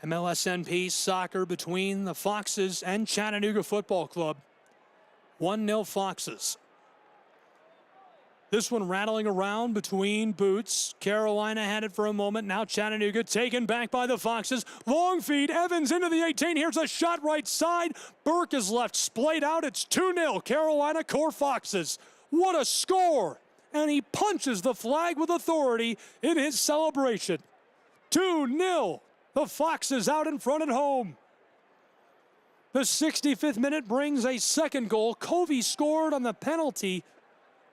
MLSNP soccer between the Foxes and Chattanooga Football Club. 1-0 Foxes. This one rattling around between boots. Carolina had it for a moment. Now Chattanooga taken back by the Foxes. Long feed. Evans into the 18. Here's a shot right side. Burke is left splayed out. It's 2-0 Carolina Core Foxes. What a score! And he punches the flag with authority in his celebration. 2-0. The Foxes out in front at home. The 65th minute brings a second goal. Covey scored on the penalty,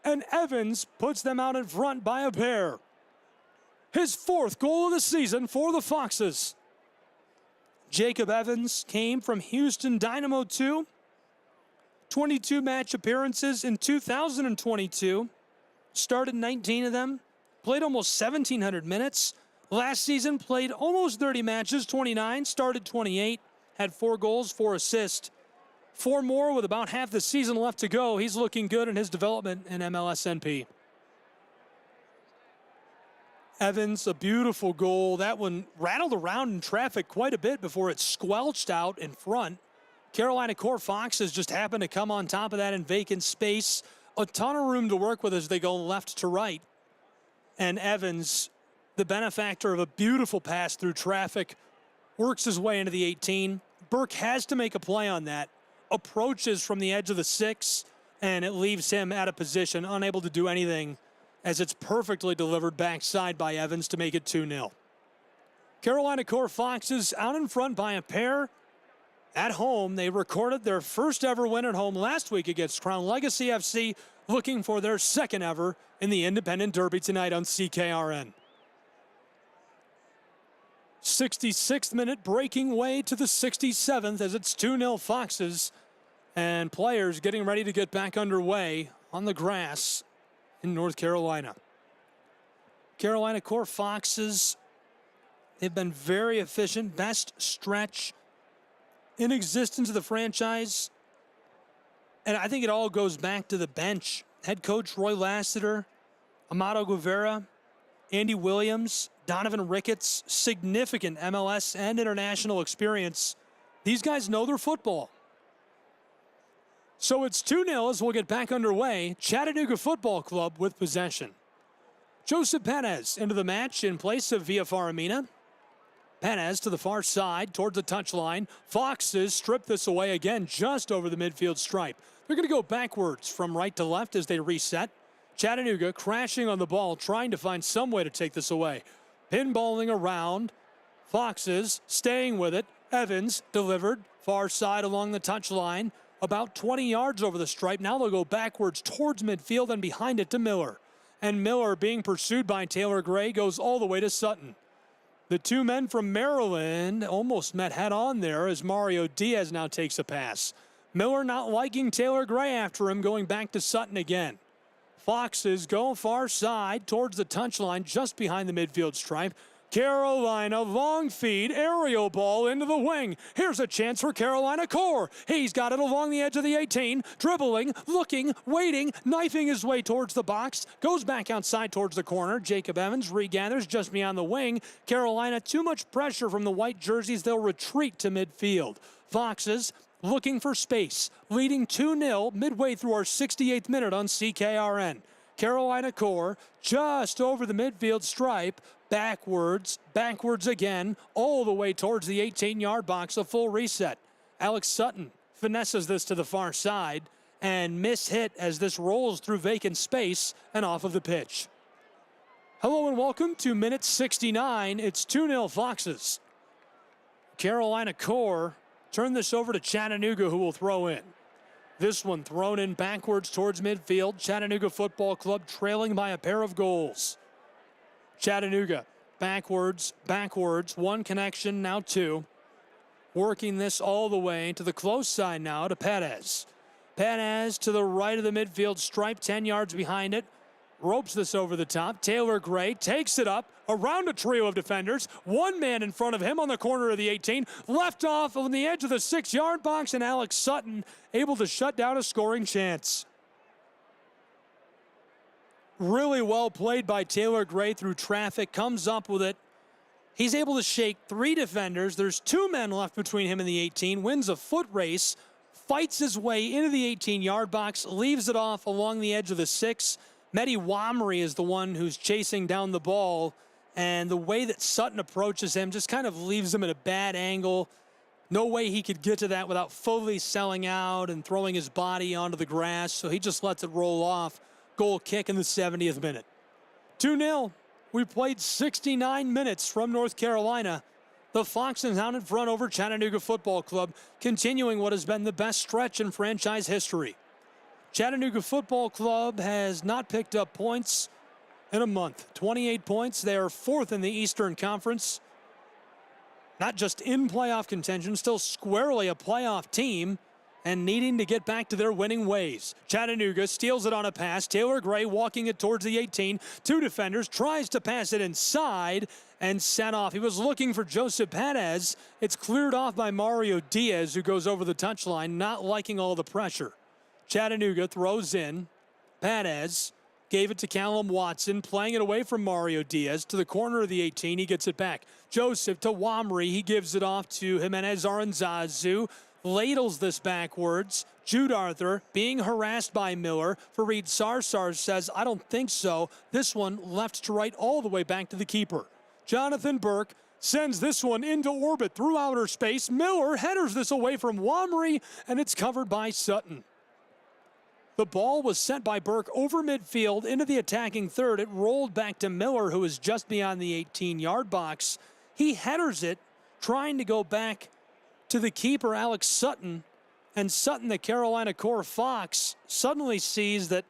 and Evans puts them out in front by a pair. His 4th goal of the season for the Foxes. Jacob Evans came from Houston Dynamo 2. 22 match appearances in 2022. Started 19 of them. Played almost 1,700 minutes. Last season played almost 30 matches, 29. Started 28. Had 4 goals, 4 assists. 4 more with about half the season left to go. He's looking good in his development in MLSNP. Evans, a beautiful goal. That one rattled around in traffic quite a bit before it squelched out in front. Carolina Core Foxes just happened to come on top of that in vacant space. A ton of room to work with as they go left to right. And Evans, the benefactor of a beautiful pass through traffic, works his way into the 18. Burke has to make a play on that. Approaches from the edge of the 6, and it leaves him out of position, unable to do anything, as it's perfectly delivered backside by Evans to make it 2-0. Carolina Core Foxes out in front by a pair. At home, they recorded their first ever win at home last week against Crown Legacy FC, looking for their second ever in the Independent Derby tonight on CKRN. 66th minute breaking way to the 67th as it's 2-0 Foxes, and players getting ready to get back underway on the grass in North Carolina. Carolina Core Foxes, they've been very efficient, best stretch in existence of the franchise. And I think it all goes back to the bench. Head coach Roy Lassiter, Amado Guevara, Andy Williams, Donovan Ricketts, significant MLS and international experience. These guys know their football. So it's 2-0 as we'll get back underway. Chattanooga Football Club with possession. Joseph Perez into the match in place of Villafaramina. Perez to the far side towards the touchline. Foxes strip this away again just over the midfield stripe. They're going to go backwards from right to left as they reset. Chattanooga crashing on the ball, trying to find some way to take this away. Pinballing around. Foxes staying with it. Evans delivered far side along the touchline. About 20 yards over the stripe. Now they'll go backwards towards midfield and behind it to Miller. And Miller, being pursued by Taylor Gray, goes all the way to Sutton. The 2 men from Maryland almost met head on there as Mario Diaz now takes a pass. Miller not liking Taylor Gray after him, going back to Sutton again. Foxes go far side towards the touchline just behind the midfield stripe. Carolina, long feed, aerial ball into the wing. Here's a chance for Carolina Core. He's got it along the edge of the 18, dribbling, looking, waiting, knifing his way towards the box. Goes back outside towards the corner. Jacob Evans regathers just beyond the wing. Carolina, too much pressure from the white jerseys. They'll retreat to midfield. Foxes looking for space, leading 2-0 midway through our 68th minute on CKRN. Carolina Core just over the midfield stripe, backwards again, all the way towards the 18-yard box, a full reset. Alex Sutton finesses this to the far side and mishit as this rolls through vacant space and off of the pitch. Hello and welcome to minute 69. It's 2-0 Foxes. Carolina Core turn this over to Chattanooga, who will throw in. This one thrown in backwards towards midfield. Chattanooga Football Club trailing by a pair of goals. Chattanooga backwards, one connection, now 2. Working this all the way to the close side now to Perez. Perez to the right of the midfield stripe, 10 yards behind it. ropes this over the top. Taylor Gray takes it up around a trio of defenders. One man in front of him on the corner of the 18. Left off on the edge of the 6-yard box, and Alex Sutton able to shut down a scoring chance. Really well played by Taylor Gray through traffic. Comes up with it. He's able to shake 3 defenders. There's 2 men left between him and the 18. Wins a foot race. Fights his way into the 18-yard box. Leaves it off along the edge of the 6. Mehdi Wamry is the one who's chasing down the ball, and the way that Sutton approaches him just kind of leaves him at a bad angle. No way he could get to that without fully selling out and throwing his body onto the grass, so he just lets it roll off. Goal kick in the 70th minute. 2-0. We played 69 minutes from North Carolina. The Foxes out in front over Chattanooga Football Club, continuing what has been the best stretch in franchise history. Chattanooga Football Club has not picked up points in a month. 28 points. They are 4th in the Eastern Conference. Not just in playoff contention, still squarely a playoff team and needing to get back to their winning ways. Chattanooga steals it on a pass. Taylor Gray walking it towards the 18. 2 defenders, tries to pass it inside and sent off. He was looking for Joseph Perez. It's cleared off by Mario Diaz, who goes over the touchline, not liking all the pressure. Chattanooga throws in. Perez gave it to Callum Watson, playing it away from Mario Diaz to the corner of the 18. He gets it back. Joseph to Wamry. He gives it off to Jimenez Aranzazu. Ladles this backwards. Jude Arthur being harassed by Miller. Fareed Sarsar says, I don't think so. This one left to right all the way back to the keeper. Jonathan Burke sends this one into orbit through outer space. Miller headers this away from Wamry, and it's covered by Sutton. The ball was sent by Burke over midfield into the attacking third. It rolled back to Miller, who is just beyond the 18-yard box. He headers it, trying to go back to the keeper, Alex Sutton. And Sutton, the Carolina Core Fox, suddenly sees that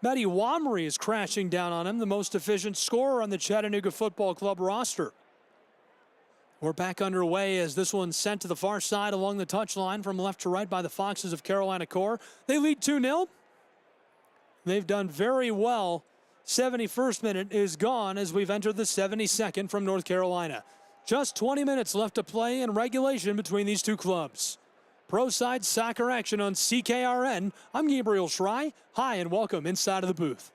Mehdi Wamry is crashing down on him, the most efficient scorer on the Chattanooga Football Club roster. We're back underway as this one's sent to the far side along the touchline from left to right by the Foxes of Carolina Core. They lead 2-0. They've done very well. 71st minute is gone as we've entered the 72nd from North Carolina. Just 20 minutes left to play in regulation between these two clubs. Pro Side Soccer action on CKRN. I'm Gabriel Schrei. Hi and welcome inside of the booth.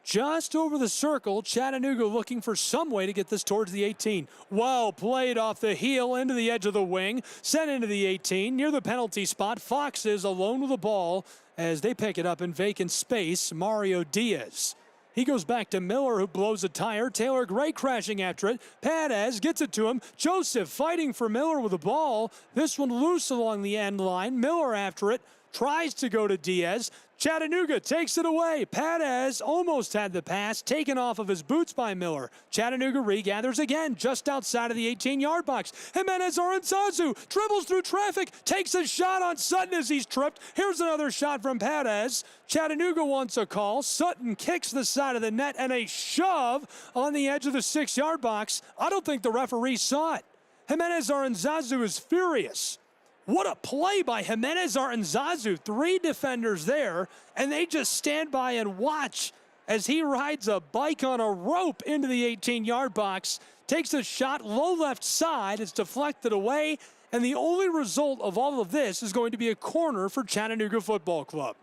Just over the circle, Chattanooga looking for some way to get this towards the 18. Well played off the heel into the edge of the wing. Sent into the 18 near the penalty spot. Foxes alone with the ball as they pick it up in vacant space. Mario Diaz. He goes back to Miller, who blows a tire. Taylor Gray crashing after it. Perez gets it to him. Joseph fighting for Miller with the ball. This one loose along the end line. Miller after it. Tries to go to Diaz. Chattanooga takes it away. Perez almost had the pass taken off of his boots by Miller. Chattanooga regathers again just outside of the 18-yard box. Jimenez Aranzazu dribbles through traffic, takes a shot on Sutton as he's tripped. Here's another shot from Perez. Chattanooga wants a call. Sutton kicks the side of the net and a shove on the edge of the 6-yard box. I don't think the referee saw it. Jimenez Aranzazu is furious. What a play by Jimenez Aranzazu. 3 defenders there, and they just stand by and watch as he rides a bike on a rope into the 18-yard box, takes a shot low left side. It's deflected away, and the only result of all of this is going to be a corner for Chattanooga Football Club.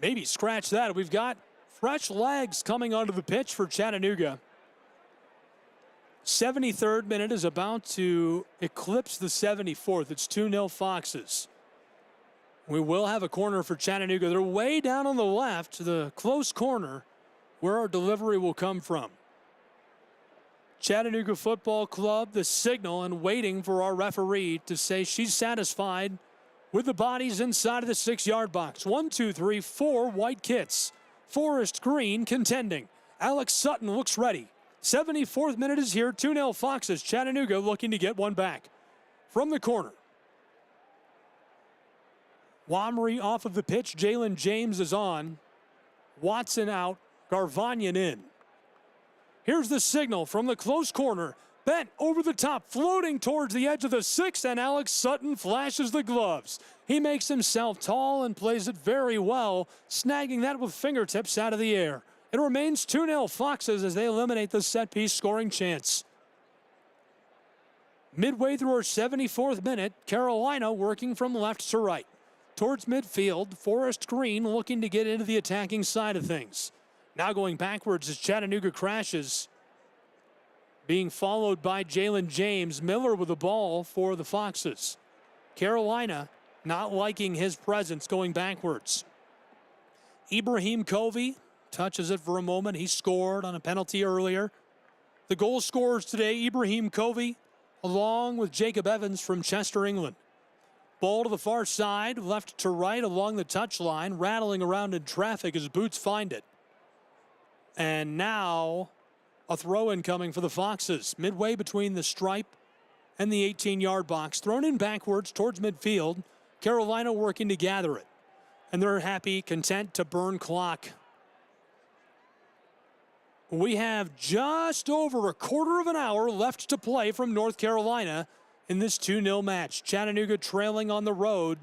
Maybe scratch that. We've got fresh legs coming onto the pitch for Chattanooga. 73rd minute is about to eclipse the 74th. It's 2-0 Foxes. We will have a corner for Chattanooga. They're way down on the left, the close corner, where our delivery will come from. Chattanooga Football Club, the signal, and waiting for our referee to say she's satisfied with the bodies inside of the 6-yard box. 1, 2, 3, 4 white kits. Forest green contending. Alex Sutton looks ready. 74th minute is here. 2-0 Foxes. Chattanooga looking to get one back. From the corner. Wamry off of the pitch. Jalen James is on. Watson out. Garvanyan in. Here's the signal from the close corner. Bent over the top, floating towards the edge of the 6, and Alex Sutton flashes the gloves. He makes himself tall and plays it very well, snagging that with fingertips out of the air. It remains 2-0 Foxes as they eliminate the set-piece scoring chance. Midway through our 74th minute, Carolina working from left to right. Towards midfield, Forrest Green looking to get into the attacking side of things. Now going backwards as Chattanooga crashes. Being followed by Jalen James. Miller with the ball for the Foxes. Carolina not liking his presence going backwards. Ibrahim Covey touches it for a moment. He scored on a penalty earlier. The goal scorers today, Ibrahim Covey, along with Jacob Evans from Chester, England. Ball to the far side, left to right along the touchline, rattling around in traffic as Boots find it. And now a throw-in coming for the Foxes, midway between the stripe and the 18-yard box. Thrown in backwards towards midfield. Carolina working to gather it. And they're happy, content to burn clock. We have just over a quarter of an hour left to play from North Carolina in this 2-0 match. Chattanooga trailing on the road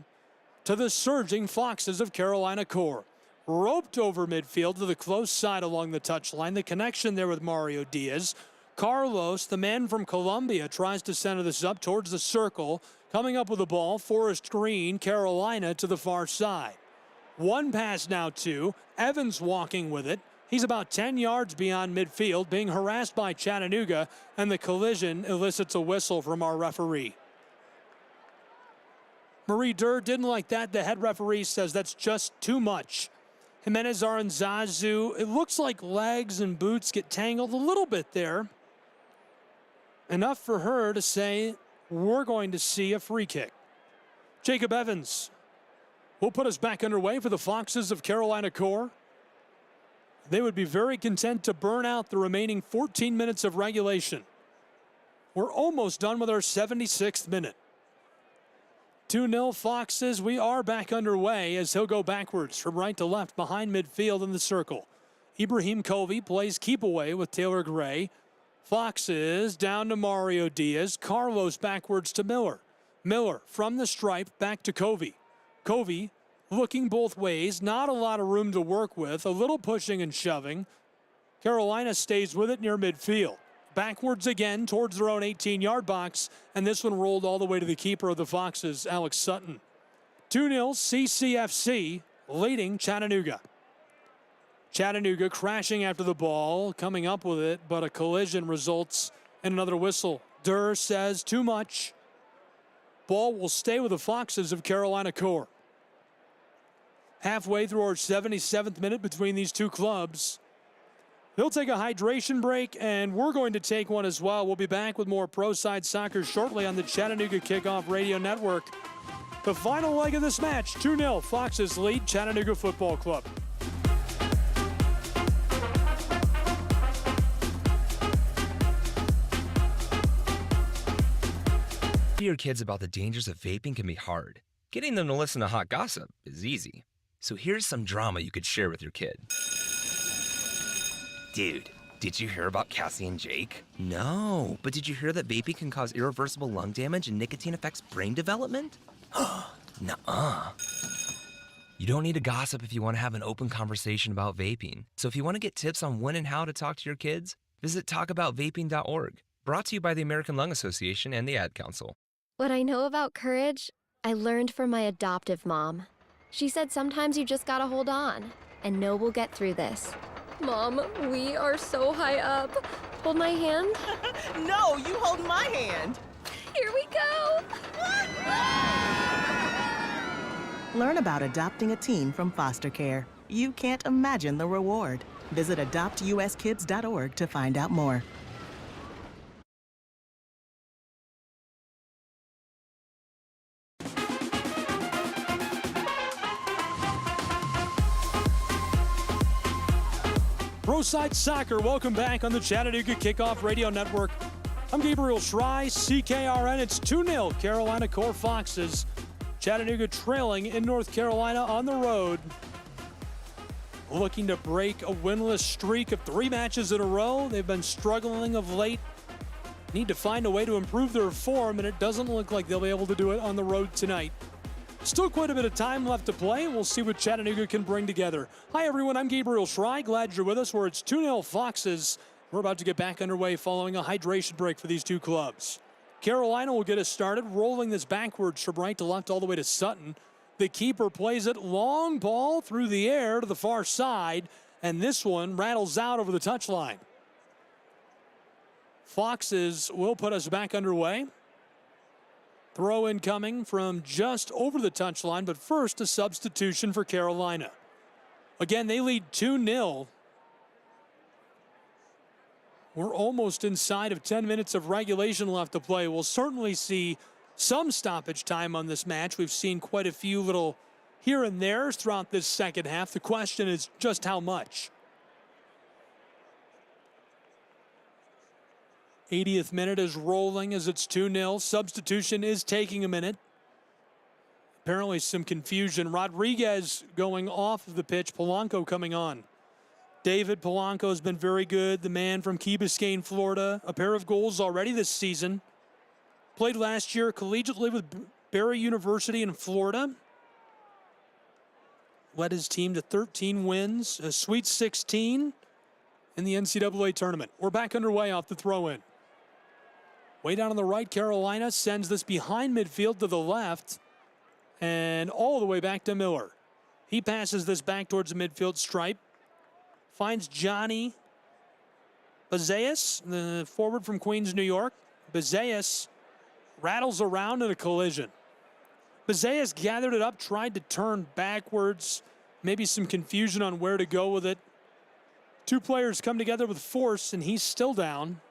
to the surging Foxes of Carolina Core. Roped over midfield to the close side along the touchline. The connection there with Mario Diaz. Carlos, the man from Columbia, tries to center this up towards the circle. Coming up with the ball, Forrest Green, Carolina to the far side. One pass now to Evans walking with it. He's about 10 yards beyond midfield, being harassed by Chattanooga, and the collision elicits a whistle from our referee. Marie Durr didn't like that. The head referee says that's just too much. Jimenez Aranzazu, it looks like legs and boots get tangled a little bit there. Enough for her to say we're going to see a free kick. Jacob Evans will put us back underway for the Foxes of Carolina Core. They would be very content to burn out the remaining 14 minutes of regulation. We're almost done with our 76th minute. 2-0 Foxes. We are back underway as he'll go backwards from right to left behind midfield in the circle. Ibrahim Covey plays keep away with Taylor Gray. Foxes down to Mario Diaz. Carlos backwards to Miller. Miller from the stripe back to Covey. Covey looking both ways. Not a lot of room to work with. A little pushing and shoving. Carolina stays with it near midfield. Backwards again towards their own 18-yard box, and this one rolled all the way to the keeper of the Foxes, Alex Sutton. 2-0 CCFC leading Chattanooga. Chattanooga crashing after the ball, coming up with it, but a collision results in another whistle. Durr says too much. Ball will stay with the Foxes of Carolina Core. Halfway through our 77th minute between these two clubs. They'll take a hydration break, and we're going to take one as well. We'll be back with more Pro Side Soccer shortly on the Chattanooga Kickoff Radio Network. The final leg of this match, 2-0, Foxes lead Chattanooga Football Club. Your kids about the dangers of vaping can be hard. Getting them to listen to hot gossip is easy. So here's some drama you could share with your kid. Dude, did you hear about Cassie and Jake? No, but did you hear that vaping can cause irreversible lung damage and nicotine affects brain development? Nuh-uh. You don't need to gossip if you want to have an open conversation about vaping. So if you want to get tips on when and how to talk to your kids, visit talkaboutvaping.org. Brought to you by the American Lung Association and the Ad Council. What I know about courage, I learned from my adoptive mom. She said sometimes you just gotta hold on and know we'll get through this. Mom, we are so high up. Hold my hand. No, you hold my hand. Here we go. Learn about adopting a teen from foster care. You can't imagine the reward. Visit adoptuskids.org to find out more. Pro Side Soccer, welcome back on the Chattanooga Kickoff Radio Network. I'm Gabriel Schrei, CKRN. It's 2-0 Carolina Core Foxes. Chattanooga trailing in North Carolina on the road. Looking to break a winless streak of 3 matches in a row. They've been struggling of late. need to find a way to improve their form, and it doesn't look like they'll be able to do it on the road tonight. Still quite a bit of time left to play, and we'll see what Chattanooga can bring together. Hi, everyone. I'm Gabriel Schrei. Glad you're with us, where it's 2-0 Foxes. We're about to get back underway following a hydration break for these two clubs. Carolina will get us started, rolling this backwards from right to left all the way to Sutton. The keeper plays it long ball through the air to the far side, and this one rattles out over the touchline. Foxes will put us back underway. Throw in coming from just over the touchline, but first a substitution for Carolina. Again, they lead 2-0. We're almost inside of 10 minutes of regulation left to play. We'll certainly see some stoppage time on this match. We've seen quite a few little here and there's throughout this second half. The question is just how much. 80th minute is rolling as it's 2-0. Substitution is taking a minute. Apparently some confusion. Rodriguez going off of the pitch. Polanco coming on. David Polanco has been very good. The man from Key Biscayne, Florida. A pair of goals already this season. Played last year collegiately with Barry University in Florida. Led his team to 13 wins, a Sweet 16 in the NCAA tournament. We're back underway off the throw-in. Way down on the right, Carolina sends this behind midfield to the left and all the way back to Miller. He passes this back towards the midfield stripe. Finds Johnny Bazeas, the forward from Queens, New York. Bazeas rattles around in a collision. Bazeas gathered it up, tried to turn backwards. Maybe some confusion on where to go with it. Two players come together with force, and he's still down.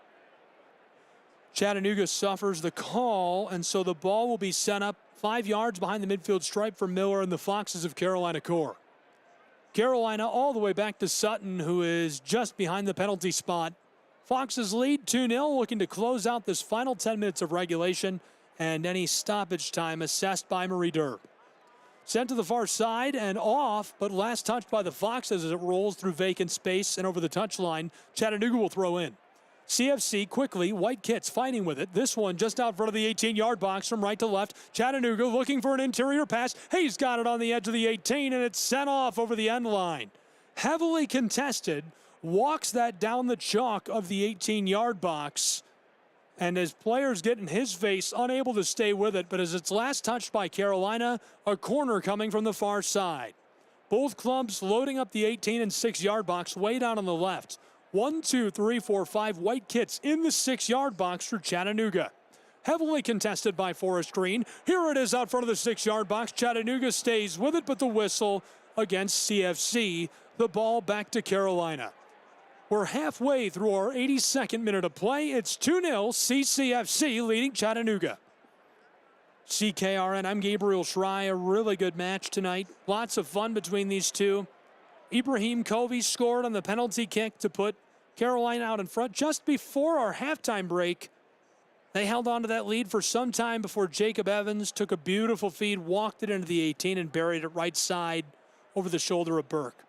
Chattanooga suffers the call, and so the ball will be sent up 5 yards behind the midfield stripe for Miller and the Foxes of Carolina Core. Carolina all the way back to Sutton, who is just behind the penalty spot. Foxes lead 2-0, looking to close out this final 10 minutes of regulation, and any stoppage time assessed by Marie Durr. Sent to the far side and off, but last touched by the Foxes as it rolls through vacant space and over the touchline. Chattanooga will throw in. CFC quickly, white kits fighting with it. This one just out front of the 18-yard box from right to left. Chattanooga looking for an interior pass. He's got it on the edge of the 18, and it's sent off over the end line. Heavily contested, walks that down the chalk of the 18-yard box, and as players get in his face, unable to stay with it, but as it's last touched by Carolina, a corner coming from the far side. Both clubs loading up the 18 and 6-yard box way down on the left. 1, 2, 3, 4, 5 white kits in the 6-yard box for Chattanooga. Heavily contested by Forest Green. Here it is out front of the 6-yard box. Chattanooga stays with it, but the whistle against CFC. The ball back to Carolina. We're halfway through our 82nd minute of play. It's 2-0, CCFC leading Chattanooga. CKRN, I'm Gabriel Schrei. A really good match tonight. Lots of fun between these two. Ibrahim Covey scored on the penalty kick to put Carolina out in front just before our halftime break. They held on to that lead for some time before Jacob Evans took a beautiful feed, walked it into the 18, and buried it right side over the shoulder of Burke.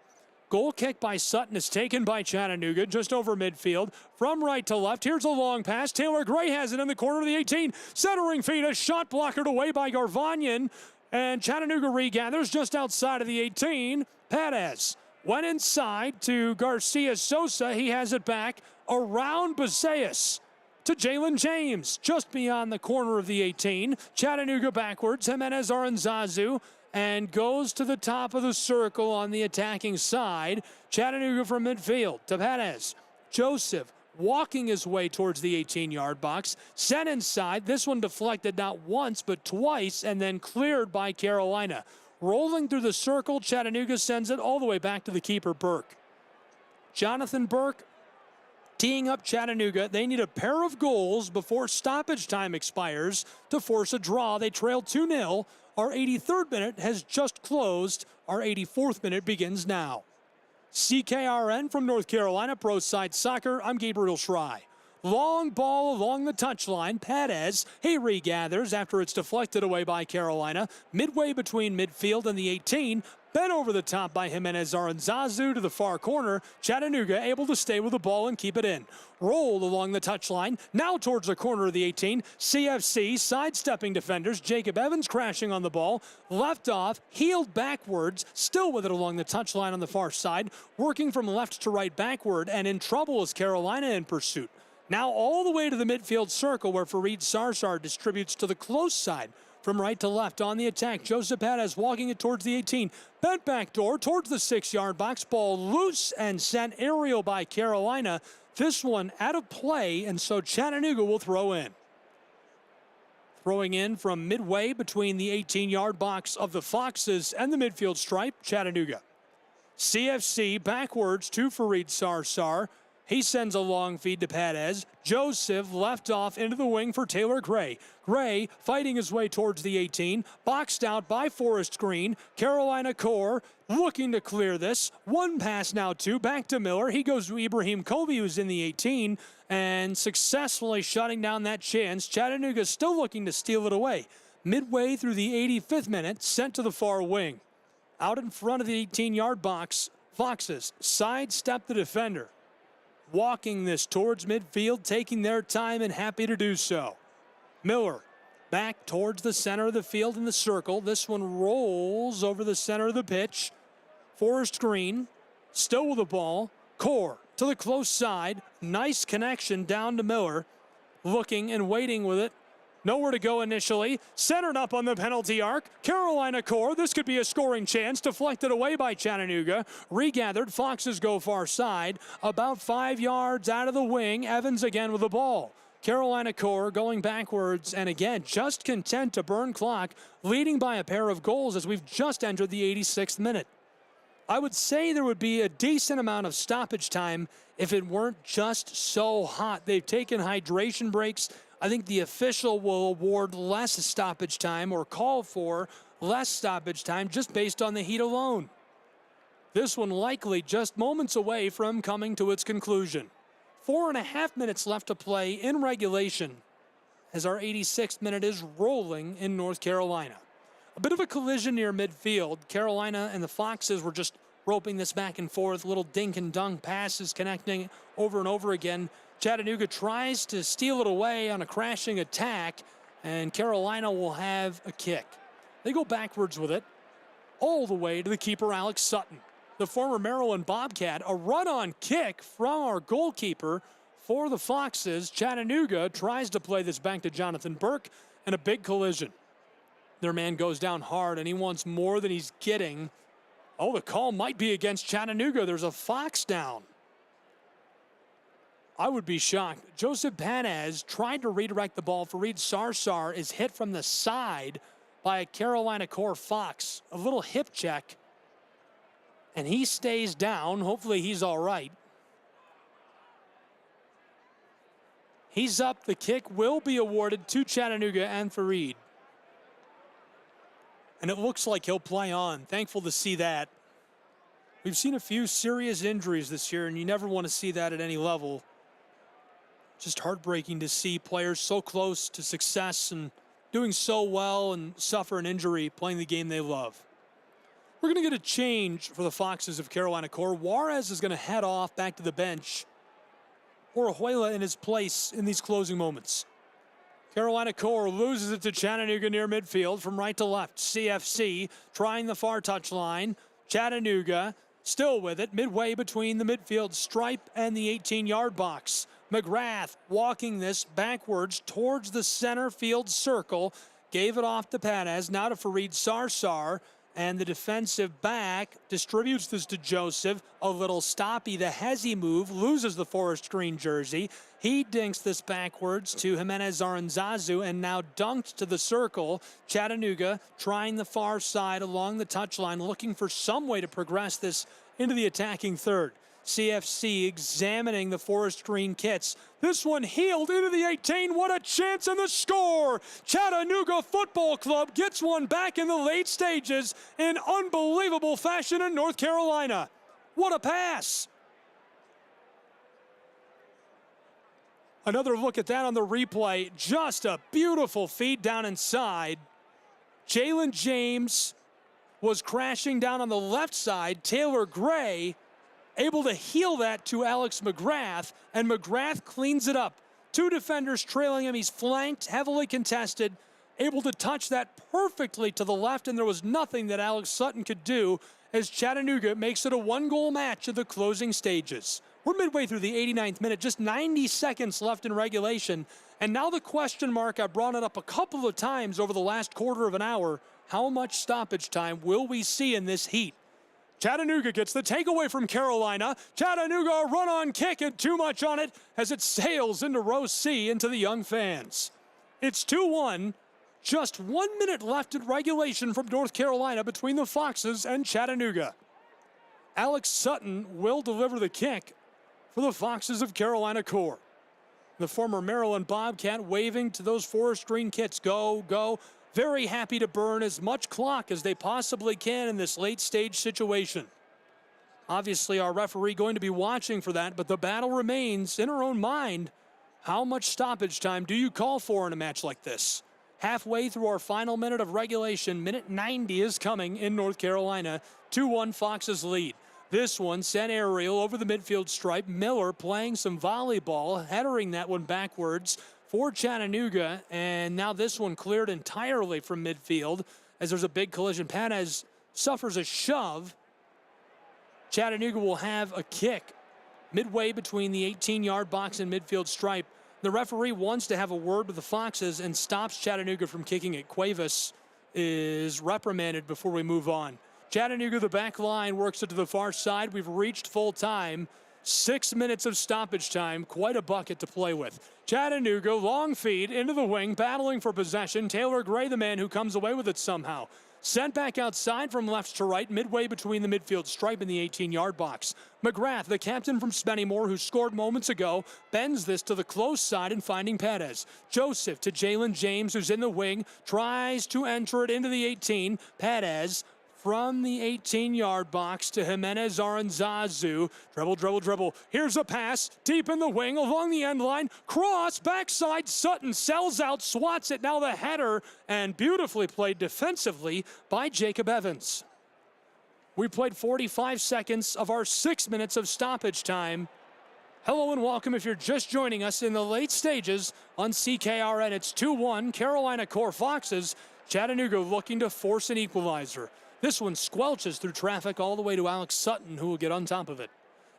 Goal kick by Sutton is taken by Chattanooga just over midfield. From right to left, here's a long pass. Taylor Gray has it in the corner of the 18. Centering feed, a shot blockered away by Garvanyan. And Chattanooga regathers just outside of the 18. Perez went inside to Garcia Sosa. He has it back around Bazeas to Jalen James, just beyond the corner of the 18. Chattanooga backwards. Jimenez Aranzazu, and goes to the top of the circle on the attacking side. Chattanooga from midfield to Perez. Joseph walking his way towards the 18-yard box. Sent inside. This one deflected not once but twice, and then cleared by Carolina. Rolling through the circle, Chattanooga sends it all the way back to the keeper, Burke. Jonathan Burke teeing up Chattanooga. They need a pair of goals before stoppage time expires to force a draw. They trail 2-0. Our 83rd minute has just closed. Our 84th minute begins now. CKRN from North Carolina, Pro Side Soccer. I'm Gabriel Schrei. Long ball along the touchline. Perez, he regathers after it's deflected away by Carolina. Midway between midfield and the 18. Bent over the top by Jimenez Aranzazu to the far corner. Chattanooga able to stay with the ball and keep it in. Rolled along the touchline. Now towards the corner of the 18. CFC sidestepping defenders. Jacob Evans crashing on the ball. Left off. Heeled backwards. Still with it along the touchline on the far side. Working from left to right backward. And in trouble is Carolina in pursuit. Now all the way to the midfield circle where Fareed Sarsar distributes to the close side. From right to left on the attack, Joseph Perez walking it towards the 18. Bent back door towards the 6-yard box. Ball loose and sent aerial by Carolina. This one out of play, and so Chattanooga will throw in. Throwing in from midway between the 18-yard box of the Foxes and the midfield stripe, Chattanooga. CFC backwards to Fareed Sarsar. He sends a long feed to Perez. Joseph left off into the wing for Taylor Gray. Gray fighting his way towards the 18. Boxed out by Forrest Green. Carolina Core looking to clear this. One pass now, two. Back to Miller. He goes to Ibrahim Kobe, who's in the 18, and successfully shutting down that chance. Chattanooga still looking to steal it away. Midway through the 85th minute, sent to the far wing. Out in front of the 18-yard box, Foxes sidestep the defender. Walking this towards midfield, taking their time and happy to do so. Miller back towards the center of the field in the circle. This one rolls over the center of the pitch. Forrest Green still with the ball. Core to the close side. Nice connection down to Miller. Looking and waiting with it. Nowhere to go initially. Centered up on the penalty arc. Carolina Core. This could be a scoring chance. Deflected away by Chattanooga. Regathered. Foxes go far side. About 5 yards out of the wing. Evans again with the ball. Carolina Core going backwards and again just content to burn clock. Leading by a pair of goals as we've just entered the 86th minute. I would say there would be a decent amount of stoppage time if it weren't just so hot. They've taken hydration breaks. I think the official will award less stoppage time or call for less stoppage time just based on the heat alone. This one likely just moments away from coming to its conclusion. 4.5 minutes left to play in regulation as our 86th minute is rolling in North Carolina. A bit of a collision near midfield. Carolina and the Foxes were just roping this back and forth. Little dink and dunk passes connecting over and over again. Chattanooga tries to steal it away on a crashing attack, and Carolina will have a kick. They go backwards with it all the way to the keeper, Alex Sutton. The former Maryland Bobcat, a run-on kick from our goalkeeper for the Foxes. Chattanooga tries to play this back to Jonathan Burke, and a big collision. Their man goes down hard, and he wants more than he's getting. Oh, the call might be against Chattanooga. There's a Fox down. I would be shocked. Joseph Perez tried to redirect the ball. Fareed Sarsar is hit from the side by a Carolina Core Fox. A little hip check. And he stays down. Hopefully he's all right. He's up. The kick will be awarded to Chattanooga and Fareed. And it looks like he'll play on. Thankful to see that. We've seen a few serious injuries this year, and you never want to see that at any level. Just heartbreaking to see players so close to success and doing so well and suffer an injury playing the game they love. We're going to get a change for the Foxes of Carolina Core. Juarez is going to head off back to the bench. Orejuela in his place in these closing moments. Carolina Core loses it to Chattanooga near midfield from right to left. CFC trying the far touchline. Chattanooga still with it midway between the midfield stripe and the 18-yard box. McGrath walking this backwards towards the center field circle. Gave it off to Perez. Now to Fareed Sarsar. And the defensive back distributes this to Joseph. A little stoppy. The hezzy move. Loses the Forest Green jersey. He dinks this backwards to Jimenez Aranzazu and now dunked to the circle. Chattanooga trying the far side along the touchline, looking for some way to progress this into the attacking third. CFC examining the Forest Green kits. This one heeled into the 18. What a chance and the score! Chattanooga Football Club gets one back in the late stages in unbelievable fashion in North Carolina. What a pass! Another look at that on the replay. Just a beautiful feed down inside. Jalen James was crashing down on the left side. Taylor Gray able to heel that to Alex McGrath, and McGrath cleans it up. 2 defenders trailing him. He's flanked, heavily contested, able to touch that perfectly to the left, and there was nothing that Alex Sutton could do as Chattanooga makes it a 1-goal match at the closing stages. We're midway through the 89th minute, just 90 seconds left in regulation. And now the question mark, I brought it up a couple of times over the last quarter of an hour. How much stoppage time will we see in this heat? Chattanooga gets the takeaway from Carolina. Chattanooga a run-on kick and too much on it as it sails into row C into the young fans. It's 2-1. Just 1 minute left in regulation from North Carolina between the Foxes and Chattanooga. Alex Sutton will deliver the kick for the Foxes of Carolina Core. The former Maryland Bobcat waving to those forest green kits. Go, go. Very happy to burn as much clock as they possibly can in this late stage situation. Obviously, our referee going to be watching for that, but the battle remains in her own mind. How much stoppage time do you call for in a match like this? Halfway through our final minute of regulation, minute 90 is coming in North Carolina. 2-1 Foxes lead. This one sent aerial over the midfield stripe. Miller playing some volleyball, headering that one backwards for Chattanooga. And now this one cleared entirely from midfield as there's a big collision. Panez suffers a shove. Chattanooga will have a kick midway between the 18-yard box and midfield stripe. The referee wants to have a word with the Foxes and stops Chattanooga from kicking it. Cuevas is reprimanded before we move on. Chattanooga, the back line, works it to the far side. We've reached full time. 6 minutes of stoppage time. Quite a bucket to play with. Chattanooga, long feed into the wing, battling for possession. Taylor Gray, the man who comes away with it somehow. Sent back outside from left to right, midway between the midfield stripe and the 18-yard box. McGrath, the captain from Spennymoor, who scored moments ago, bends this to the close side and finding Perez. Joseph to Jalen James, who's in the wing, tries to enter it into the 18. Perez from the 18-yard box to Jimenez Aranzazu. Dribble, dribble, dribble. Here's a pass deep in the wing along the end line. Cross, backside. Sutton sells out, swats it. Now the header, and beautifully played defensively by Jacob Evans. We played 45 seconds of our 6 minutes of stoppage time. Hello and welcome if you're just joining us in the late stages on CKRN. It's 2-1 Carolina Core Foxes. Chattanooga looking to force an equalizer. This one squelches through traffic all the way to Alex Sutton, who will get on top of it.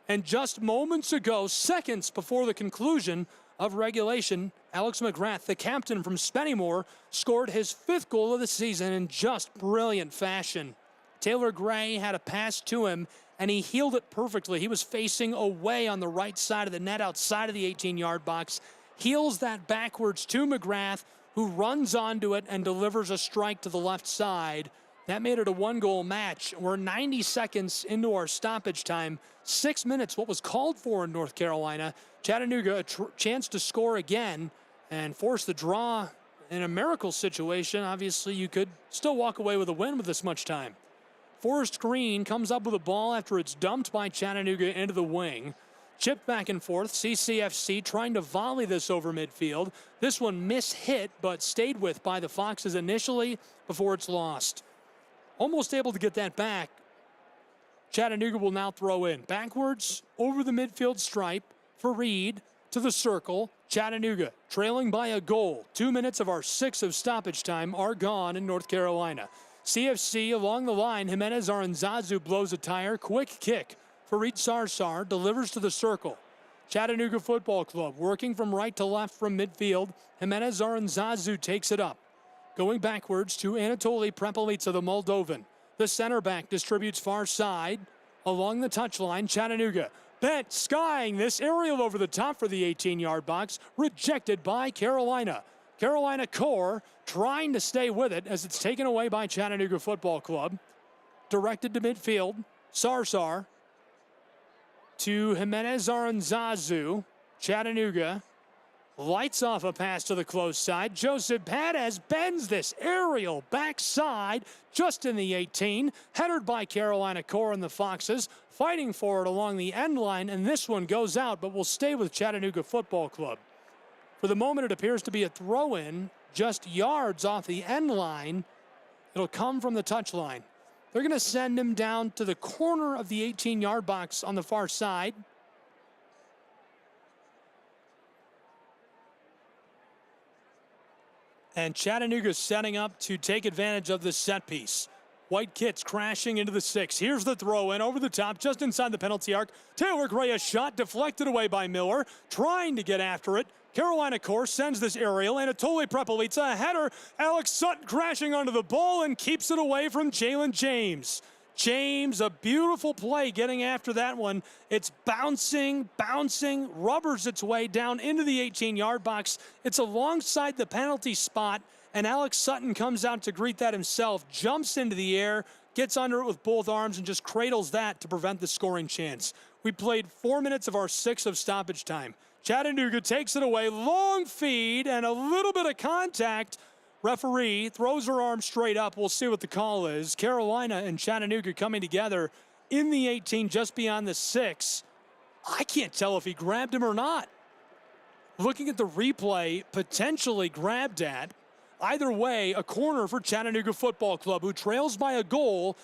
And just moments ago, seconds before the conclusion of regulation, Alex McGrath, the captain from Spennymoor, scored his 5th goal of the season in just brilliant fashion. Taylor Gray had a pass to him, and he healed it perfectly. He was facing away on the right side of the net outside of the 18-yard box, heels that backwards to McGrath, who runs onto it and delivers a strike to the left side. That made it a 1-goal match. We're 90 seconds into our stoppage time. 6 minutes, what was called for in North Carolina. Chattanooga, a chance to score again and force the draw in a miracle situation. Obviously, you could still walk away with a win with this much time. Forrest Green comes up with a ball after it's dumped by Chattanooga into the wing. Chipped back and forth. CCFC trying to volley this over midfield. This one mishit, but stayed with by the Foxes initially before it's lost. Almost able to get that back. Chattanooga will now throw in. Backwards over the midfield stripe for Reed to the circle. Chattanooga trailing by a goal. 2 minutes of our 6 of stoppage time are gone in North Carolina. CFC along the line. Jimenez Aranzazu blows a tire. Quick kick for Reed Sarsar. Delivers to the circle. Chattanooga Football Club working from right to left from midfield. Jimenez Aranzazu takes it up. Going backwards to Anatoly Prepelica, the Moldovan. The center back distributes far side along the touchline. Chattanooga bent, skying this aerial over the top for the 18-yard box. Rejected by Carolina. Carolina Core trying to stay with it as it's taken away by Chattanooga Football Club. Directed to midfield. Sarsar to Jimenez Aranzazu. Chattanooga lights off a pass to the close side. Joseph Perez bends this aerial backside just in the 18. Headed by Carolina Core and the Foxes. Fighting for it along the end line, and this one goes out, but will stay with Chattanooga Football Club. For the moment, it appears to be a throw-in just yards off the end line. It'll come from the touchline. They're going to send him down to the corner of the 18-yard box on the far side. And Chattanooga's setting up to take advantage of this set piece. White Kits crashing into the 6. Here's the throw in over the top, just inside the penalty arc. Taylor Gray, a shot deflected away by Miller, trying to get after it. Carolina Core sends this aerial. Anatoly Prepelica, a header. Alex Sutton crashing onto the ball and keeps it away from Jalen James. James, a beautiful play getting after that one. It's bouncing, rubbers its way down into the 18-yard box. It's alongside the penalty spot, and Alex Sutton comes out to greet that himself, jumps into the air, gets under it with both arms, and just cradles that to prevent the scoring chance. We played 4 minutes of our 6 of stoppage time. Chattanooga takes it away, long feed, and a little bit of contact. Referee throws her arm straight up. We'll see what the call is. Carolina and Chattanooga coming together in the 18, just beyond the 6. I can't tell if he grabbed him or not. Looking at the replay, potentially grabbed at. Either way, a corner for Chattanooga Football Club, who trails by a goal,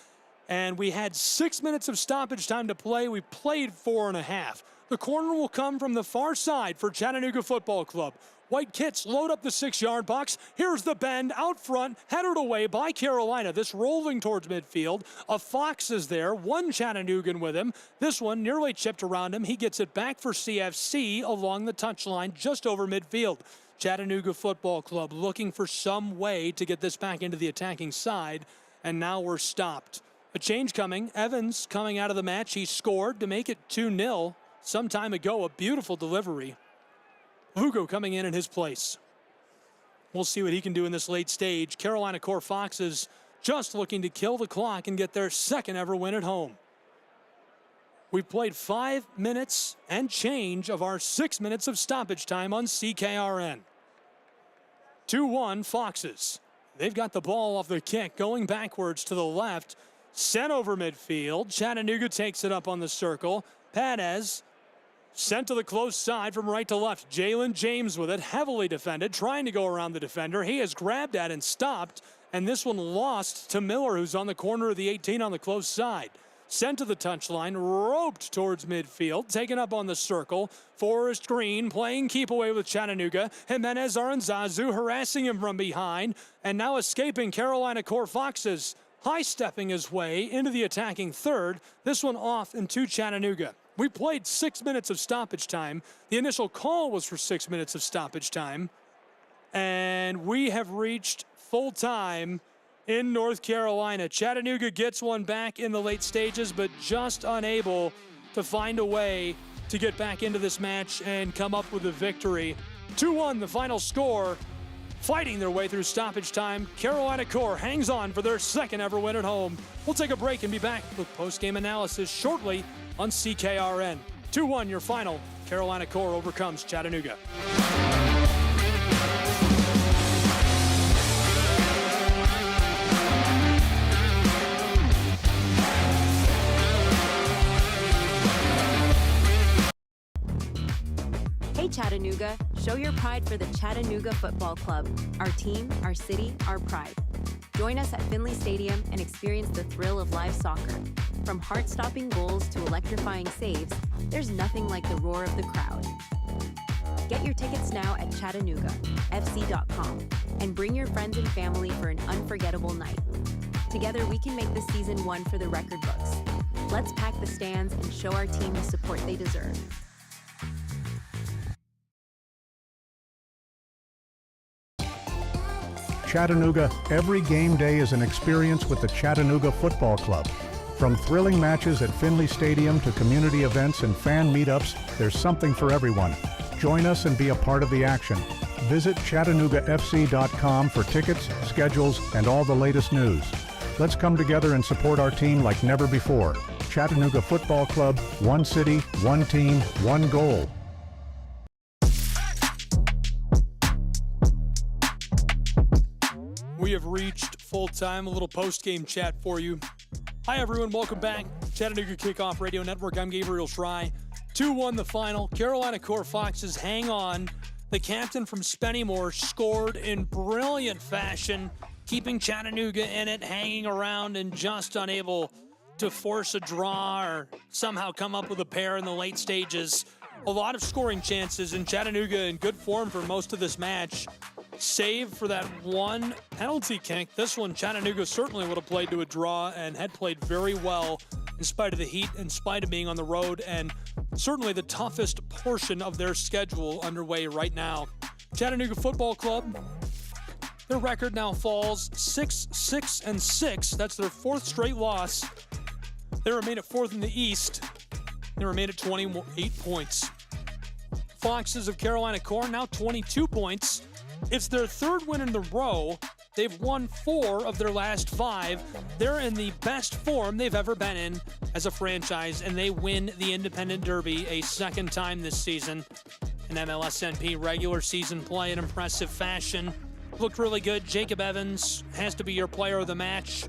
and we had 6 minutes of stoppage time to play. We played 4.5. The corner will come from the far side for Chattanooga Football Club. White Kits load up the 6-yard box. Here's the bend out front, headed away by Carolina. This rolling towards midfield. A Fox is there, one Chattanoogan with him. This one nearly chipped around him. He gets it back for CFC along the touchline just over midfield. Chattanooga Football Club looking for some way to get this back into the attacking side, and now we're stopped. A change coming. Evans coming out of the match. He scored to make it 2-0 some time ago. A beautiful delivery. Lugo coming in his place. We'll see what he can do in this late stage. Carolina Core Foxes just looking to kill the clock and get their second ever win at home. We've played 5 minutes and change of our 6 minutes of stoppage time on CKRN. 2-1 Foxes. They've got the ball off the kick, going backwards to the left. Sent over midfield. Chattanooga takes it up on the circle. Padez sent to the close side from right to left. Jalen James with it, heavily defended, trying to go around the defender. He is grabbed at and stopped, and this one lost to Miller, who's on the corner of the 18 on the close side. Sent to the touchline, roped towards midfield, taken up on the circle. Forrest Green playing keep away with Chattanooga. Jimenez Aranzazu harassing him from behind, and now escaping Carolina Core Foxes, high-stepping his way into the attacking third. This one off into Chattanooga. We played 6 minutes of stoppage time. The initial call was for 6 minutes of stoppage time. And we have reached full time in North Carolina. Chattanooga gets one back in the late stages, but just unable to find a way to get back into this match and come up with a victory. 2-1 the final score. Fighting their way through stoppage time, Carolina Core hangs on for their second ever win at home. We'll take a break and be back with post-game analysis shortly on CKRN. 2-1 your final. Carolina Core overcomes Chattanooga. Hey Chattanooga, show your pride for the Chattanooga Football Club. Our team, our city, our pride. Join us at Finley Stadium and experience the thrill of live soccer. From heart-stopping goals to electrifying saves, there's nothing like the roar of the crowd. Get your tickets now at ChattanoogaFC.com and bring your friends and family for an unforgettable night. Together we can make this season one for the record books. Let's pack the stands and show our team the support they deserve. Chattanooga, every game day is an experience with the Chattanooga Football Club. From thrilling matches at Finley Stadium to community events and fan meetups, there's something for everyone. Join us and be a part of the action. Visit ChattanoogaFC.com for tickets, schedules, and all the latest news. Let's come together and support our team like never before. Chattanooga Football Club, one city, one team, one goal. We have reached full time. A little post-game chat for you. Hi, everyone. Welcome back. Chattanooga Kickoff Radio Network. I'm Gabriel Schrei. 2-1 the final. Carolina Core Foxes hang on. the captain from Spennymoor, scored in brilliant fashion, keeping Chattanooga in it, hanging around and just unable to force a draw or somehow come up with a pair in the late stages. A lot of scoring chances, and Chattanooga in good form for most of this match. Save for that one penalty kick. This one, Chattanooga certainly would have played to a draw and had played very well in spite of the heat, in spite of being on the road, and certainly the toughest portion of their schedule underway right now. Chattanooga Football Club, their record now falls 6-6-6. That's their fourth straight loss. They remain at fourth in the East. They remain at 28 points. Foxes of Carolina Core now 22 points. It's their third win in a row. They've won 4 of their last 5. They're in the best form they've ever been in as a franchise, and they win the Independent Derby a second time this season. In MLSNP regular season play in impressive fashion. Looked really good. Jacob Evans has to be your player of the match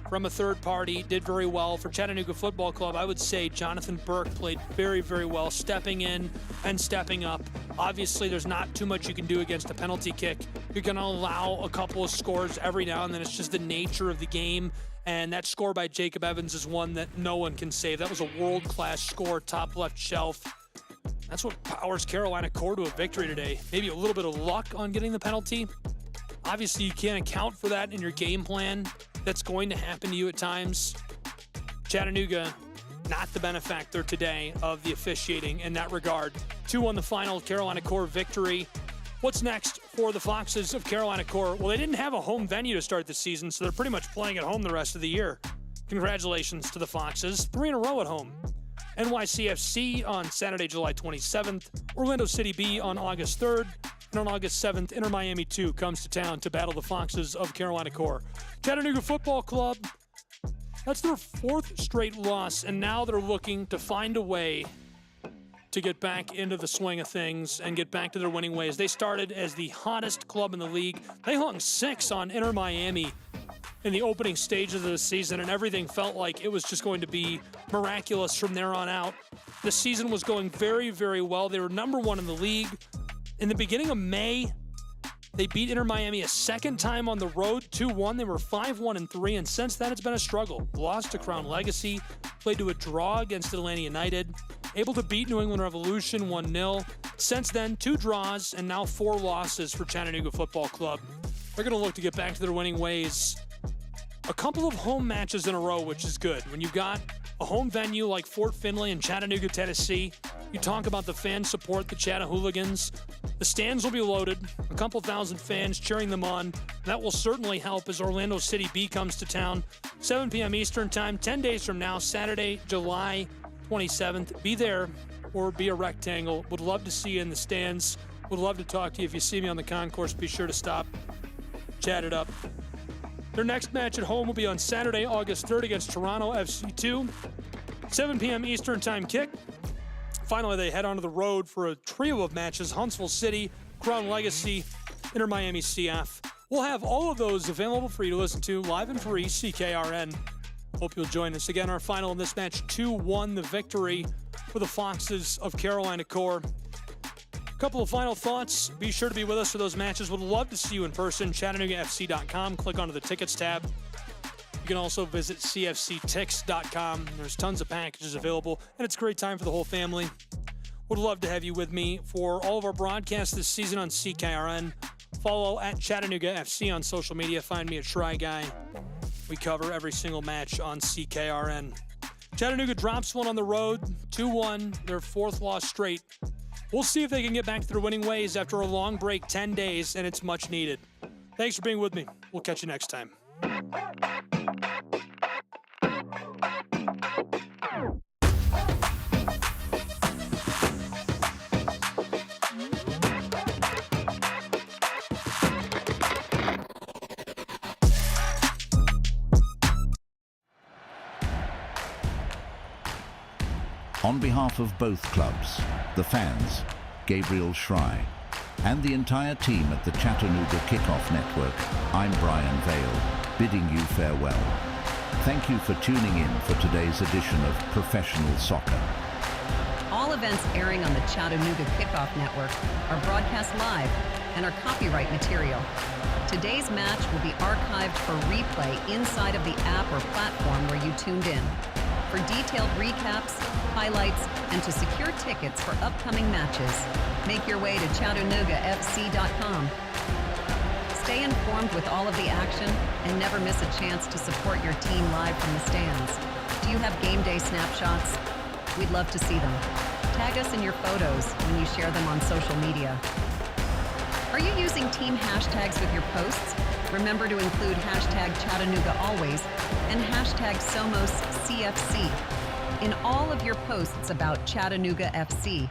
from a third party. Did very well for Chattanooga Football Club. I would say Jonathan Burke played very, very well, stepping in and stepping up. Obviously, there's not too much you can do against a penalty kick. You're going to allow a couple of scores every now and then. It's just the nature of the game. And that score by Jacob Evans is one that no one can save. That was a world-class score, top left shelf. That's what powers Carolina Core to a victory today. Maybe a little bit of luck on getting the penalty. Obviously, you can't account for that in your game plan. That's going to happen to you at times. Chattanooga, not the benefactor today of the officiating in that regard. 2-1 the final Carolina Core victory. What's next for the Foxes of Carolina Core? Well, they didn't have a home venue to start the season, so they're pretty much playing at home the rest of the year. Congratulations to the Foxes. 3 in a row at home. NYCFC on Saturday, July 27th. Orlando City B on August 3rd. And on August 7th, Inter Miami 2 comes to town to battle the Foxes of Carolina Core. Chattanooga Football Club, that's their 4th straight loss, and now they're looking to find a way to get back into the swing of things and get back to their winning ways. They started as the hottest club in the league. They hung 6 on Inter Miami in the opening stages of the season, and everything felt like it was just going to be miraculous from there on out. The season was going very, very well. They were number 1 in the league. In the beginning of May, they beat Inter Miami a second time on the road, 2-1. They were 5-1-3, and since then it's been a struggle. Lost to Crown Legacy, played to a draw against Atlanta United, able to beat New England Revolution 1-0. Since then, 2 draws and now 4 losses for Chattanooga Football Club. They're going to look to get back to their winning ways. A couple of home matches in a row, which is good. When you've got a home venue like Fort Finley in Chattanooga, Tennessee, you talk about the fan support, the Chattahooligans. The stands will be loaded, a couple thousand fans cheering them on. That will certainly help as Orlando City B comes to town. 7 p.m. Eastern Time, 10 days from now, Saturday, July 27th. Be there or be a rectangle. Would love to see you in the stands. Would love to talk to you. If you see me on the concourse, be sure to stop, chat it up. Their next match at home will be on Saturday, August 3rd against Toronto FC2. 7 p.m. Eastern Time kick. Finally, they head onto the road for a trio of matches: Huntsville City, Crown Legacy, Inter Miami CF. We'll have all of those available for you to listen to live and free, CKRN. Hope you'll join us. Again, our final in this match, 2-1 the victory for the Foxes of Carolina Core. Couple of final thoughts. Be sure to be with us for those matches. Would love to see you in person. ChattanoogaFC.com. Click onto the tickets tab. You can also visit CFCTix.com. There's tons of packages available, and it's a great time for the whole family. Would love to have you with me for all of our broadcasts this season on CKRN. Follow at Chattanooga FC on social media. Find me at Try Guy. We cover every single match on CKRN. Chattanooga drops one on the road, 2-1, their 4th loss straight. We'll see if they can get back to their winning ways after a long break, 10 days, and it's much needed. Thanks for being with me. We'll catch you next time. On behalf of both clubs, the fans, Gabriel Schrei, and the entire team at the Chattanooga Kickoff Network, I'm Brian Vale, bidding you farewell. Thank you for tuning in for today's edition of Professional Soccer. All All events airing on the Chattanooga Kickoff Network are broadcast live and are copyright material. Today's match will be archived for replay inside of the app or platform where you tuned in. For detailed recaps, highlights, and to secure tickets for upcoming matches, make your way to ChattanoogaFC.com. Stay informed with all of the action and never miss a chance to support your team live from the stands. Do you have game day snapshots? We'd love to see them. Tag us in your photos when you share them on social media. Are you using team hashtags with your posts? Remember to include hashtag Chattanooga Always and hashtag SomosCFC in all of your posts about Chattanooga FC.